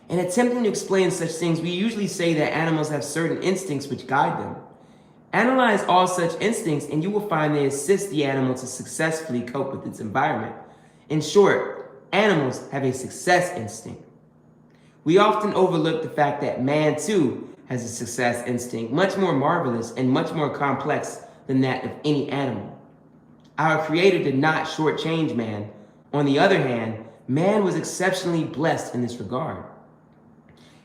In attempting to explain such things, we usually say that animals have certain instincts which guide them. Analyze all such instincts and you will find they assist the animal to successfully cope with its environment. In short, animals have a success instinct. We often overlook the fact that man too has a success instinct, much more marvelous and much more complex than that of any animal. Our Creator did not shortchange man. On the other hand, man was exceptionally blessed in this regard.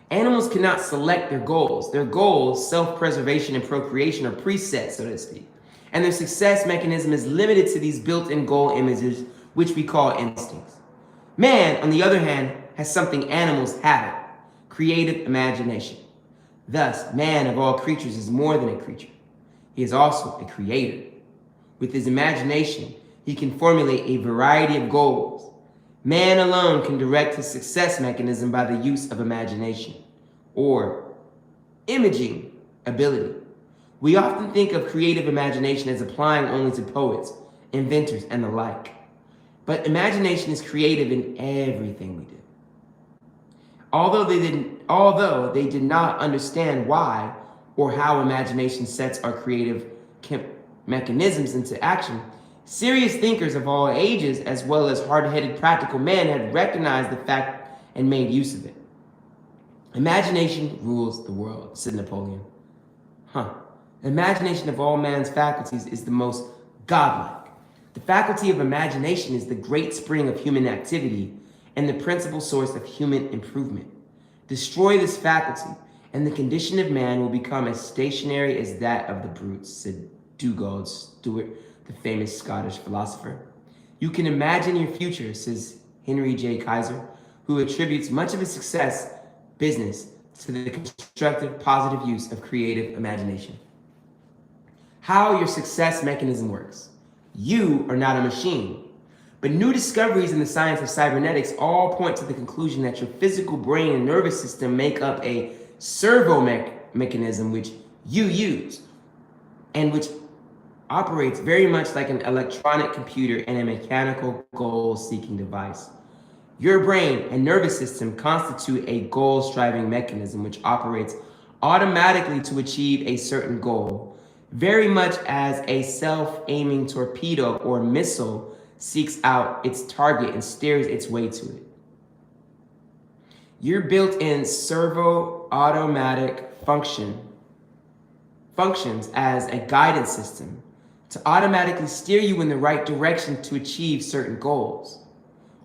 Animals cannot select their goals. Their goals, self-preservation and procreation, are preset, so to speak. And their success mechanism is limited to these built-in goal images, which we call instincts. Man, on the other hand, has something animals haven't: creative imagination. Thus, man of all creatures is more than a creature. He is also a creator. With his imagination, he can formulate a variety of goals. Man alone can direct his success mechanism by the use of imagination, or imaging ability. We often think of creative imagination as applying only to poets, inventors, and the like. But imagination is creative in everything we do. Although they did not understand why or how imagination sets our creative mechanisms into action, serious thinkers of all ages, as well as hard-headed practical men, had recognized the fact and made use of it. Imagination rules the world, said Napoleon. Imagination of all man's faculties is the most godlike. The faculty of imagination is the great spring of human activity and the principal source of human improvement. Destroy this faculty, and the condition of man will become as stationary as that of the brutes, said Dugald Stewart, the famous Scottish philosopher. You can imagine your future, says Henry J. Kaiser, who attributes much of his success business to the constructive, positive use of creative imagination. How your success mechanism works. You are not a machine, but new discoveries in the science of cybernetics all point to the conclusion that your physical brain and nervous system make up a servo mechanism which you use, and which operates very much like an electronic computer and a mechanical goal-seeking device. Your brain and nervous system constitute a goal-striving mechanism which operates automatically to achieve a certain goal, very much as a self-aiming torpedo or missile seeks out its target and steers its way to it. Your built-in servo-automatic functions as a guidance system to automatically steer you in the right direction to achieve certain goals,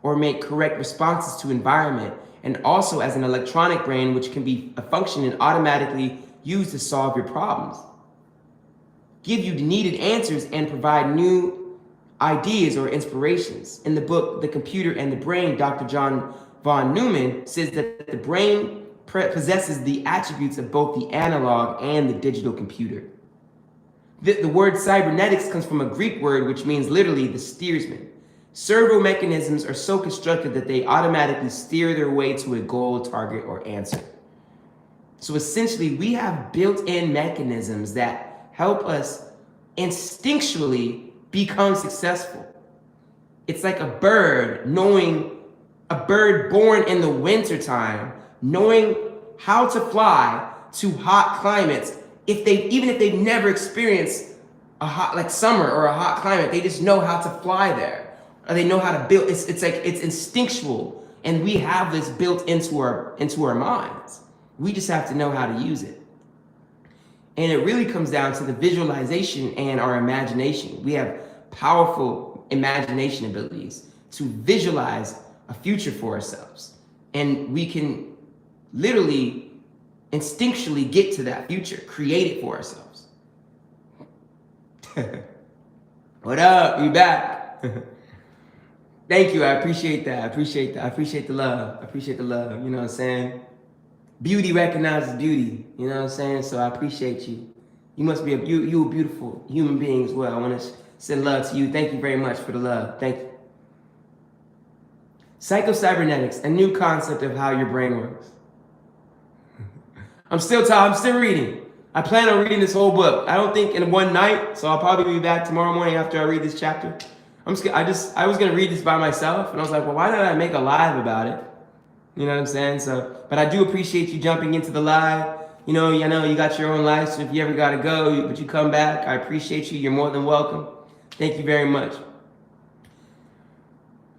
or make correct responses to environment, and also as an electronic brain which can be a function and automatically used to solve your problems, give you the needed answers, and provide new ideas or inspirations. In the book, The Computer and the Brain, Dr. John von Neumann says that the brain possesses the attributes of both the analog and the digital computer. The word cybernetics comes from a Greek word which means literally the steersman. Servo mechanisms are so constructed that they automatically steer their way to a goal, target, or answer. So essentially, we have built-in mechanisms that help us instinctually become successful. It's like a bird knowing A bird born in the wintertime, knowing how to fly to hot climates, even if they've never experienced a hot, like summer or a hot climate, they just know how to fly there. Or they know how to build, it's like, it's instinctual. And we have this built into our minds. We just have to know how to use it. And it really comes down to the visualization and our imagination. We have powerful imagination abilities to visualize a future for ourselves. And we can literally instinctually get to that future, create it for ourselves. What up? We back. Thank you. I appreciate that. I appreciate the love. I appreciate the love. You know what I'm saying? Beauty recognizes beauty. You know what I'm saying? So I appreciate you. You must be you a beautiful human being as well. I want to send love to you. Thank you very much for the love. Thank you. PsychoCybernetics, a new concept of how your brain works. I'm still reading. I plan on reading this whole book. I don't think in one night, so I'll probably be back tomorrow morning after I read this chapter. I was gonna read this by myself, and I was like, well, why don't I make a live about it? You know what I'm saying? So, but I do appreciate you jumping into the live. You know you got your own life, so if you ever gotta go, but you come back, I appreciate you. You're more than welcome. Thank you very much.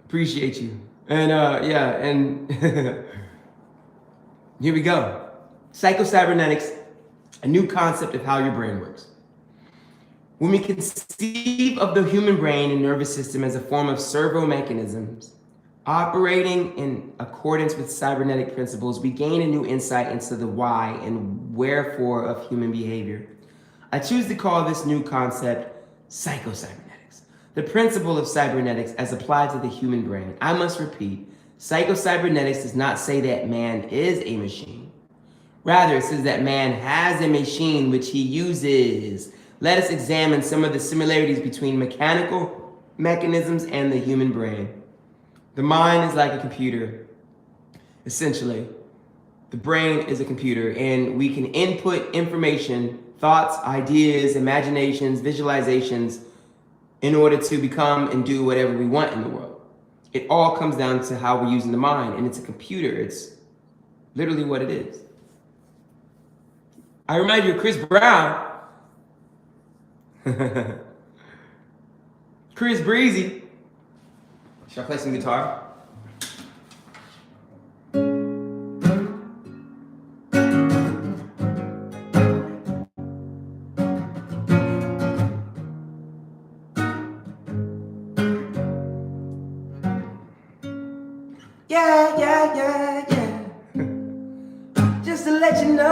Appreciate you. And yeah, and here we go. PsychoCybernetics, a new concept of how your brain works. When we conceive of the human brain and nervous system as a form of servo mechanisms operating in accordance with cybernetic principles, we gain a new insight into the why and wherefore of human behavior. I choose to call this new concept PsychoCybernetics, the principle of cybernetics as applied to the human brain. I must repeat, PsychoCybernetics does not say that man is a machine. Rather, it says that man has a machine which he uses. Let us examine some of the similarities between mechanical mechanisms and the human brain. The mind is like a computer, essentially. The brain is a computer, and we can input information, thoughts, ideas, imaginations, visualizations, in order to become and do whatever we want in the world. It all comes down to how we're using the mind, and it's a computer. It's literally what it is. I remind you of Chris Brown. Chris Breezy. Should I play some guitar? Yeah. Just to let you know,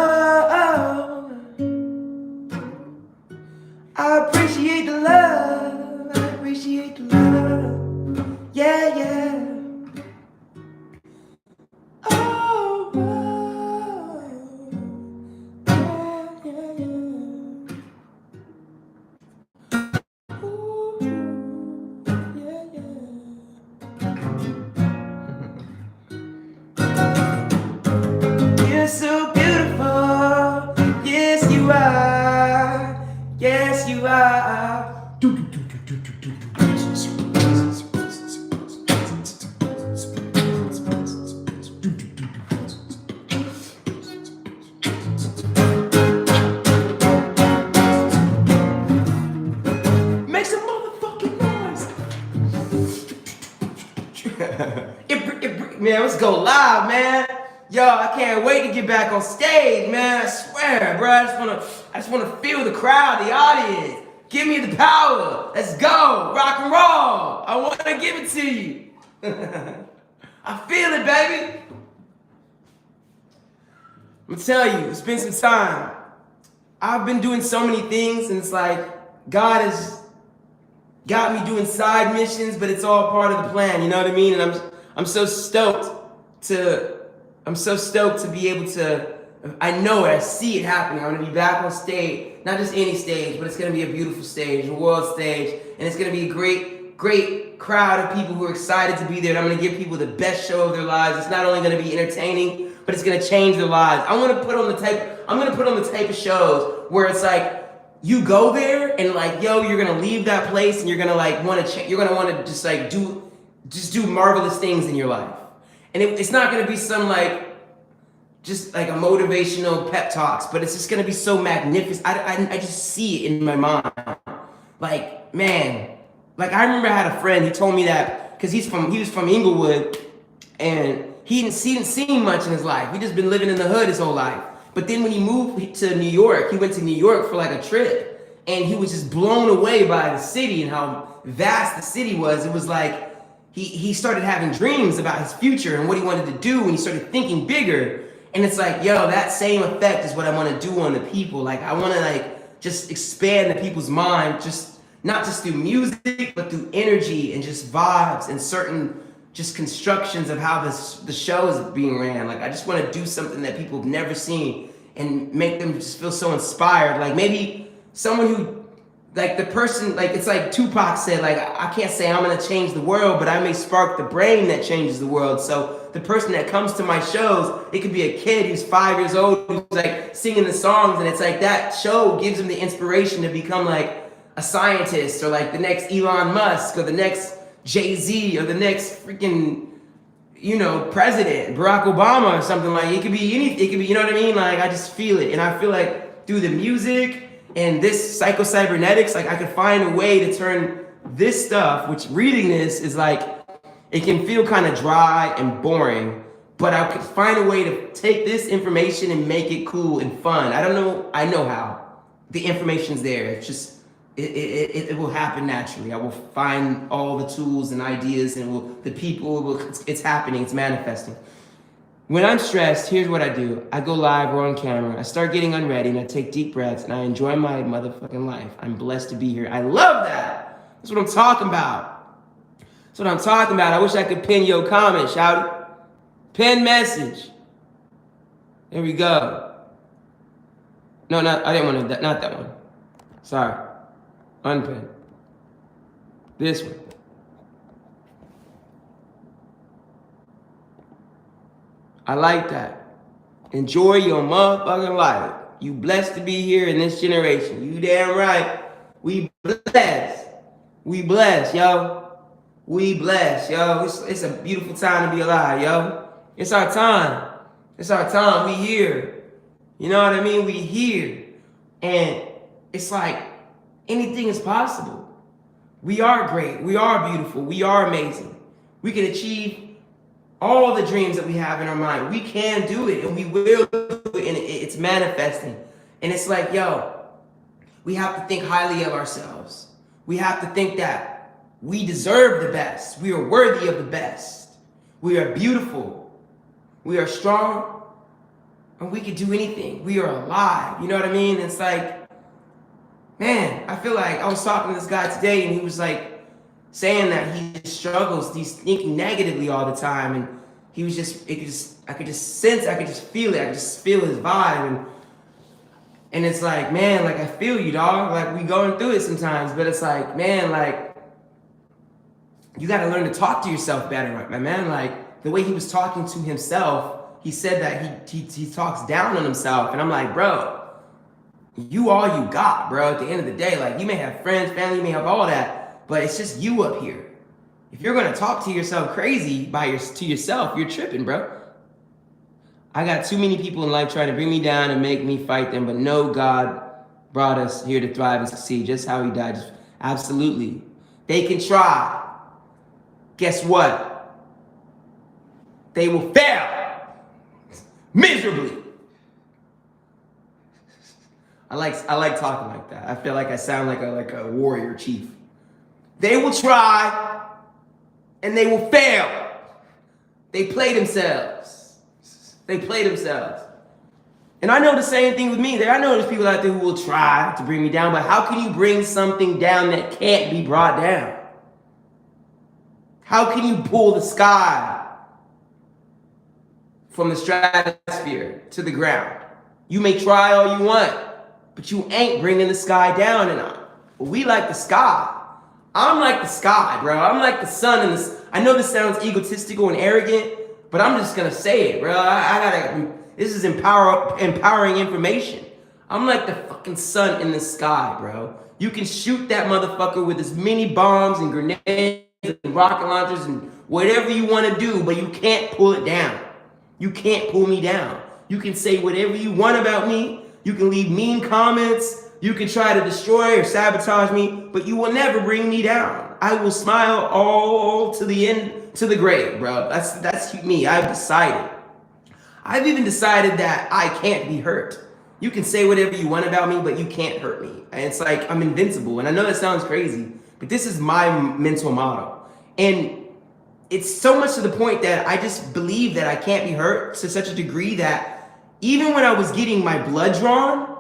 I appreciate the love. I appreciate the love. Yeah. Oh, yeah. Ooh, yeah. You're so beautiful. Yes, you are. Yes, you are. Make some motherfucking noise. Man, let's go live, man. Yo, I can't wait to get back on stage, man. I swear, bro. I just wanna feel the crowd, the audience. Give me the power. Let's go. Rock and roll. I wanna give it to you. I feel it, baby. I'm gonna tell you, it's been some time. I've been doing so many things, and it's like God has got me doing side missions, but it's all part of the plan. You know what I mean? And I'm so stoked to be able to, I know it, I see it happening. I'm gonna be back on stage, not just any stage, but it's gonna be a beautiful stage, a world stage, and it's gonna be a great crowd of people who are excited to be there. And I'm gonna give people the best show of their lives. It's not only gonna be entertaining, but it's gonna change their lives. I'm gonna put on the type of shows where it's like, you go there and like, yo, you're gonna leave that place and you're gonna like wanna do marvelous things in your life. And it's not going to be some like, just like a motivational pep talks, but it's just going to be so magnificent. I just see it in my mind. Like, man, like I remember I had a friend, he told me that, because he was from Inglewood, and he didn't see much in his life. He just been living in the hood his whole life. But then when he moved to New York, he went to New York for like a trip, and he was just blown away by the city and how vast the city was. It was like he started having dreams about his future and what he wanted to do, and he started thinking bigger. And it's like, yo, that same effect is what I want to do on the people. Like, I want to like just expand the people's mind, just not just through music, but through energy and just vibes and certain just constructions of how the show is being ran. Like, I just want to do something that people have never seen and make them just feel so inspired. Like maybe someone who, like the person, like it's like Tupac said, like I can't say I'm gonna change the world, but I may spark the brain that changes the world. So the person that comes to my shows, it could be a kid who's 5 years old, who's like singing the songs, and it's like that show gives them the inspiration to become like a scientist or like the next Elon Musk or the next Jay-Z or the next freaking, you know, president, Barack Obama or something. Like it could be anything, it could be, you know what I mean? Like I just feel it. And I feel like through the music and this PsychoCybernetics, like I could find a way to turn this stuff, which reading this is like, it can feel kind of dry and boring, but I could find a way to take this information and make it cool and fun. I don't know, I know how. The information's there. It's just, it will happen naturally. I will find all the tools and ideas and the people, it's happening, it's manifesting. When I'm stressed, here's what I do. I go live or on camera. I start getting unready and I take deep breaths and I enjoy my motherfucking life. I'm blessed to be here. I love that. That's what I'm talking about. That's what I'm talking about. I wish I could pin your comment, shout it. Pin message. There we go. No, I didn't want to, not that one. Sorry. Unpin. This one. I like that. Enjoy your motherfucking life. You blessed to be here in this generation. You damn right. We blessed. We blessed, yo. We blessed, yo. It's a beautiful time to be alive, yo. It's our time. It's our time. We here. You know what I mean? We here. And it's like anything is possible. We are great. We are beautiful. We are amazing. We can achieve all the dreams that we have in our mind. We can do it and we will do it, and it's manifesting. And it's like, yo, we have to think highly of ourselves. We have to think that we deserve the best. We are worthy of the best. We are beautiful. We are strong. And we can do anything. We are alive. You know what I mean? It's like, man, I feel like I was talking to this guy today and he was like saying that he struggles, he's thinking negatively all the time. And he was I could just sense, I could just feel it. I could just feel his vibe. And it's like, man, like I feel you, dog. Like we going through it sometimes, but it's like, man, like you got to learn to talk to yourself better, right, my man? Like the way he was talking to himself, he said that he talks down on himself. And I'm like, bro, you all you got, bro. At the end of the day, like you may have friends, family, you may have all that, but it's just you up here. If you're gonna talk to yourself crazy to yourself, you're tripping, bro. I got too many people in life trying to bring me down and make me fight them, but no, God brought us here to thrive and succeed. Just how he died. Absolutely. They can try. Guess what? They will fail miserably. I like talking like that. I feel like I sound like a warrior chief. They will try and they will fail. They play themselves. They play themselves. And I know the same thing with me. I know there's people out there who will try to bring me down, but how can you bring something down that can't be brought down? How can you pull the sky from the stratosphere to the ground? You may try all you want, but you ain't bringing the sky down. And we like the sky. I'm like the sky, bro. I'm like the sun in this. I know this sounds egotistical and arrogant, but I'm just gonna say it, bro. This is empowering information. I'm like the fucking sun in the sky, bro. You can shoot that motherfucker with as many bombs and grenades and rocket launchers and whatever you want to do, but you can't pull it down. You can't pull me down. You can say whatever you want about me. You can leave mean comments. You can try to destroy or sabotage me, but you will never bring me down. I will smile all to the end, to the grave, bro. That's me. I've decided. I've even decided that I can't be hurt. You can say whatever you want about me, but you can't hurt me. And it's like I'm invincible. And I know that sounds crazy, but this is my mental model. And it's so much to the point that I just believe that I can't be hurt to such a degree that even when I was getting my blood drawn,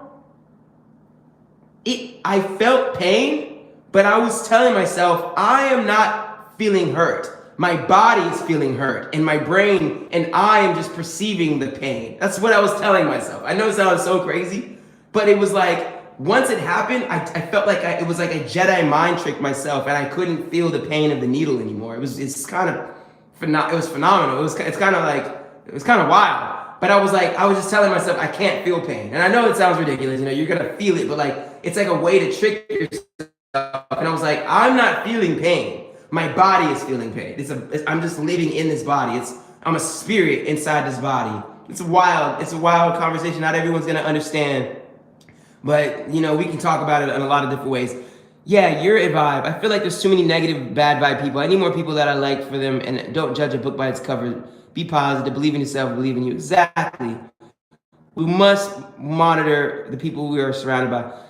I felt pain, but I was telling myself, I am not feeling hurt. My body is feeling hurt, and my brain and I am just perceiving the pain. That's what I was telling myself. I know it sounds so crazy, but it was like, once it happened, I felt like it was like a Jedi mind trick myself, and I couldn't feel the pain of the needle anymore. It was phenomenal. It was kind of wild. But I was just telling myself, I can't feel pain. And I know it sounds ridiculous, you're gonna feel it, but it's like a way to trick yourself. And I was like, I'm not feeling pain. My body is feeling pain. I'm just living in this body. I'm a spirit inside this body. It's a wild conversation. Not everyone's gonna understand, but we can talk about it in a lot of different ways. Yeah, you're a vibe. I feel like there's too many negative, bad vibe people. I need more people that I like for them, and don't judge a book by its cover. Be positive, believe in yourself, believe in you. Exactly. We must monitor the people we are surrounded by.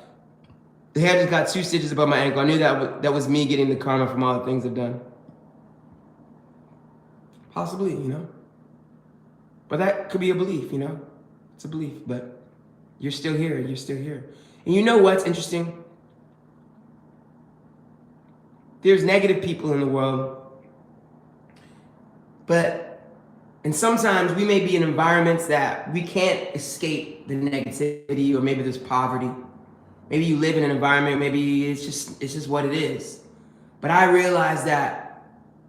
The hair just got 2 stitches above my ankle. I knew that was me getting the karma from all the things I've done. Possibly, But that could be a belief, It's a belief, but you're still here. You're still here. And you know what's interesting? There's negative people in the world, and sometimes we may be in environments that we can't escape the negativity, or maybe there's poverty. Maybe you live in an environment, maybe it's just what it is. But I realize that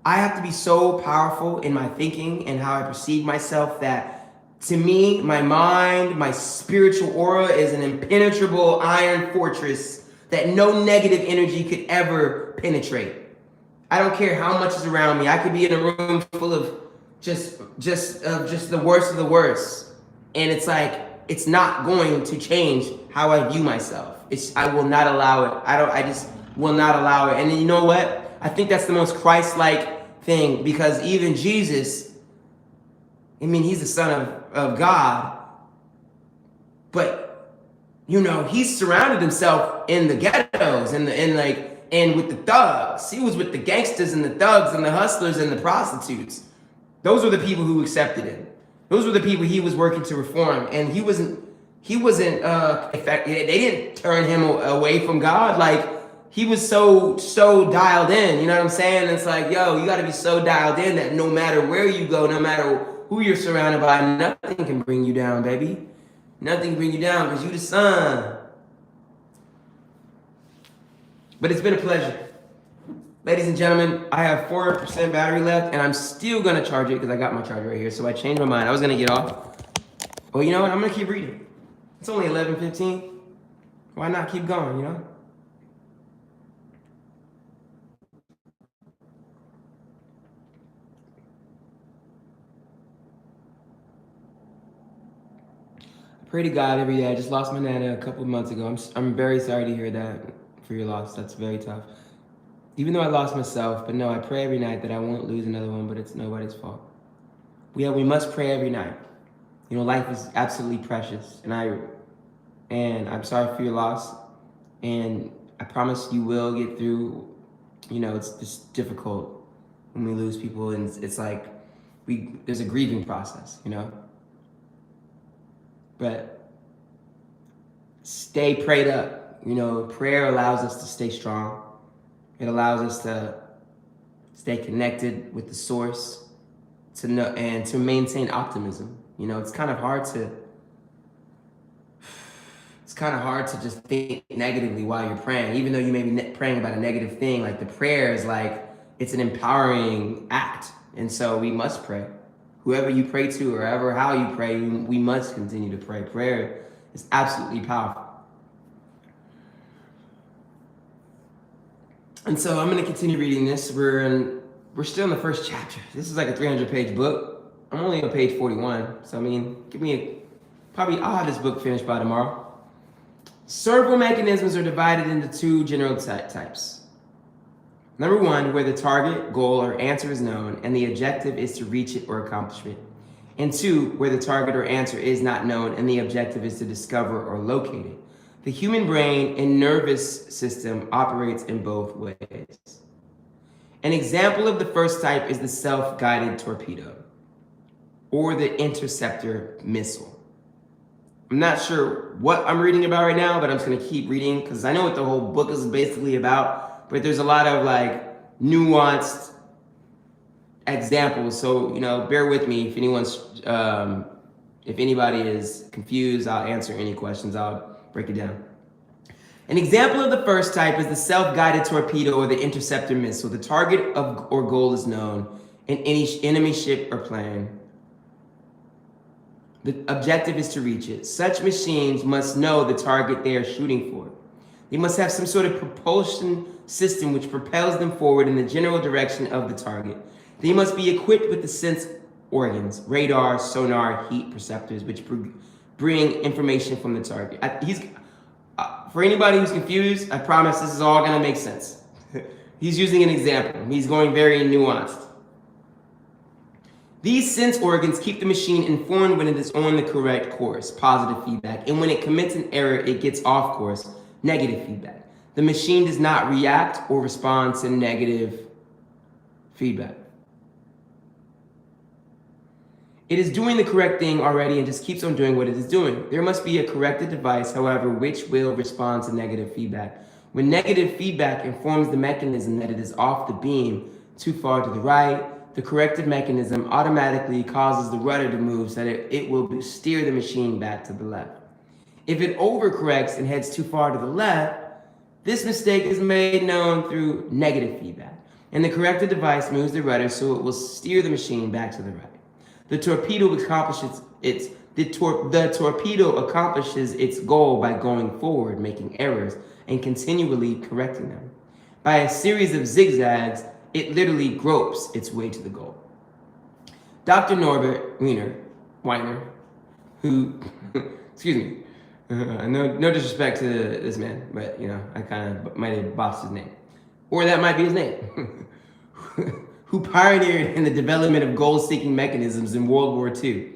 I have to be so powerful in my thinking and how I perceive myself that, to me, my mind, my spiritual aura is an impenetrable iron fortress that no negative energy could ever penetrate. I don't care how much is around me. I could be in a room full of just the worst of the worst, and it's like it's not going to change how I view myself. I will not allow it. I just will not allow it. And you know what? I think that's the most Christ-like thing, because even Jesus, he's the Son of God, but he's surrounded himself in the ghettos and with the thugs. He was with the gangsters and the thugs and the hustlers and the prostitutes. Those were the people who accepted him. Those were the people he was working to reform. And he wasn't they didn't turn him away from God. He was so dialed in, you know what I'm saying? It's like, yo, you gotta be so dialed in that no matter where you go, no matter who you're surrounded by, nothing can bring you down, baby. Nothing can bring you down, because you the son. But it's been a pleasure. Ladies and gentlemen, I have 4% battery left, and I'm still gonna charge it because I got my charger right here. So I changed my mind. I was gonna get off. Well, you know what? I'm gonna keep reading. It's only 11:15. Why not keep going, I pray to God every day. I just lost my nana a couple of months ago. I'm very sorry to hear that for your loss. That's very tough. Even though I lost myself, but no, I pray every night that I won't lose another one, but it's nobody's fault. We must pray every night. Life is absolutely precious, and I'm sorry for your loss, and I promise you will get through. It's just difficult when we lose people, and it's like there's a grieving process, But stay prayed up. Prayer allows us to stay strong. It allows us to stay connected with the source, to know and to maintain optimism. It's kind of hard to just think negatively while you're praying, even though you may be praying about a negative thing. The prayer is it's an empowering act, and so we must pray. Whoever you pray to, or how you pray, we must continue to pray. Prayer is absolutely powerful. And so I'm going to continue reading this. We're we're still in the first chapter. This is like a 300-page book. I'm only on page 41, so I mean, I'll have this book finished by tomorrow. Servo mechanisms are divided into two general types. Number one, where the target, goal, or answer is known, and the objective is to reach it or accomplish it. And two, where the target or answer is not known, and the objective is to discover or locate it. The human brain and nervous system operates in both ways. An example of the first type is the self-guided torpedo, or the interceptor missile. I'm not sure what I'm reading about right now, but I'm just gonna keep reading because I know what the whole book is basically about, but there's a lot of like nuanced examples. So, bear with me if anybody is confused, I'll answer any questions, I'll break it down. An example of the first type is the self-guided torpedo or the interceptor missile. The target or goal is known in any enemy ship or plane. The objective is to reach it. Such machines must know the target they are shooting for. They must have some sort of propulsion system which propels them forward in the general direction of the target. They must be equipped with the sense organs, radar, sonar, heat perceptors, which bring information from the target. For anybody who's confused, I promise this is all gonna make sense. He's using an example. He's going very nuanced. These sense organs keep the machine informed when it is on the correct course, positive feedback, and when it commits an error, it gets off course, negative feedback. The machine does not react or respond to negative feedback. It is doing the correct thing already and just keeps on doing what it is doing. There must be a corrected device, however, which will respond to negative feedback. When negative feedback informs the mechanism that it is off the beam too far to the right, the corrective mechanism automatically causes the rudder to move so that it will steer the machine back to the left. If it overcorrects and heads too far to the left, this mistake is made known through negative feedback, and the corrected device moves the rudder so it will steer the machine back to the right. The torpedo accomplishes its goal by going forward, making errors, and continually correcting them. By a series of zigzags, it literally gropes its way to the goal. Dr. Norbert Wiener, who, excuse me, no disrespect to this man, but I kind of might have botched his name, or that might be his name, who pioneered in the development of goal-seeking mechanisms in World War II,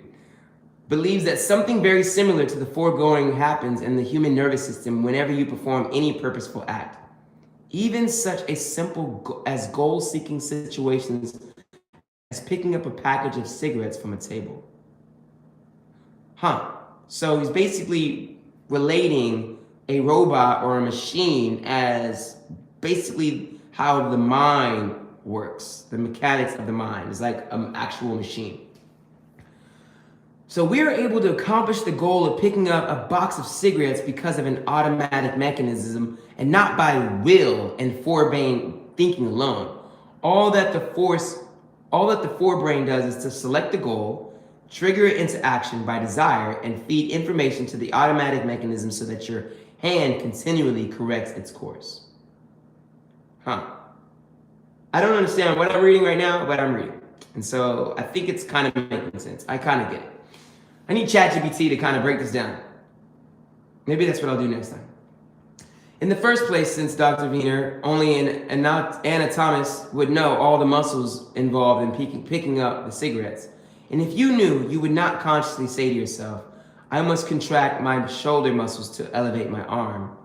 believes that something very similar to the foregoing happens in the human nervous system whenever you perform any purposeful act. Even such a simple as goal-seeking situations as picking up a package of cigarettes from a table. So he's basically relating a robot or a machine as basically how the mind works. The mechanics of the mind is like an actual machine. So we are able to accomplish the goal of picking up a box of cigarettes because of an automatic mechanism and not by will and forebrain thinking alone. All that the forebrain does is to select the goal, trigger it into action by desire, and feed information to the automatic mechanism so that your hand continually corrects its course. I don't understand what I'm reading right now, but I'm reading. And so I think it's kind of making sense. I kind of get it. I need ChatGPT to kind of break this down. Maybe that's what I'll do next time. In the first place, since Dr. Wiener, only an anatomist would know all the muscles involved in picking up the cigarettes. And if you knew, you would not consciously say to yourself, I must contract my shoulder muscles to elevate my arm.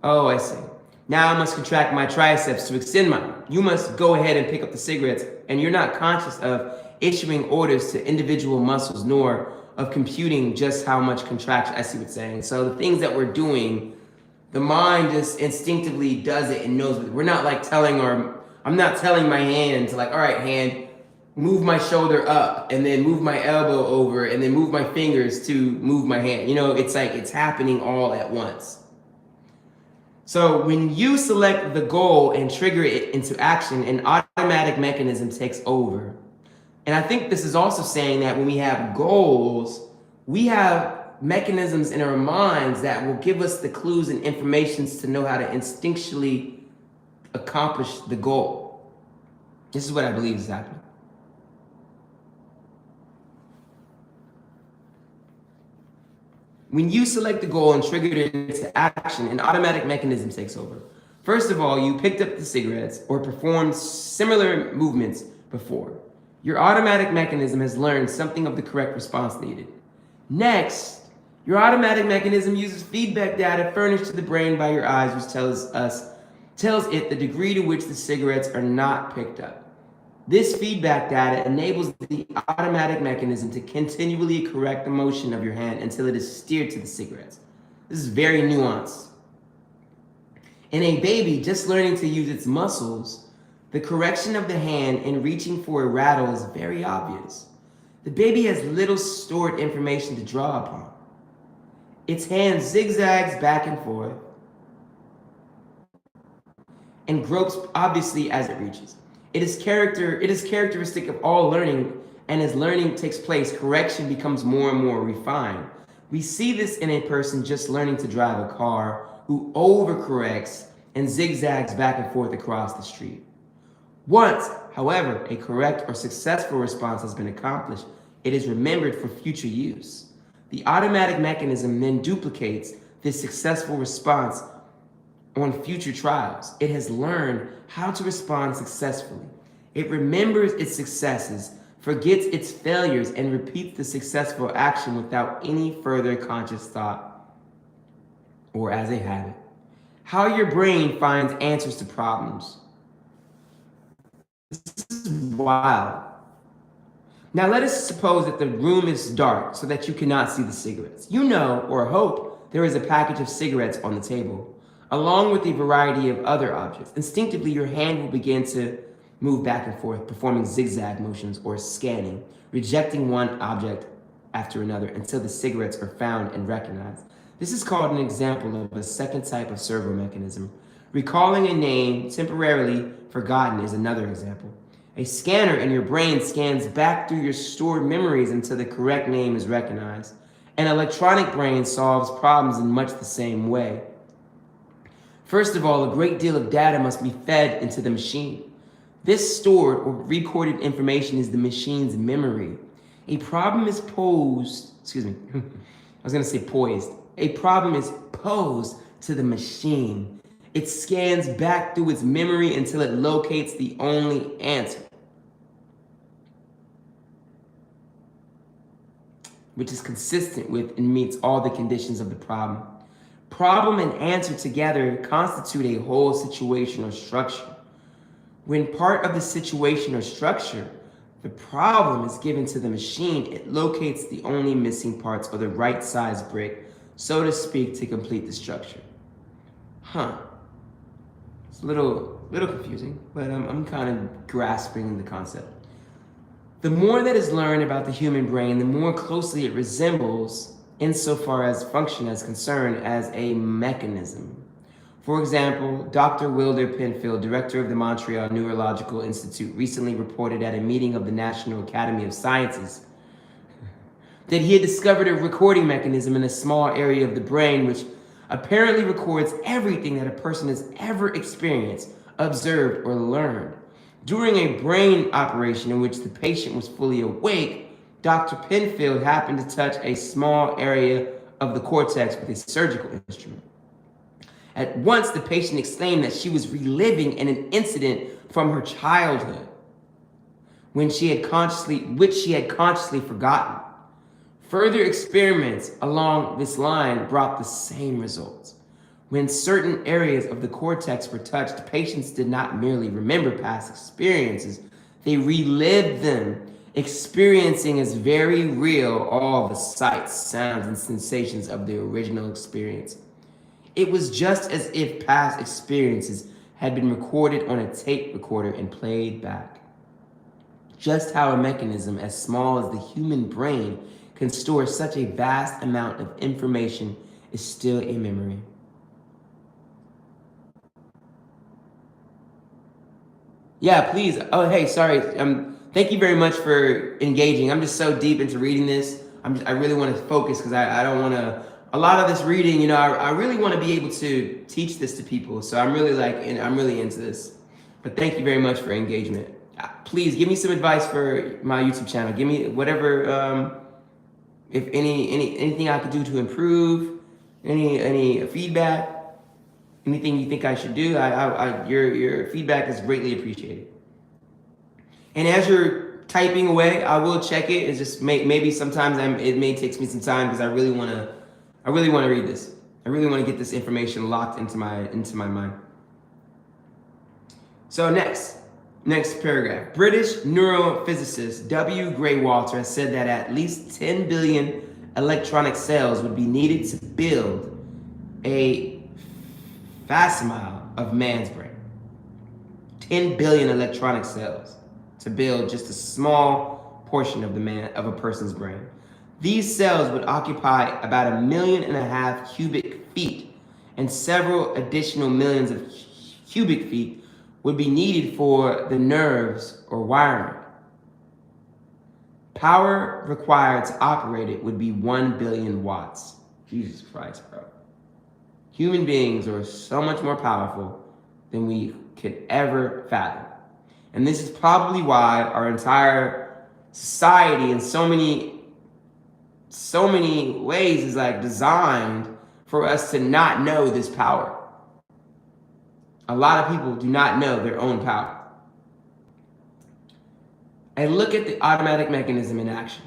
Oh, I see. Now I must contract my triceps to extend my arm. You must go ahead and pick up the cigarettes, and you're not conscious of issuing orders to individual muscles, nor of computing just how much contraction. I see what you're saying. So the things that we're doing, the mind just instinctively does it and knows it. We're not like I'm not telling my hand to like, all right, hand, move my shoulder up and then move my elbow over and then move my fingers to move my hand. It's like it's happening all at once. So when you select the goal and trigger it into action, an automatic mechanism takes over. And I think this is also saying that when we have goals, we have mechanisms in our minds that will give us the clues and informations to know how to instinctually accomplish the goal. This is what I believe is happening. When you select the goal and trigger it into action, an automatic mechanism takes over. First of all, you picked up the cigarettes or performed similar movements before. Your automatic mechanism has learned something of the correct response needed. Next, your automatic mechanism uses feedback data furnished to the brain by your eyes, which tells it the degree to which the cigarettes are not picked up. This feedback data enables the automatic mechanism to continually correct the motion of your hand until it is steered to the cigarettes. This is very nuanced. In a baby just learning to use its muscles, the correction of the hand in reaching for a rattle is very obvious. The baby has little stored information to draw upon. Its hand zigzags back and forth and gropes obviously as it reaches. It is characteristic of all learning, and as learning takes place, correction becomes more and more refined. We see this in a person just learning to drive a car who overcorrects and zigzags back and forth across the street. Once, however, a correct or successful response has been accomplished, it is remembered for future use. The automatic mechanism then duplicates this successful response on future trials. It has learned how to respond successfully. It remembers its successes, forgets its failures, and repeats the successful action without any further conscious thought or as a habit. How your brain finds answers to problems. This is wild. Now let us suppose that the room is dark so that you cannot see the cigarettes. You know or hope there is a package of cigarettes on the table, along with a variety of other objects. Instinctively, your hand will begin to move back and forth, performing zigzag motions or scanning, rejecting one object after another until the cigarettes are found and recognized. This is called an example of a second type of servo mechanism. Recalling a name temporarily forgotten is another example. A scanner in your brain scans back through your stored memories until the correct name is recognized. An electronic brain solves problems in much the same way. First of all, a great deal of data must be fed into the machine. This stored or recorded information is the machine's memory. A problem is posed, A problem is posed to the machine. It scans back through its memory until it locates the only answer, which is consistent with and meets all the conditions of the problem. Problem and answer together constitute a whole situation or structure. When part of the situation or structure, the problem is given to the machine, it locates the only missing parts or the right size brick, so to speak, to complete the structure. It's a little confusing, but I'm kind of grasping the concept. The more that is learned about the human brain, the more closely it resembles, insofar as function is concerned, as a mechanism. For example, Dr. Wilder Penfield, director of the Montreal Neurological Institute, recently reported at a meeting of the National Academy of Sciences that he had discovered a recording mechanism in a small area of the brain which apparently records everything that a person has ever experienced, observed, or learned. During a brain operation in which the patient was fully awake, Dr. Penfield happened to touch a small area of the cortex with a surgical instrument. At once, the patient exclaimed that she was reliving an incident from her childhood, which she had consciously forgotten. Further experiments along this line brought the same results. When certain areas of the cortex were touched, patients did not merely remember past experiences, they relived them, experiencing as very real all the sights, sounds, and sensations of the original experience. It was just as if past experiences had been recorded on a tape recorder and played back. Just how a mechanism as small as the human brain can store such a vast amount of information is still a memory. Yeah, please. Oh, hey, sorry. Thank you very much for engaging. I'm just so deep into reading this. I really want to focus because I don't want to. A lot of this reading, I really want to be able to teach this to people. So I'm really into this. But thank you very much for engagement. please give me some advice for my YouTube channel. Give me whatever, if anything I could do to improve, any feedback, anything you think I should do. Your feedback is greatly appreciated. And as you're typing away, I will check it. It's just maybe sometimes it may take me some time because I really want to read this. I really want to get this information locked into my mind. So next paragraph. British neurophysicist W. Gray Walter has said that at least 10 billion electronic cells would be needed to build a facsimile of man's brain. 10 billion electronic cells to build just a small portion of a person's brain. These cells would occupy about 1.5 million cubic feet, and several additional millions of cubic feet would be needed for the nerves or wiring. Power required to operate it would be 1 billion watts. Jesus Christ, bro. Human beings are so much more powerful than we could ever fathom. And this is probably why our entire society in so many ways is like designed for us to not know this power. A lot of people do not know their own power. And look at the automatic mechanism in action.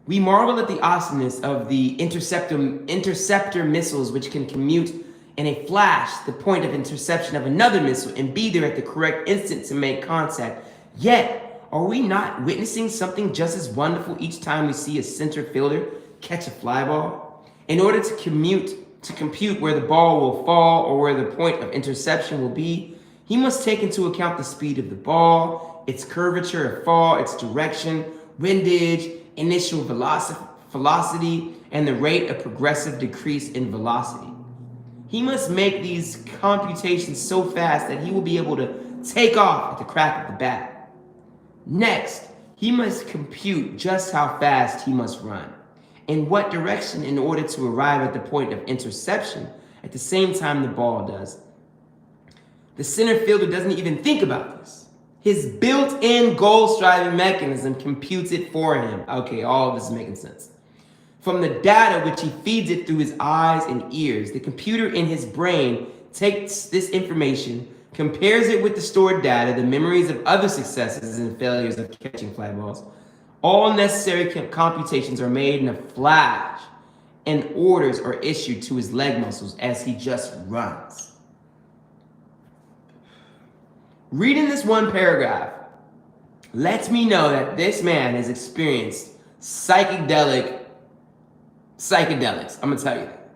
We marvel at the awesomeness of the interceptor missiles, which can commute in a flash the point of interception of another missile and be there at the correct instant to make contact. Yet, are we not witnessing something just as wonderful each time we see a center fielder catch a fly ball? In order to compute where the ball will fall or where the point of interception will be, he must take into account the speed of the ball, its curvature of fall, its direction, windage, initial velocity, and the rate of progressive decrease in velocity. He must make these computations so fast that he will be able to take off at the crack of the bat. Next, he must compute just how fast he must run, in what direction in order to arrive at the point of interception at the same time the ball does. The center fielder doesn't even think about this. His built-in goal-striving mechanism computes it for him. Okay, all of this is making sense. From the data which he feeds it through his eyes and ears, the computer in his brain takes this information, compares it with the stored data, the memories of other successes and failures of catching fly balls. All necessary computations are made in a flash, and orders are issued to his leg muscles as he just runs. Reading this one paragraph lets me know that this man has experienced psychedelics. I'm gonna tell you that.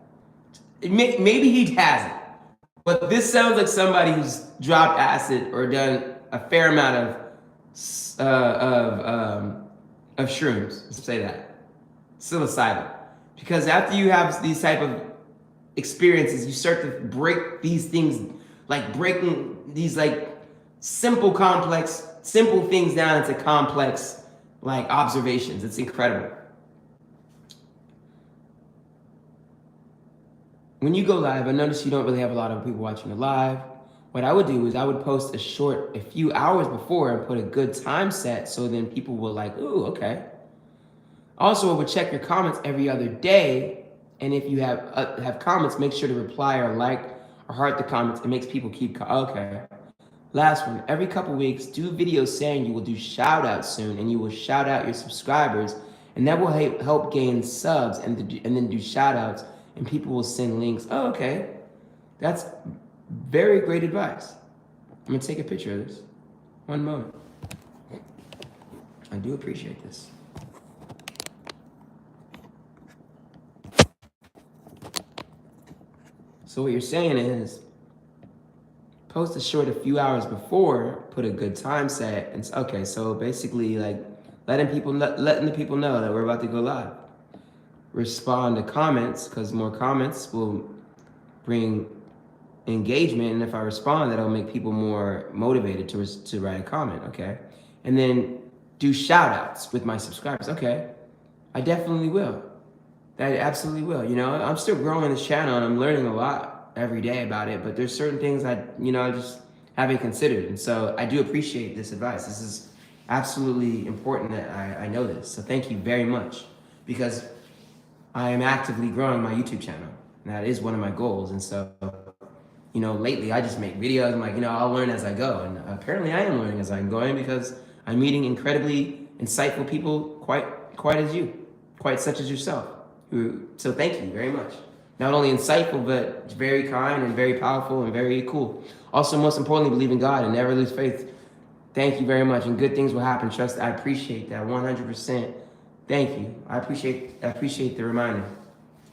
Maybe he hasn't, but this sounds like somebody who's dropped acid or done a fair amount of shrooms. Let's say that, psilocybin, because after you have these type of experiences, you start to break these things, like breaking these like simple things down into complex like observations. It's incredible. When you go live, I notice you don't really have a lot of people watching you live. What I would do is I would post a few hours before and put a good time set so then people will like, ooh, okay. Also, I would check your comments every other day. And if you have comments, make sure to reply or like or heart the comments. It makes people keep, okay. Last one, every couple weeks, do videos saying you will do shout outs soon and you will shout out your subscribers, and that will help gain subs and then do shout outs and people will send links. Oh, okay. That's very great advice. I'm gonna take a picture of this. One moment. I do appreciate this. So what you're saying is, post a short a few hours before, put a good time set, and okay, so basically like letting the people know that we're about to go live. Respond to comments, because more comments will bring engagement, and if I respond, that'll make people more motivated to write a comment, okay? And then do shout outs with my subscribers. Okay, I definitely will. I absolutely will. You know, I'm still growing this channel and I'm learning a lot every day about it, but there's certain things I having considered. And so I do appreciate this advice. This is absolutely important that I know this. So thank you very much, because I am actively growing my YouTube channel. And that is one of my goals. And so, lately I just make videos. I'm like, I'll learn as I go. And apparently I am learning as I'm going, because I'm meeting incredibly insightful people quite as you, quite such as yourself. So thank you very much. Not only insightful, but very kind and very powerful and very cool. Also, most importantly, believe in God and never lose faith. Thank you very much, and good things will happen. Trust. I appreciate that 100%. Thank you. I appreciate the reminder,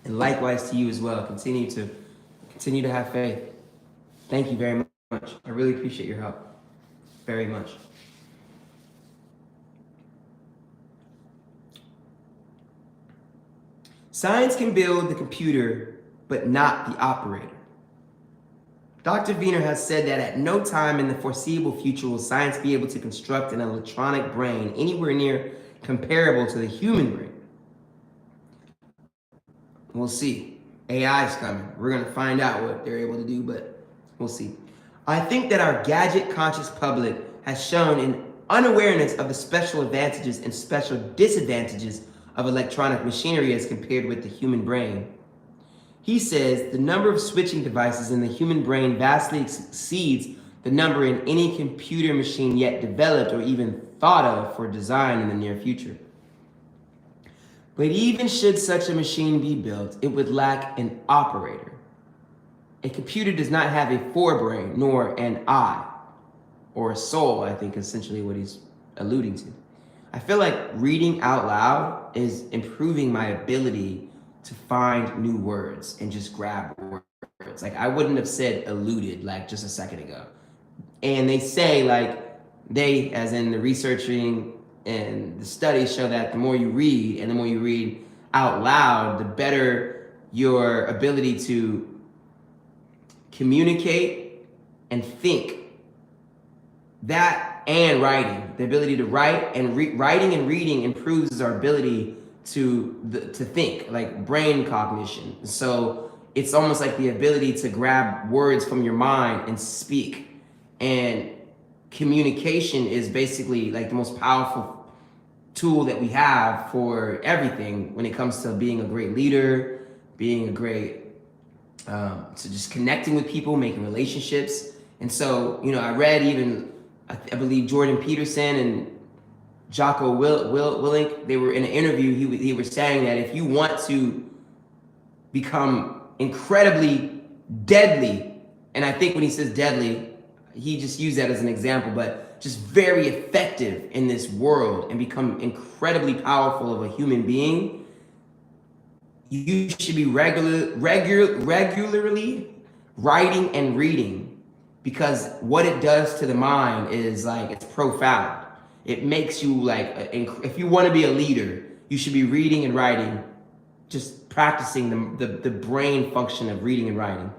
and likewise to you as well. Continue to have faith. Thank you very much. I really appreciate your help, very much. Science can build the computer, but not the operator. Dr. Wiener has said that at no time in the foreseeable future will science be able to construct an electronic brain anywhere near comparable to the human brain. We'll see. AI is coming. We're going to find out what they're able to do, but we'll see. I think that our gadget-conscious public has shown an unawareness of the special advantages and special disadvantages of electronic machinery as compared with the human brain. He says the number of switching devices in the human brain vastly exceeds the number in any computer machine yet developed or even thought of for design in the near future. But even should such a machine be built, it would lack an operator. A computer does not have a forebrain nor an eye, or a soul, I think essentially what he's alluding to. I feel like reading out loud is improving my ability to find new words and just grab words. Like, I wouldn't have said eluded like just a second ago. And they say, like, they, as in the researching and the studies, show that the more you read and the more you read out loud, the better your ability to communicate and think. That and writing, the ability to write and writing and reading improves our ability to think, like brain cognition. So it's almost like the ability to grab words from your mind and speak. And communication is basically like the most powerful tool that we have for everything when it comes to being a great leader, being a great, to just connecting with people, making relationships. And so, I read even, I believe Jordan Peterson and Jocko Willink, they were in an interview, he was saying that if you want to become incredibly deadly, and I think when he says deadly, he just used that as an example, but just very effective in this world and become incredibly powerful of a human being, you should be regularly writing and reading, because what it does to the mind is like, it's profound. It makes you like, if you want to be a leader, you should be reading and writing, just practicing the brain function of reading and writing.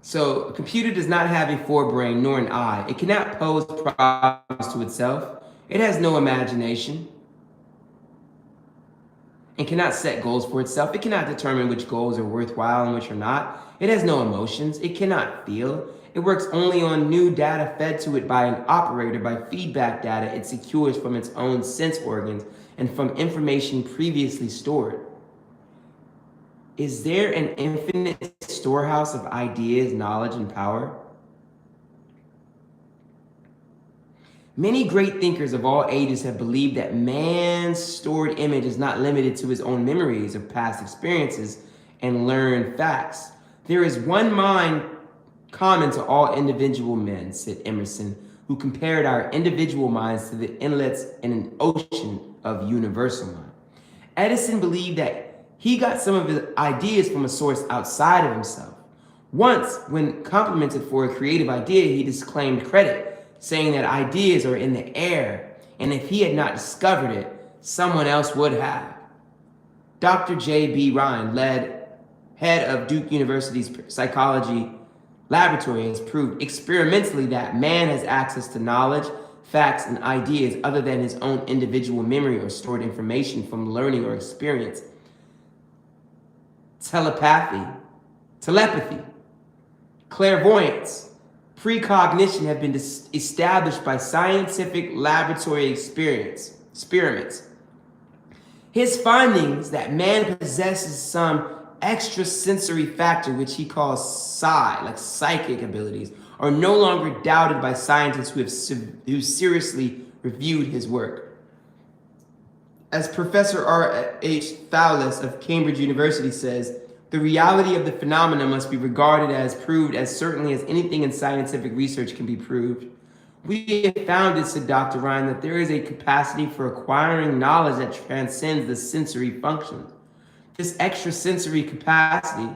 So a computer does not have a forebrain nor an eye. It cannot pose problems to itself. It has no imagination and cannot set goals for itself. It cannot determine which goals are worthwhile and which are not. It has no emotions. It cannot feel. It works only on new data fed to it by an operator, by feedback data it secures from its own sense organs and from information previously stored. Is there an infinite storehouse of ideas, knowledge, and power? Many great thinkers of all ages have believed that man's stored image is not limited to his own memories of past experiences and learned facts. There is one mind common to all individual men, said Emerson, who compared our individual minds to the inlets in an ocean of universal mind. Edison believed that he got some of his ideas from a source outside of himself. Once, when complimented for a creative idea, he disclaimed credit, saying that ideas are in the air, and if he had not discovered it, someone else would have. Dr. J.B. Ryan, head of Duke University's psychology laboratory, has proved experimentally that man has access to knowledge facts, and ideas other than his own individual memory or stored information from learning or experience. Telepathy, clairvoyance, precognition have been established by scientific laboratory experiments. His findings that man possesses some extrasensory factor, which he calls psychic abilities, are no longer doubted by scientists who seriously reviewed his work. As Professor R.H. Fowles of Cambridge University says, the reality of the phenomena must be regarded as proved as certainly as anything in scientific research can be proved. We have found, said Dr. Ryan, that there is a capacity for acquiring knowledge that transcends the sensory functions. This extrasensory capacity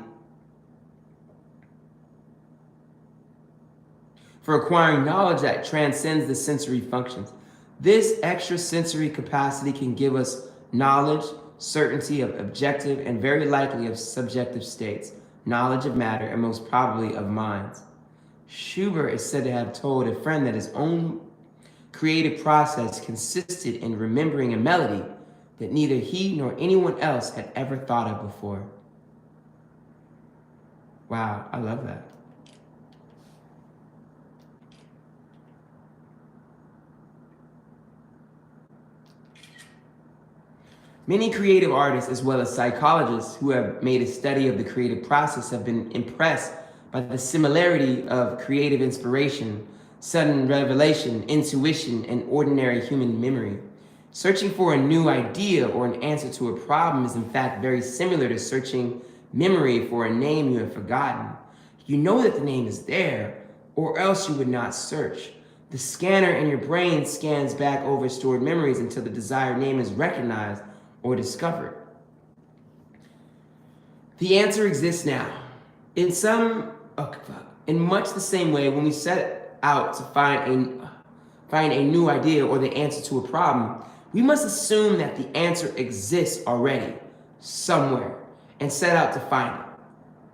for acquiring knowledge that transcends the sensory functions. This extrasensory capacity can give us knowledge, certainty of objective and very likely of subjective states, knowledge of matter, and most probably of minds. Schubert is said to have told a friend that his own creative process consisted in remembering a melody that neither he nor anyone else had ever thought of before. Wow, I love that. Many creative artists, as well as psychologists who have made a study of the creative process, have been impressed by the similarity of creative inspiration, sudden revelation, intuition, and ordinary human memory. Searching for a new idea or an answer to a problem is in fact very similar to searching memory for a name you have forgotten. You know that the name is there, or else you would not search. The scanner in your brain scans back over stored memories until the desired name is recognized or discovered. The answer exists now. In much the same way, when we set out to find a new idea or the answer to a problem, we must assume that the answer exists already, somewhere, and set out to find it.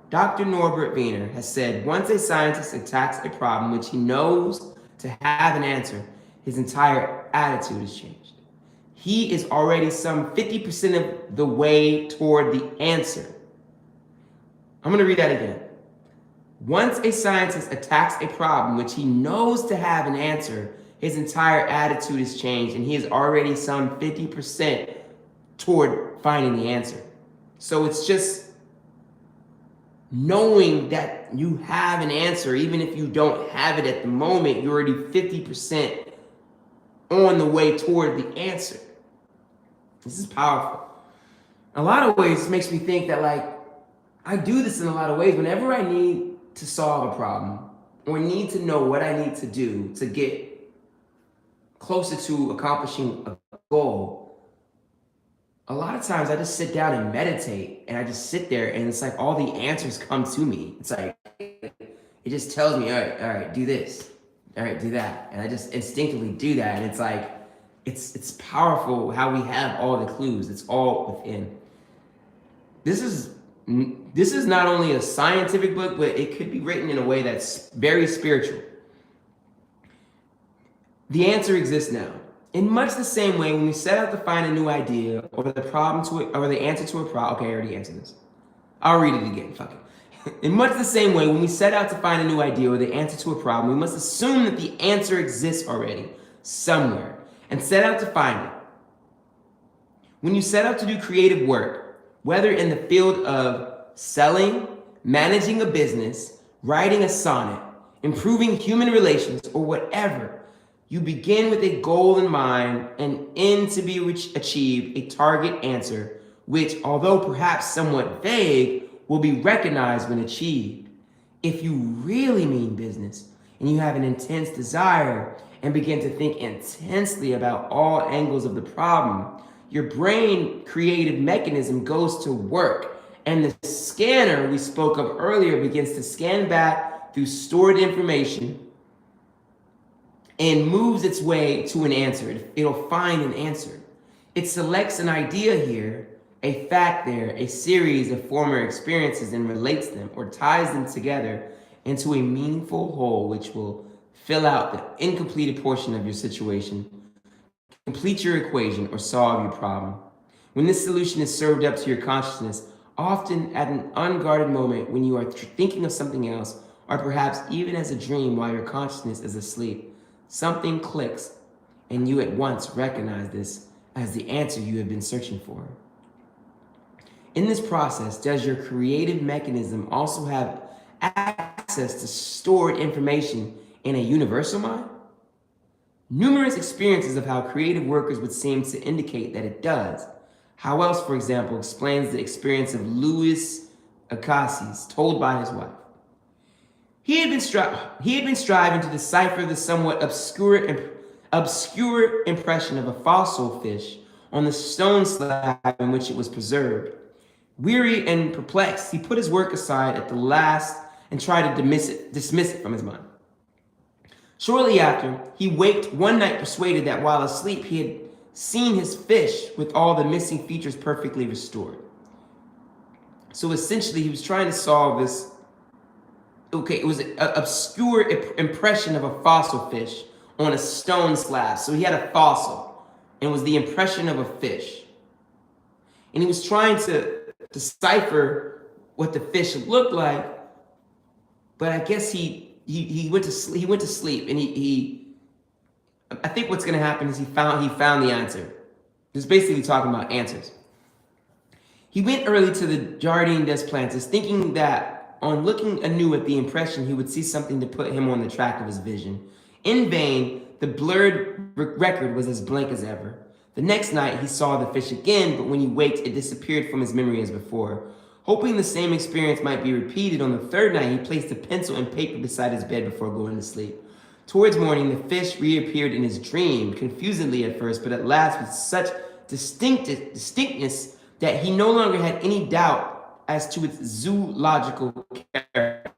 Dr. Norbert Wiener has said, once a scientist attacks a problem which he knows to have an answer, his entire attitude is changed. He is already some 50% of the way toward the answer. I'm going to read that again. Once a scientist attacks a problem which he knows to have an answer, his entire attitude is changed, and he is already some 50% toward finding the answer. So it's just knowing that you have an answer, even if you don't have it at the moment, you're already 50% on the way toward the answer. This is powerful. In a lot of ways, it makes me think that, like, I do this in a lot of ways. Whenever I need to solve a problem or need to know what I need to do to get closer to accomplishing a goal, a lot of times I just sit down and meditate, and I just sit there, and it's like all the answers come to me. It's like, it just tells me, all right, do this. All right, do that. And I just instinctively do that. And it's like, it's powerful how we have all the clues. It's all within. This is not only a scientific book, but it could be written in a way that's very spiritual. The answer exists now. In much the same way, when we set out to find a new idea or the answer to a problem. Okay, I already answered this. I'll read it again. Fuck it. In much the same way, when we set out to find a new idea or the answer to a problem, we must assume that the answer exists already somewhere and set out to find it. When you set out to do creative work, whether in the field of selling, managing a business, writing a sonnet, improving human relations, or whatever, you begin with a goal in mind and end to be achieved, a target answer, which, although perhaps somewhat vague, will be recognized when achieved. If you really mean business and you have an intense desire and begin to think intensely about all angles of the problem, your brain creative mechanism goes to work, and the scanner we spoke of earlier begins to scan back through stored information and moves its way to an answer. It'll find an answer. It selects an idea here, a fact there, a series of former experiences, and relates them or ties them together into a meaningful whole, which will fill out the incompleted portion of your situation, complete your equation, or solve your problem. When this solution is served up to your consciousness, often at an unguarded moment when you are thinking of something else, or perhaps even as a dream while your consciousness is asleep, something clicks and you at once recognize this as the answer you have been searching for. In this process, does your creative mechanism also have access to stored information in a universal mind? Numerous experiences of how creative workers would seem to indicate that it does. How else, for example, explains the experience of Louis Agassiz told by his wife? He had been striving to decipher the somewhat obscure impression of a fossil fish on the stone slab in which it was preserved. Weary and perplexed, he put his work aside at the last and tried to dismiss it from his mind. Shortly after, he waked one night persuaded that while asleep he had seen his fish with all the missing features perfectly restored. So essentially, he was trying to solve this. Okay, it was an obscure impression of a fossil fish on a stone slab. So he had a fossil, and it was the impression of a fish. And he was trying to decipher what the fish looked like, but I guess he went to sleep. He went to sleep, and I think what's going to happen is he found the answer. He's basically talking about answers. He went early to the Jardin des Plantes, thinking that on looking anew at the impression, he would see something to put him on the track of his vision. In vain, the blurred record was as blank as ever. The next night, he saw the fish again, but when he waked, it disappeared from his memory as before. Hoping the same experience might be repeated on the third night, he placed a pencil and paper beside his bed before going to sleep. Towards morning, the fish reappeared in his dream, confusedly at first, but at last with such distinctness that he no longer had any doubt as to its zoological character.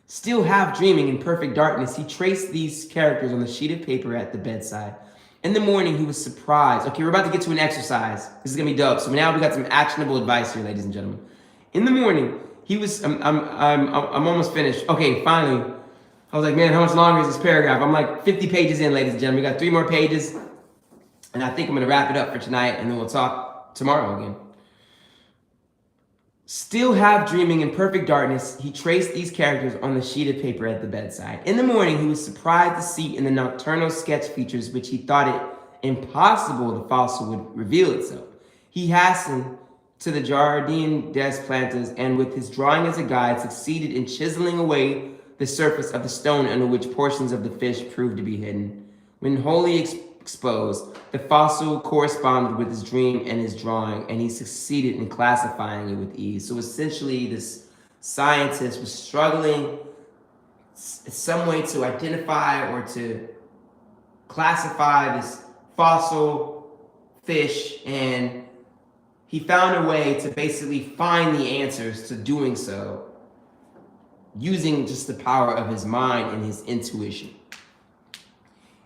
Still half dreaming in perfect darkness, he traced these characters on the sheet of paper at the bedside. In the morning, he was surprised. Okay, we're about to get to an exercise. This is gonna be dope. So now we got some actionable advice here, ladies and gentlemen. In the morning, he was. I'm almost finished. Okay, finally. I was like, man, how much longer is this paragraph? I'm like 50 pages in, ladies and gentlemen. We got 3 more pages, and I think I'm gonna wrap it up for tonight, and then we'll talk tomorrow again. Still half dreaming in perfect darkness, he traced these characters on the sheet of paper at the bedside. In the morning, he was surprised to see in the nocturnal sketch features which he thought it impossible the fossil would reveal itself. He hastened to the Jardin des Plantes and with his drawing as a guide succeeded in chiseling away the surface of the stone under which portions of the fish proved to be hidden. When wholly exposed, the fossil corresponded with his dream and his drawing, and he succeeded in classifying it with ease. So essentially, this scientist was struggling some way to identify or to classify this fossil fish, and he found a way to basically find the answers to doing so using just the power of his mind and his intuition.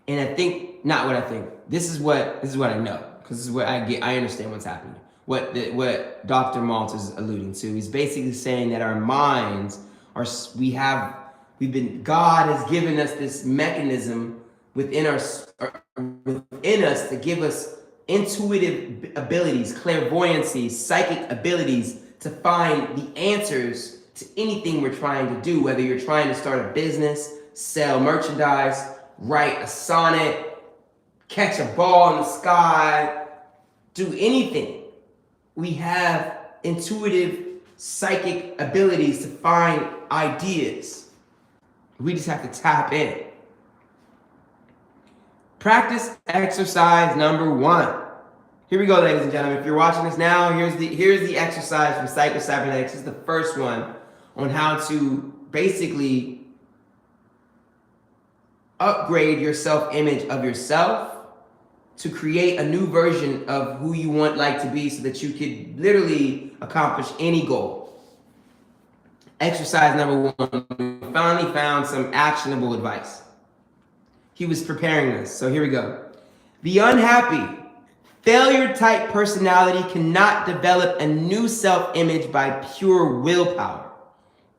And I think, not what I think, this is what I know, because this is what I get. I understand what's happening. What Dr. Maltz is alluding to. He's basically saying that our minds are, God has given us this mechanism within us to give us intuitive abilities, clairvoyancy, psychic abilities to find the answers to anything we're trying to do, whether you're trying to start a business, sell merchandise, write a sonnet, catch a ball in the sky, do anything. We have intuitive, psychic abilities to find ideas. We just have to tap in. Practice exercise number 1. Here we go, ladies and gentlemen. If you're watching this now, here's the exercise from PsychoCybernetics. This is the first one on how to basically upgrade your self-image of yourself to create a new version of who you want like to be so that you could literally accomplish any goal. Exercise number 1, we finally found some actionable advice. He was preparing us, so here we go. The unhappy, failure-type personality cannot develop a new self-image by pure willpower.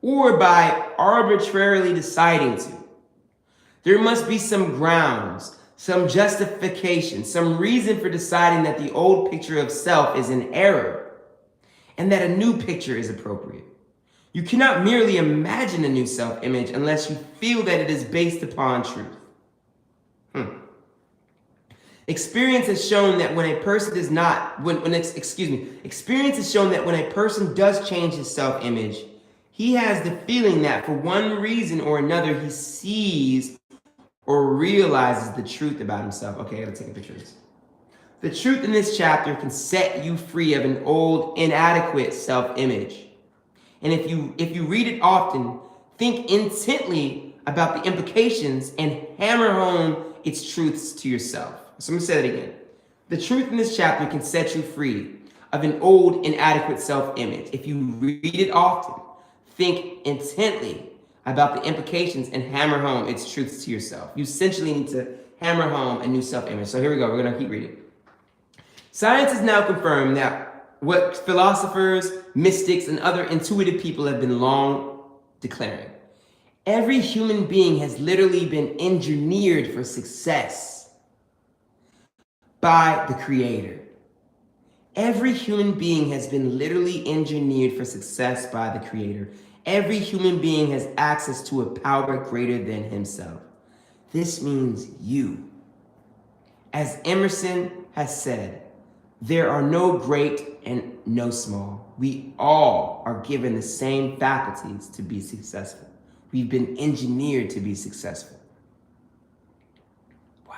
or by arbitrarily deciding to. There must be some grounds, some justification, some reason for deciding that the old picture of self is in error and that a new picture is appropriate. You cannot merely imagine a new self-image unless you feel that it is based upon truth. Experience has shown that when a person does not, experience has shown that when a person does change his self-image, he has the feeling that for one reason or another, he sees or realizes the truth about himself. Okay, I gotta take a picture of this. The truth in this chapter can set you free of an old, inadequate self-image. And if you read it often, think intently about the implications and hammer home its truths to yourself. So I'm gonna say that again. The truth in this chapter can set you free of an old, inadequate self-image. If you read it often, think intently about the implications and hammer home its truths to yourself. You essentially need to hammer home a new self-image. So here we go, we're gonna keep reading. Science has now confirmed that what philosophers, mystics, and other intuitive people have been long declaring. Every human being has literally been engineered for success by the Creator. Every human being has been literally engineered for success by the Creator. Every human being has access to a power greater than himself. This means you. As Emerson has said, there are no great and no small. We all are given the same faculties to be successful. We've been engineered to be successful. Wow.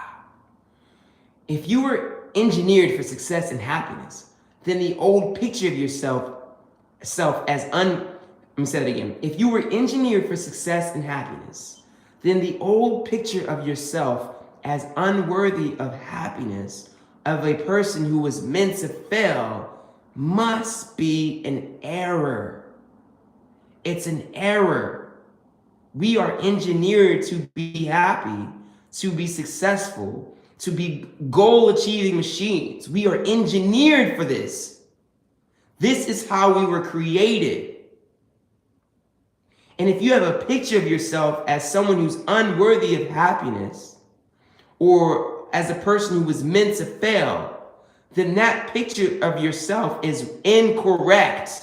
If you were engineered for success and happiness, then the old picture of yourself as let me say that again. If you were engineered for success and happiness, then the old picture of yourself as unworthy of happiness, of a person who was meant to fail, must be an error. It's an error. We are engineered to be happy, to be successful, to be goal-achieving machines. We are engineered for this. This is how we were created. And if you have a picture of yourself as someone who's unworthy of happiness, or as a person who was meant to fail, then that picture of yourself is incorrect.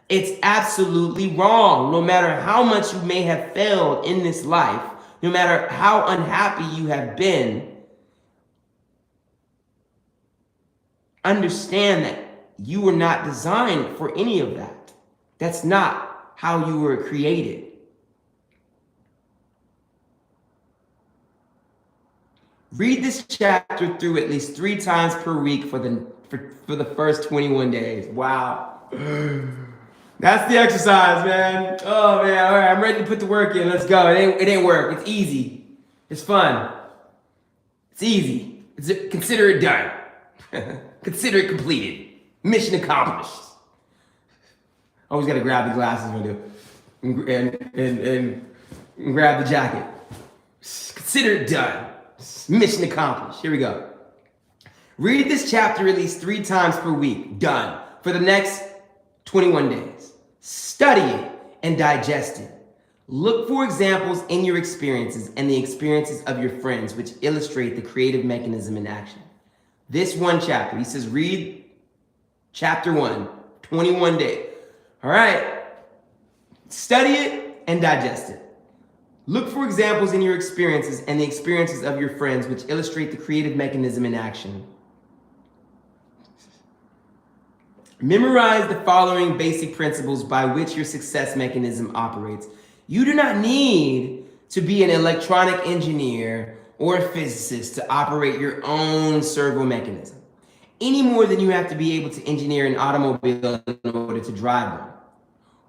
It's absolutely wrong. No matter how much you may have failed in this life, no matter how unhappy you have been, understand that you were not designed for any of that. That's not how you were created. Read this chapter through at least 3 times per week for the first 21 days. Wow. That's the exercise, man. Oh man, all right, I'm ready to put the work in. Let's go. It ain't work. It's easy. It's fun. It's easy. Consider it done. Consider it completed. Mission accomplished. Always got to grab the glasses when I do, and grab the jacket. Consider it done. Mission accomplished. Here we go. Read this chapter at least 3 times per week. Done. For the next 21 days. Study it and digest it. Look for examples in your experiences and the experiences of your friends which illustrate the creative mechanism in action. This one chapter, he says, read chapter 1, 21 days. All right. Study it and digest it. Look for examples in your experiences and the experiences of your friends which illustrate the creative mechanism in action. Memorize the following basic principles by which your success mechanism operates. You do not need to be an electronic engineer or a physicist to operate your own servo mechanism, any more than you have to be able to engineer an automobile in order to drive one,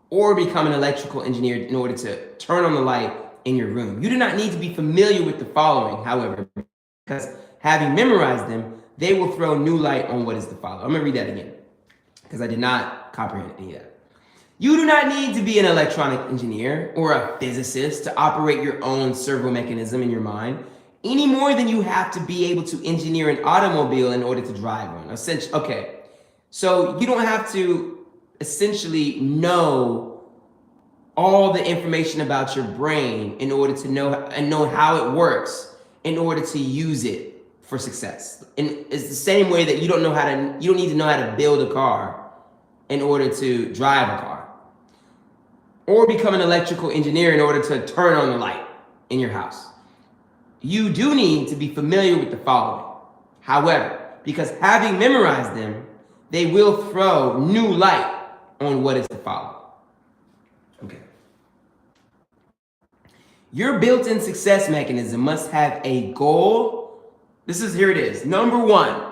or become an electrical engineer in order to turn on the light in your room. You do not need to be familiar with the following, however, because having memorized them, they will throw new light on what is to follow. I'm gonna read that again, because I did not comprehend any of that. You do not need to be an electronic engineer or a physicist to operate your own servo mechanism in your mind, any more than you have to be able to engineer an automobile in order to drive one. Okay, so you don't have to essentially know all the information about your brain in order to know how it works in order to use it for success. And it's the same way that you don't need to know how to build a car in order to drive a car, or become an electrical engineer in order to turn on the light in your house. You do need to be familiar with the following. However, because having memorized them, they will throw new light on what is to follow. Okay. Your built-in success mechanism must have a goal. Here it is. Number one.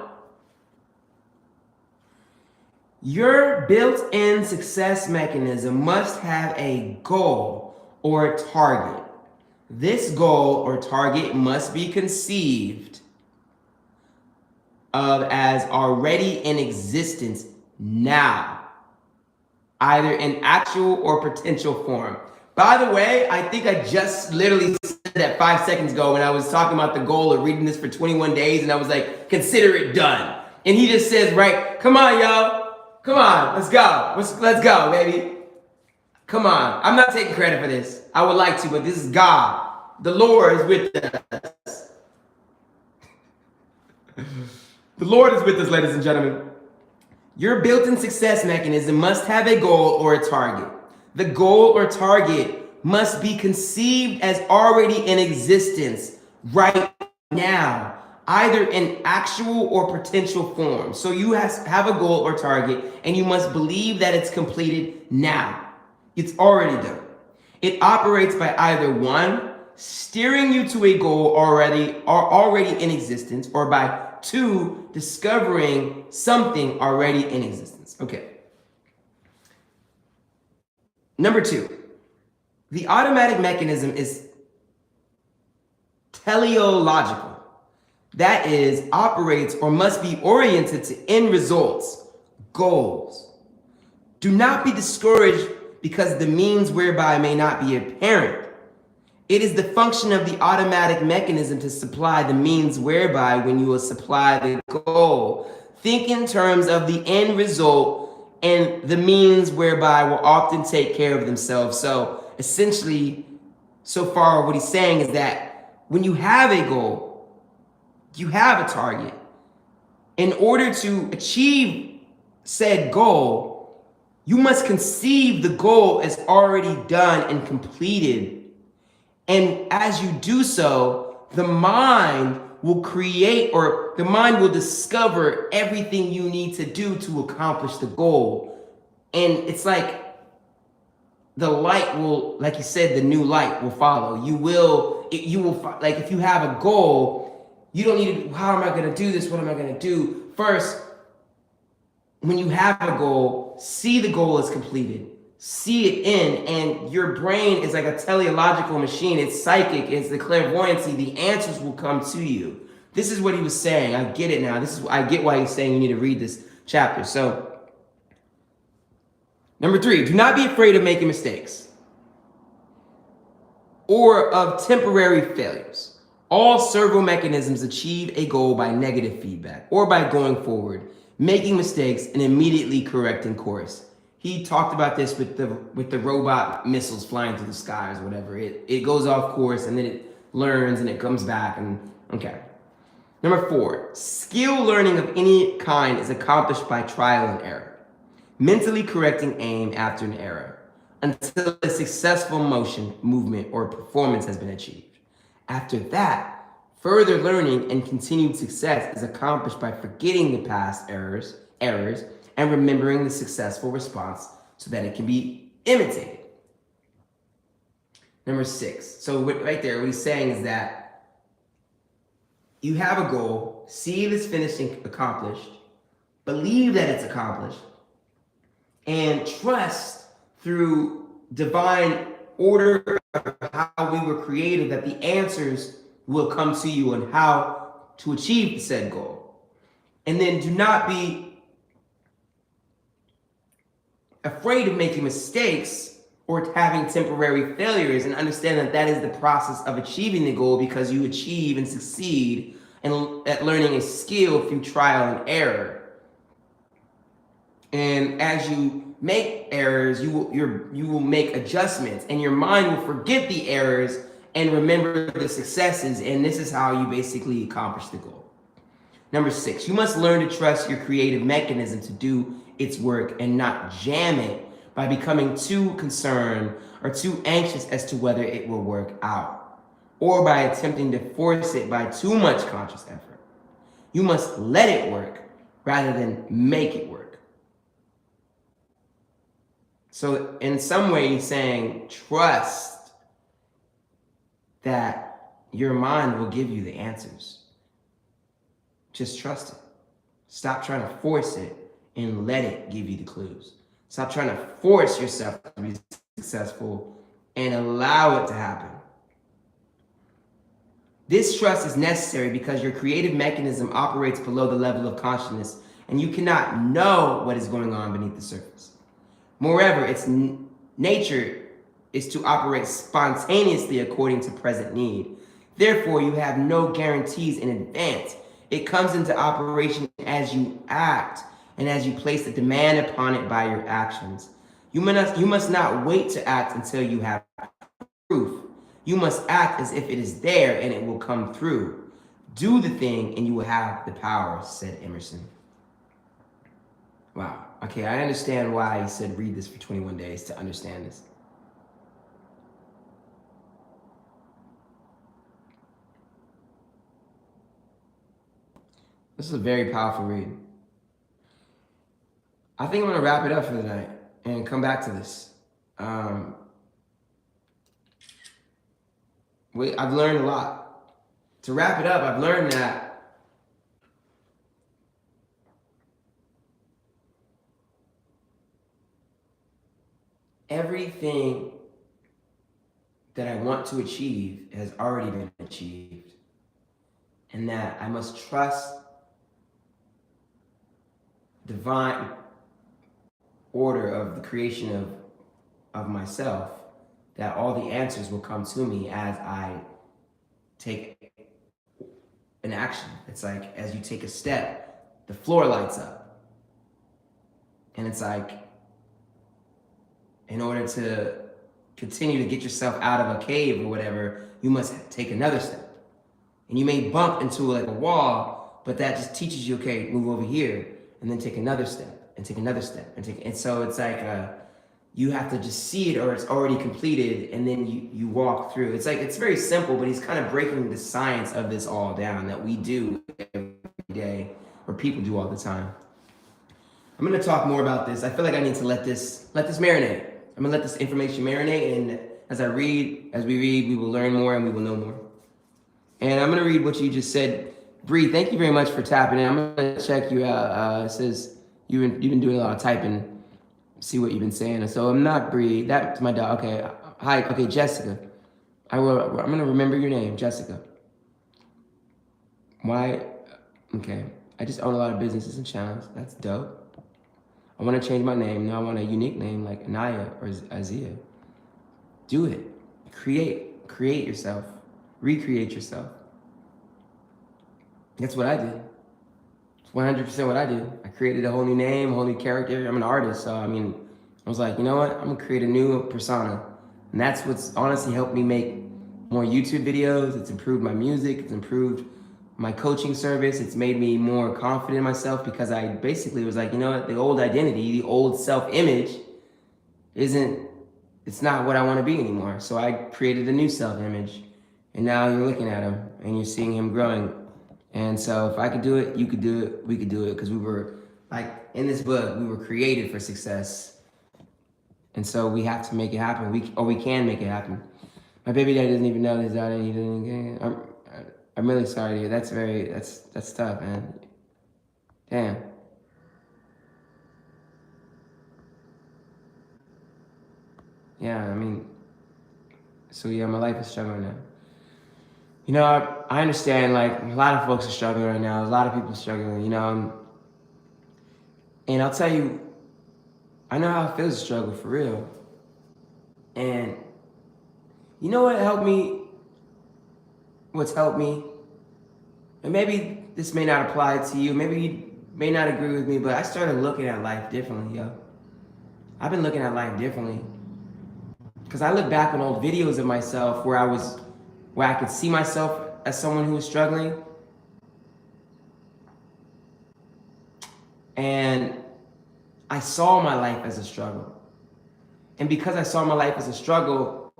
Your built-in success mechanism must have a goal or a target. This goal or target must be conceived of as already in existence now, either in actual or potential form. By the way, I think I just literally said that 5 seconds ago when I was talking about the goal of reading this for 21 days, and I was like, consider it done. And he just says, right, come on, y'all. Come on, let's go. Let's go, baby. Come on. I'm not taking credit for this. I would like to, but this is God. The Lord is with us. The Lord is with us, ladies and gentlemen. Your built-in success mechanism must have a goal or a target. The goal or target must be conceived as already in existence right now, either in actual or potential form. So you have a goal or target, and you must believe that it's completed now. It's already done. It operates by either one, steering you to a goal already in existence, or by two, discovering something already in existence. Okay. Number two, the automatic mechanism is teleological. That is, operates or must be oriented to end results, goals. Do not be discouraged because the means whereby may not be apparent. It is the function of the automatic mechanism to supply the means whereby when you will supply the goal. Think in terms of the end result, and the means whereby will often take care of themselves. So essentially, so far what he's saying is that when you have a goal, you have a target. In order to achieve said goal, you must conceive the goal as already done and completed. And as you do so, the mind will create, or the mind will discover everything you need to do to accomplish the goal. And it's like the light will, like you said, the new light will follow. Like if you have a goal, you don't need to, how am I going to do this? What am I going to do? First, when you have a goal, see the goal is completed. See it in, and your brain is like a teleological machine. It's psychic, it's the clairvoyancy. The answers will come to you. This is what he was saying. I get it now. I get why he's saying you need to read this chapter. So, number three, do not be afraid of making mistakes or of temporary failures. All servo mechanisms achieve a goal by negative feedback or by going forward, making mistakes, and immediately correcting course. He talked about this with the robot missiles flying through the skies or whatever. It goes off course and then it learns and it comes back. And okay. Number four, skill learning of any kind is accomplished by trial and error, mentally correcting aim after an error until a successful movement, or performance has been achieved. After that, further learning and continued success is accomplished by forgetting the past errors, and remembering the successful response so that it can be imitated. Number six. So right there, what he's saying is that you have a goal, see it is finished and accomplished, believe that it's accomplished, and trust through divine order of how we were created that the answers will come to you on how to achieve the said goal. And then do not be afraid of making mistakes or having temporary failures, and understand that that is the process of achieving the goal, because you achieve and succeed at learning a skill through trial and error. And as you make errors, you will make adjustments, and your mind will forget the errors and remember the successes, and this is how you basically accomplish the goal. Number 6, you must learn to trust your creative mechanism to do its work and not jam it by becoming too concerned or too anxious as to whether it will work out, or by attempting to force it by too much conscious effort. You must let it work rather than make it work. So in some way, he's saying, trust that your mind will give you the answers. Just trust it. Stop trying to force it and let it give you the clues. Stop trying to force yourself to be successful and allow it to happen. This trust is necessary because your creative mechanism operates below the level of consciousness, and you cannot know what is going on beneath the surface. Moreover, its nature is to operate spontaneously according to present need. Therefore, you have no guarantees in advance. It comes into operation as you act and as you place the demand upon it by your actions. You must not wait to act until you have proof. You must act as if it is there and it will come through. Do the thing and you will have the power, said Emerson. Wow. Okay, I understand why he said read this for 21 days to understand this. This is a very powerful read. I think I'm going to wrap it up for the night and come back to this. I've learned a lot. To wrap it up, I've learned that everything that I want to achieve has already been achieved, and that I must trust divine order of the creation of myself, that all the answers will come to me as I take an action. It's like as you take a step, the floor lights up. And it's like, in order to continue to get yourself out of a cave or whatever, you must take another step. And you may bump into like a wall, but that just teaches you, okay, move over here, and then take another step, and take another step, and so it's like you have to just see it, or it's already completed, and then you walk through. It's like, it's very simple, but he's kind of breaking the science of this all down that we do every day, or people do all the time. I'm going to talk more about this. I feel like I need to let this marinate. I'm going to let this information marinate, and as we read, we will learn more and we will know more. And I'm going to read what you just said. Bree, thank you very much for tapping in. I'm going to check you out. It says you've been doing a lot of typing. See what you've been saying. So I'm not Bree. That's my dog. Okay. Hi. Okay, Jessica. I'm going to remember your name, Jessica. Why? Okay. I just own a lot of businesses and channels. That's dope. I want to change my name. Now I want a unique name like Anaya or Azia. Do it. Create yourself. Recreate yourself. That's what I did. It's 100% what I did. I created a whole new name, a whole new character. I'm an artist, so I was like, you know what? I'm gonna create a new persona. And that's what's honestly helped me make more YouTube videos. It's improved my music. It's improved my coaching service. It's made me more confident in myself, because I basically was like, you know what? The old identity, the old self-image it's not what I want to be anymore. So I created a new self-image. And now you're looking at him and you're seeing him growing. And so if I could do it, you could do it, we could do it, because we were, like, in this book, we were created for success. And so we have to make it happen. We can make it happen. My baby daddy doesn't even know his identity. I'm really sorry to hear. That's tough, man. Damn. Yeah, so yeah, my life is struggling now. You know, I understand, like, a lot of folks are struggling right now. A lot of people are struggling, you know. And I'll tell you, I know how it feels to struggle, for real. And you know what helped me? What's helped me? And maybe this may not apply to you. Maybe you may not agree with me, but I started looking at life differently, yo. I've been looking at life differently. Because I look back on old videos of myself where I could see myself as someone who was struggling. And I saw my life as a struggle. And because I saw my life as a struggle,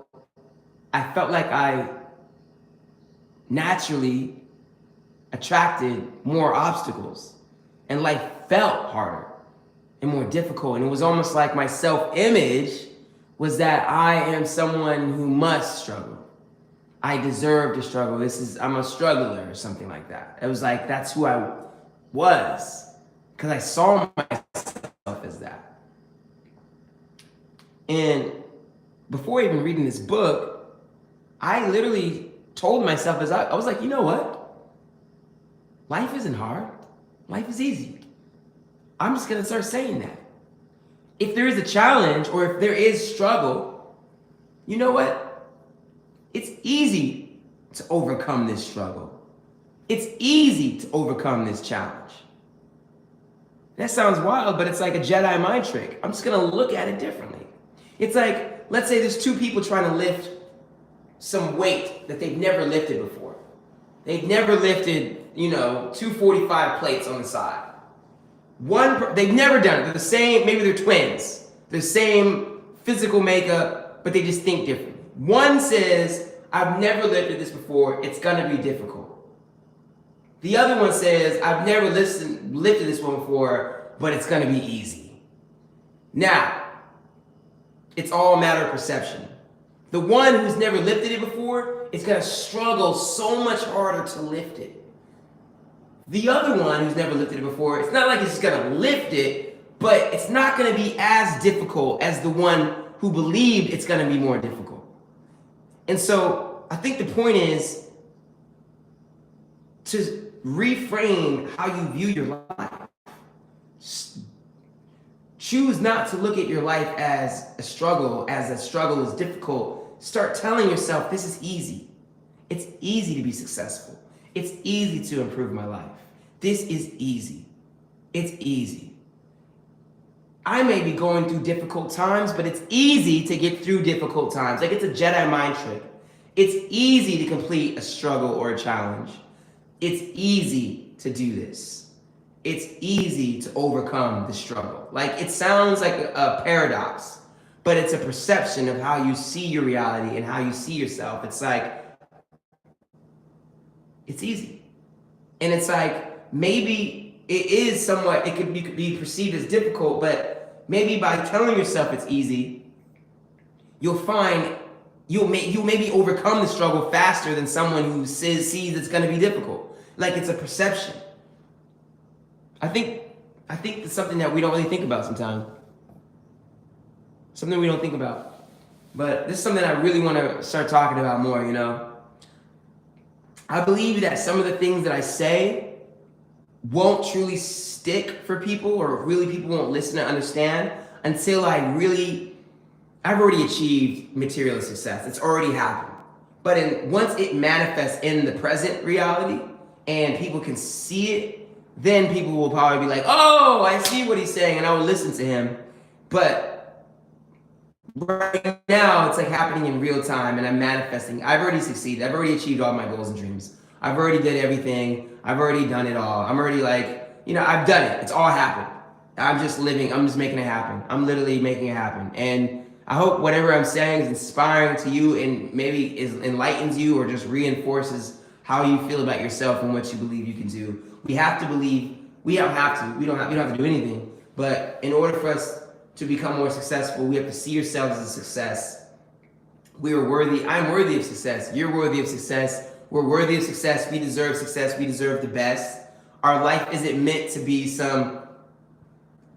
I felt like I naturally attracted more obstacles. And life felt harder and more difficult. And it was almost like my self-image was that I am someone who must struggle. I deserve to struggle. I'm a struggler or something like that. It was like, that's who I was. Because I saw myself as that. And before even reading this book, I literally told myself I was like, you know what? Life isn't hard. Life is easy. I'm just going to start saying that. If there is a challenge or if there is struggle, you know what? It's easy to overcome this struggle. It's easy to overcome this challenge. That sounds wild, but it's like a Jedi mind trick. I'm just going to look at it differently. It's like, let's say there's two people trying to lift some weight that they've never lifted before. They've never lifted, 245 plates on the side. They've never done it. They're the same, maybe they're twins. They're the same physical makeup, but they just think different. One says, I've never lifted this before, it's gonna be difficult. The other one says, I've never lifted this one before, but it's gonna be easy. Now, it's all a matter of perception. The one who's never lifted it before is gonna struggle so much harder to lift it. The other one who's never lifted it before, it's not like it's just gonna lift it, but it's not gonna be as difficult as the one who believed it's gonna be more difficult. And so I think the point is to reframe how you view your life. Choose not to look at your life as a struggle is difficult. Start telling yourself, this is easy. It's easy to be successful. It's easy to improve my life. This is easy. It's easy. I may be going through difficult times, but it's easy to get through difficult times. Like it's a Jedi mind trick. It's easy to complete a struggle or a challenge. It's easy to do this. It's easy to overcome the struggle. Like it sounds like a paradox, but it's a perception of how you see your reality and how you see yourself. It's like, it's easy. And it's like, maybe it could be perceived as difficult, but maybe by telling yourself it's easy, you'll find you'll maybe overcome the struggle faster than someone who sees it's going to be difficult. Like it's a perception. I think it's something that we don't really think about sometimes. Something we don't think about. But this is something I really want to start talking about more, I believe that some of the things that I say won't truly stick for people, or really people won't listen and understand until I've already achieved material success. It's already happened. But once it manifests in the present reality and people can see it, then people will probably be like, oh, I see what he's saying, and I will listen to him. But right now, it's like happening in real time, and I'm manifesting. I've already succeeded. I've already achieved all my goals and dreams. I've already did everything. I've already done it all. I'm already I've done it. It's all happened. I'm just living. I'm just making it happen. I'm literally making it happen. And I hope whatever I'm saying is inspiring to you and maybe enlightens you or just reinforces how you feel about yourself and what you believe you can do. We have to believe. We don't have to do anything. But in order for us to become more successful, we have to see ourselves as a success. We are worthy. I'm worthy of success. You're worthy of success. We're worthy of success. We deserve success. We deserve the best. Our life isn't meant to be some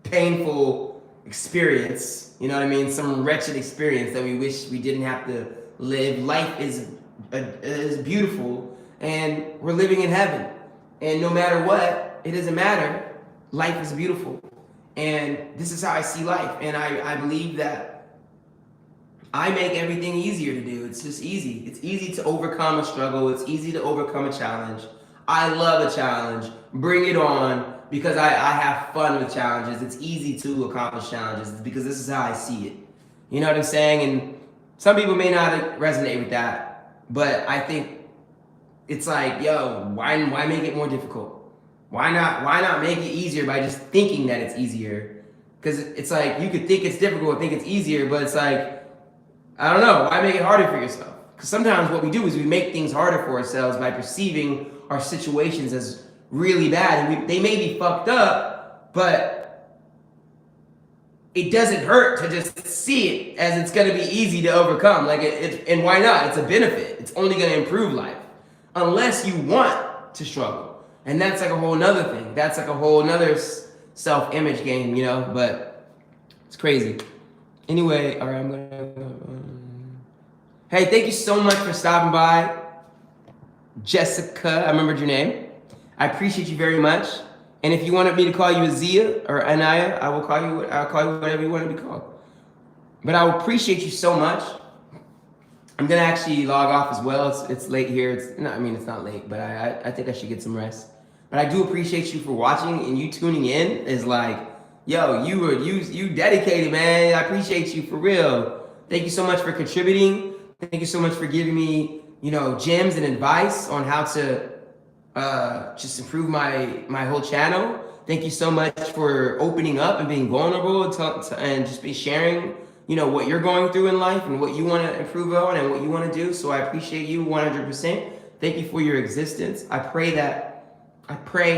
painful experience, some wretched experience that we wish we didn't have to live. Life is beautiful, and we're living in heaven. And no matter what, it doesn't matter. Life is beautiful. And this is how I see life. And I believe that I make everything easier to do. It's just easy. It's easy to overcome a struggle. It's easy to overcome a challenge. I love a challenge. Bring it on, because I have fun with challenges. It's easy to accomplish challenges because this is how I see it. You know what I'm saying? And some people may not resonate with that, but I think it's like, yo, why make it more difficult? Why not make it easier by just thinking that it's easier? Because it's like you could think it's difficult, think it's easier, but it's like, I don't know, why make it harder for yourself? Because sometimes what we do is we make things harder for ourselves by perceiving our situations as really bad. And they may be fucked up, but it doesn't hurt to just see it as it's going to be easy to overcome. Like and why not? It's a benefit. It's only going to improve life. Unless you want to struggle. And that's like a whole nother thing. That's like a whole nother self-image game, you know? But it's crazy. Anyway, all right, I'm going to... Hey, thank you so much for stopping by. Jessica, I remembered your name. I appreciate you very much. And if you wanted me to call you Azia or Anaya, I'll call you whatever you want to be called. But I appreciate you so much. I'm gonna actually log off as well. It's late here. It's not late, but I think I should get some rest. But I do appreciate you for watching, and you tuning in is like, yo, you dedicated, man. I appreciate you for real. Thank you so much for contributing. Thank you so much for giving me, gems and advice on how to just improve my whole channel. Thank you so much for opening up and being vulnerable and just be sharing, what you're going through in life and what you want to improve on and what you want to do. So I appreciate you 100%. Thank you for your existence. I pray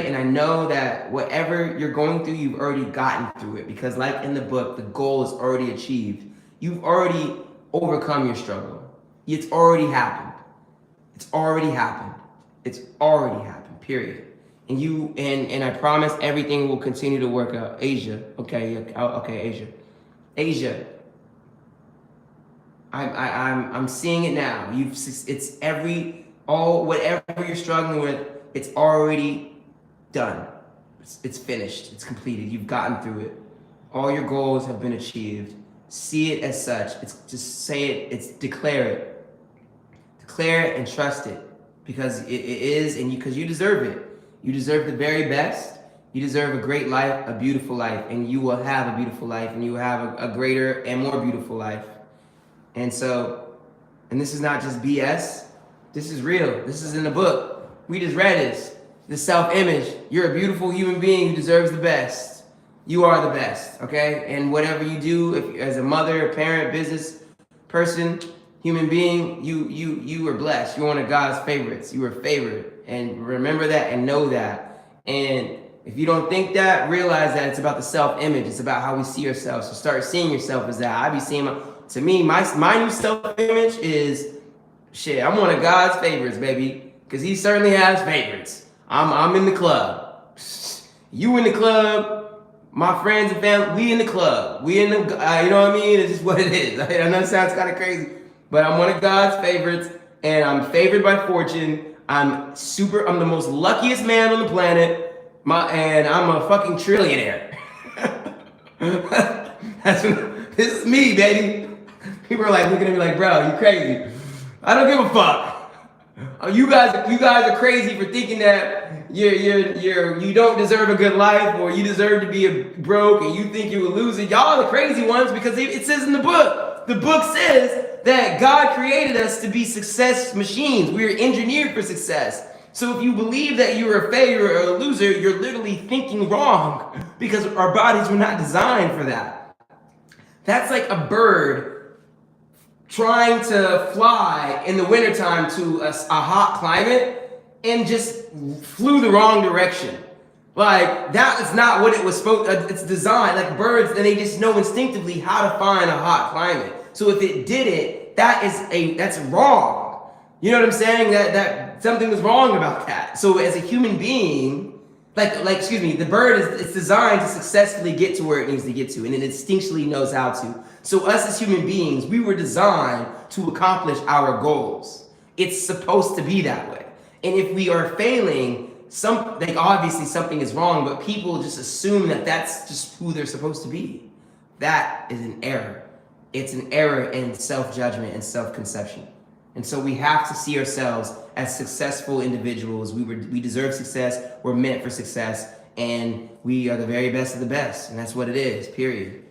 and I know that whatever you're going through, you've already gotten through it, because like in the book, the goal is already achieved. You've already overcome your struggle. It's already happened. It's already happened. It's already happened, period. And and I promise everything will continue to work out. Asia, okay, Asia. I'm seeing it now. Whatever you're struggling with, it's already done. It's finished. It's completed. You've gotten through it. All your goals have been achieved. See it as such. It's just say it. It's declare it. Declare it and trust it, because it is, and because you deserve it. You deserve the very best. You deserve a great life, a beautiful life, and you will have a beautiful life, and you will have a greater and more beautiful life. And this is not just BS. This is real. This is in the book. We just read this. The self-image. You're a beautiful human being who deserves the best. You are the best, okay? And whatever you do, as a mother, a parent, business person, human being, you are blessed. You're one of God's favorites. You are favored. And remember that and know that. And if you don't think that, realize that it's about the self-image. It's about how we see ourselves. So start seeing yourself as that. I be seeing, to me, my new self-image is, I'm one of God's favorites, baby. Because he certainly has favorites. I'm in the club. You in the club. My friends and family, we in the club. We in the, you know what I mean? It's just what it is. I know it sounds kind of crazy, but I'm one of God's favorites, and I'm favored by fortune. I'm the most luckiest man on the planet, and I'm a fucking trillionaire. This is me, baby. People are like looking at me like, bro, you crazy. I don't give a fuck. You guys are crazy for thinking that you don't deserve a good life, or you deserve to be broke, and you think you're a loser. Y'all are the crazy ones, because it says in the book. The book says that God created us to be success machines. We are engineered for success. So if you believe that you're a failure or a loser, you're literally thinking wrong, because our bodies were not designed for that. That's like a bird trying to fly in the wintertime to a hot climate and just flew the wrong direction. Like, that is not what it was supposed to, it's designed, like birds, and they just know instinctively how to find a hot climate. So if it did it, that's wrong. You know what I'm saying? That something was wrong about that. So as a human being, the bird is designed to successfully get to where it needs to get to, and it instinctually knows how to. So us as human beings, we were designed to accomplish our goals. It's supposed to be that way. And if we are failing, obviously something is wrong, but people just assume that that's just who they're supposed to be. That is an error. It's an error in self-judgment and self-conception. And so we have to see ourselves as successful individuals. We deserve success. We're meant for success. And we are the very best of the best, and that's what it is, period.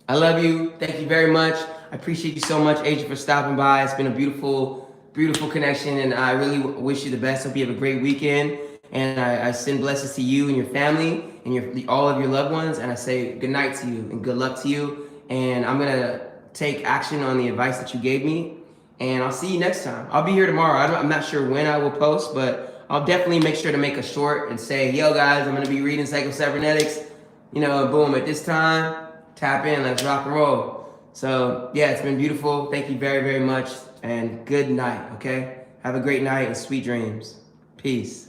I love you. Thank you very much. I appreciate you so much, Asia, for stopping by. It's been a beautiful, beautiful connection, and I really wish you the best. Hope you have a great weekend. And I send blessings to you and your family and all of your loved ones. And I say good night to you and good luck to you. And I'm going to take action on the advice that you gave me. And I'll see you next time. I'll be here tomorrow. I'm not sure when I will post, but I'll definitely make sure to make a short and say, yo, guys, I'm going to be reading PsychoCybernetics. Boom, at this time, tap in, let's rock and roll. So, yeah, it's been beautiful. Thank you very, very much. And good night, okay? Have a great night and sweet dreams. Peace.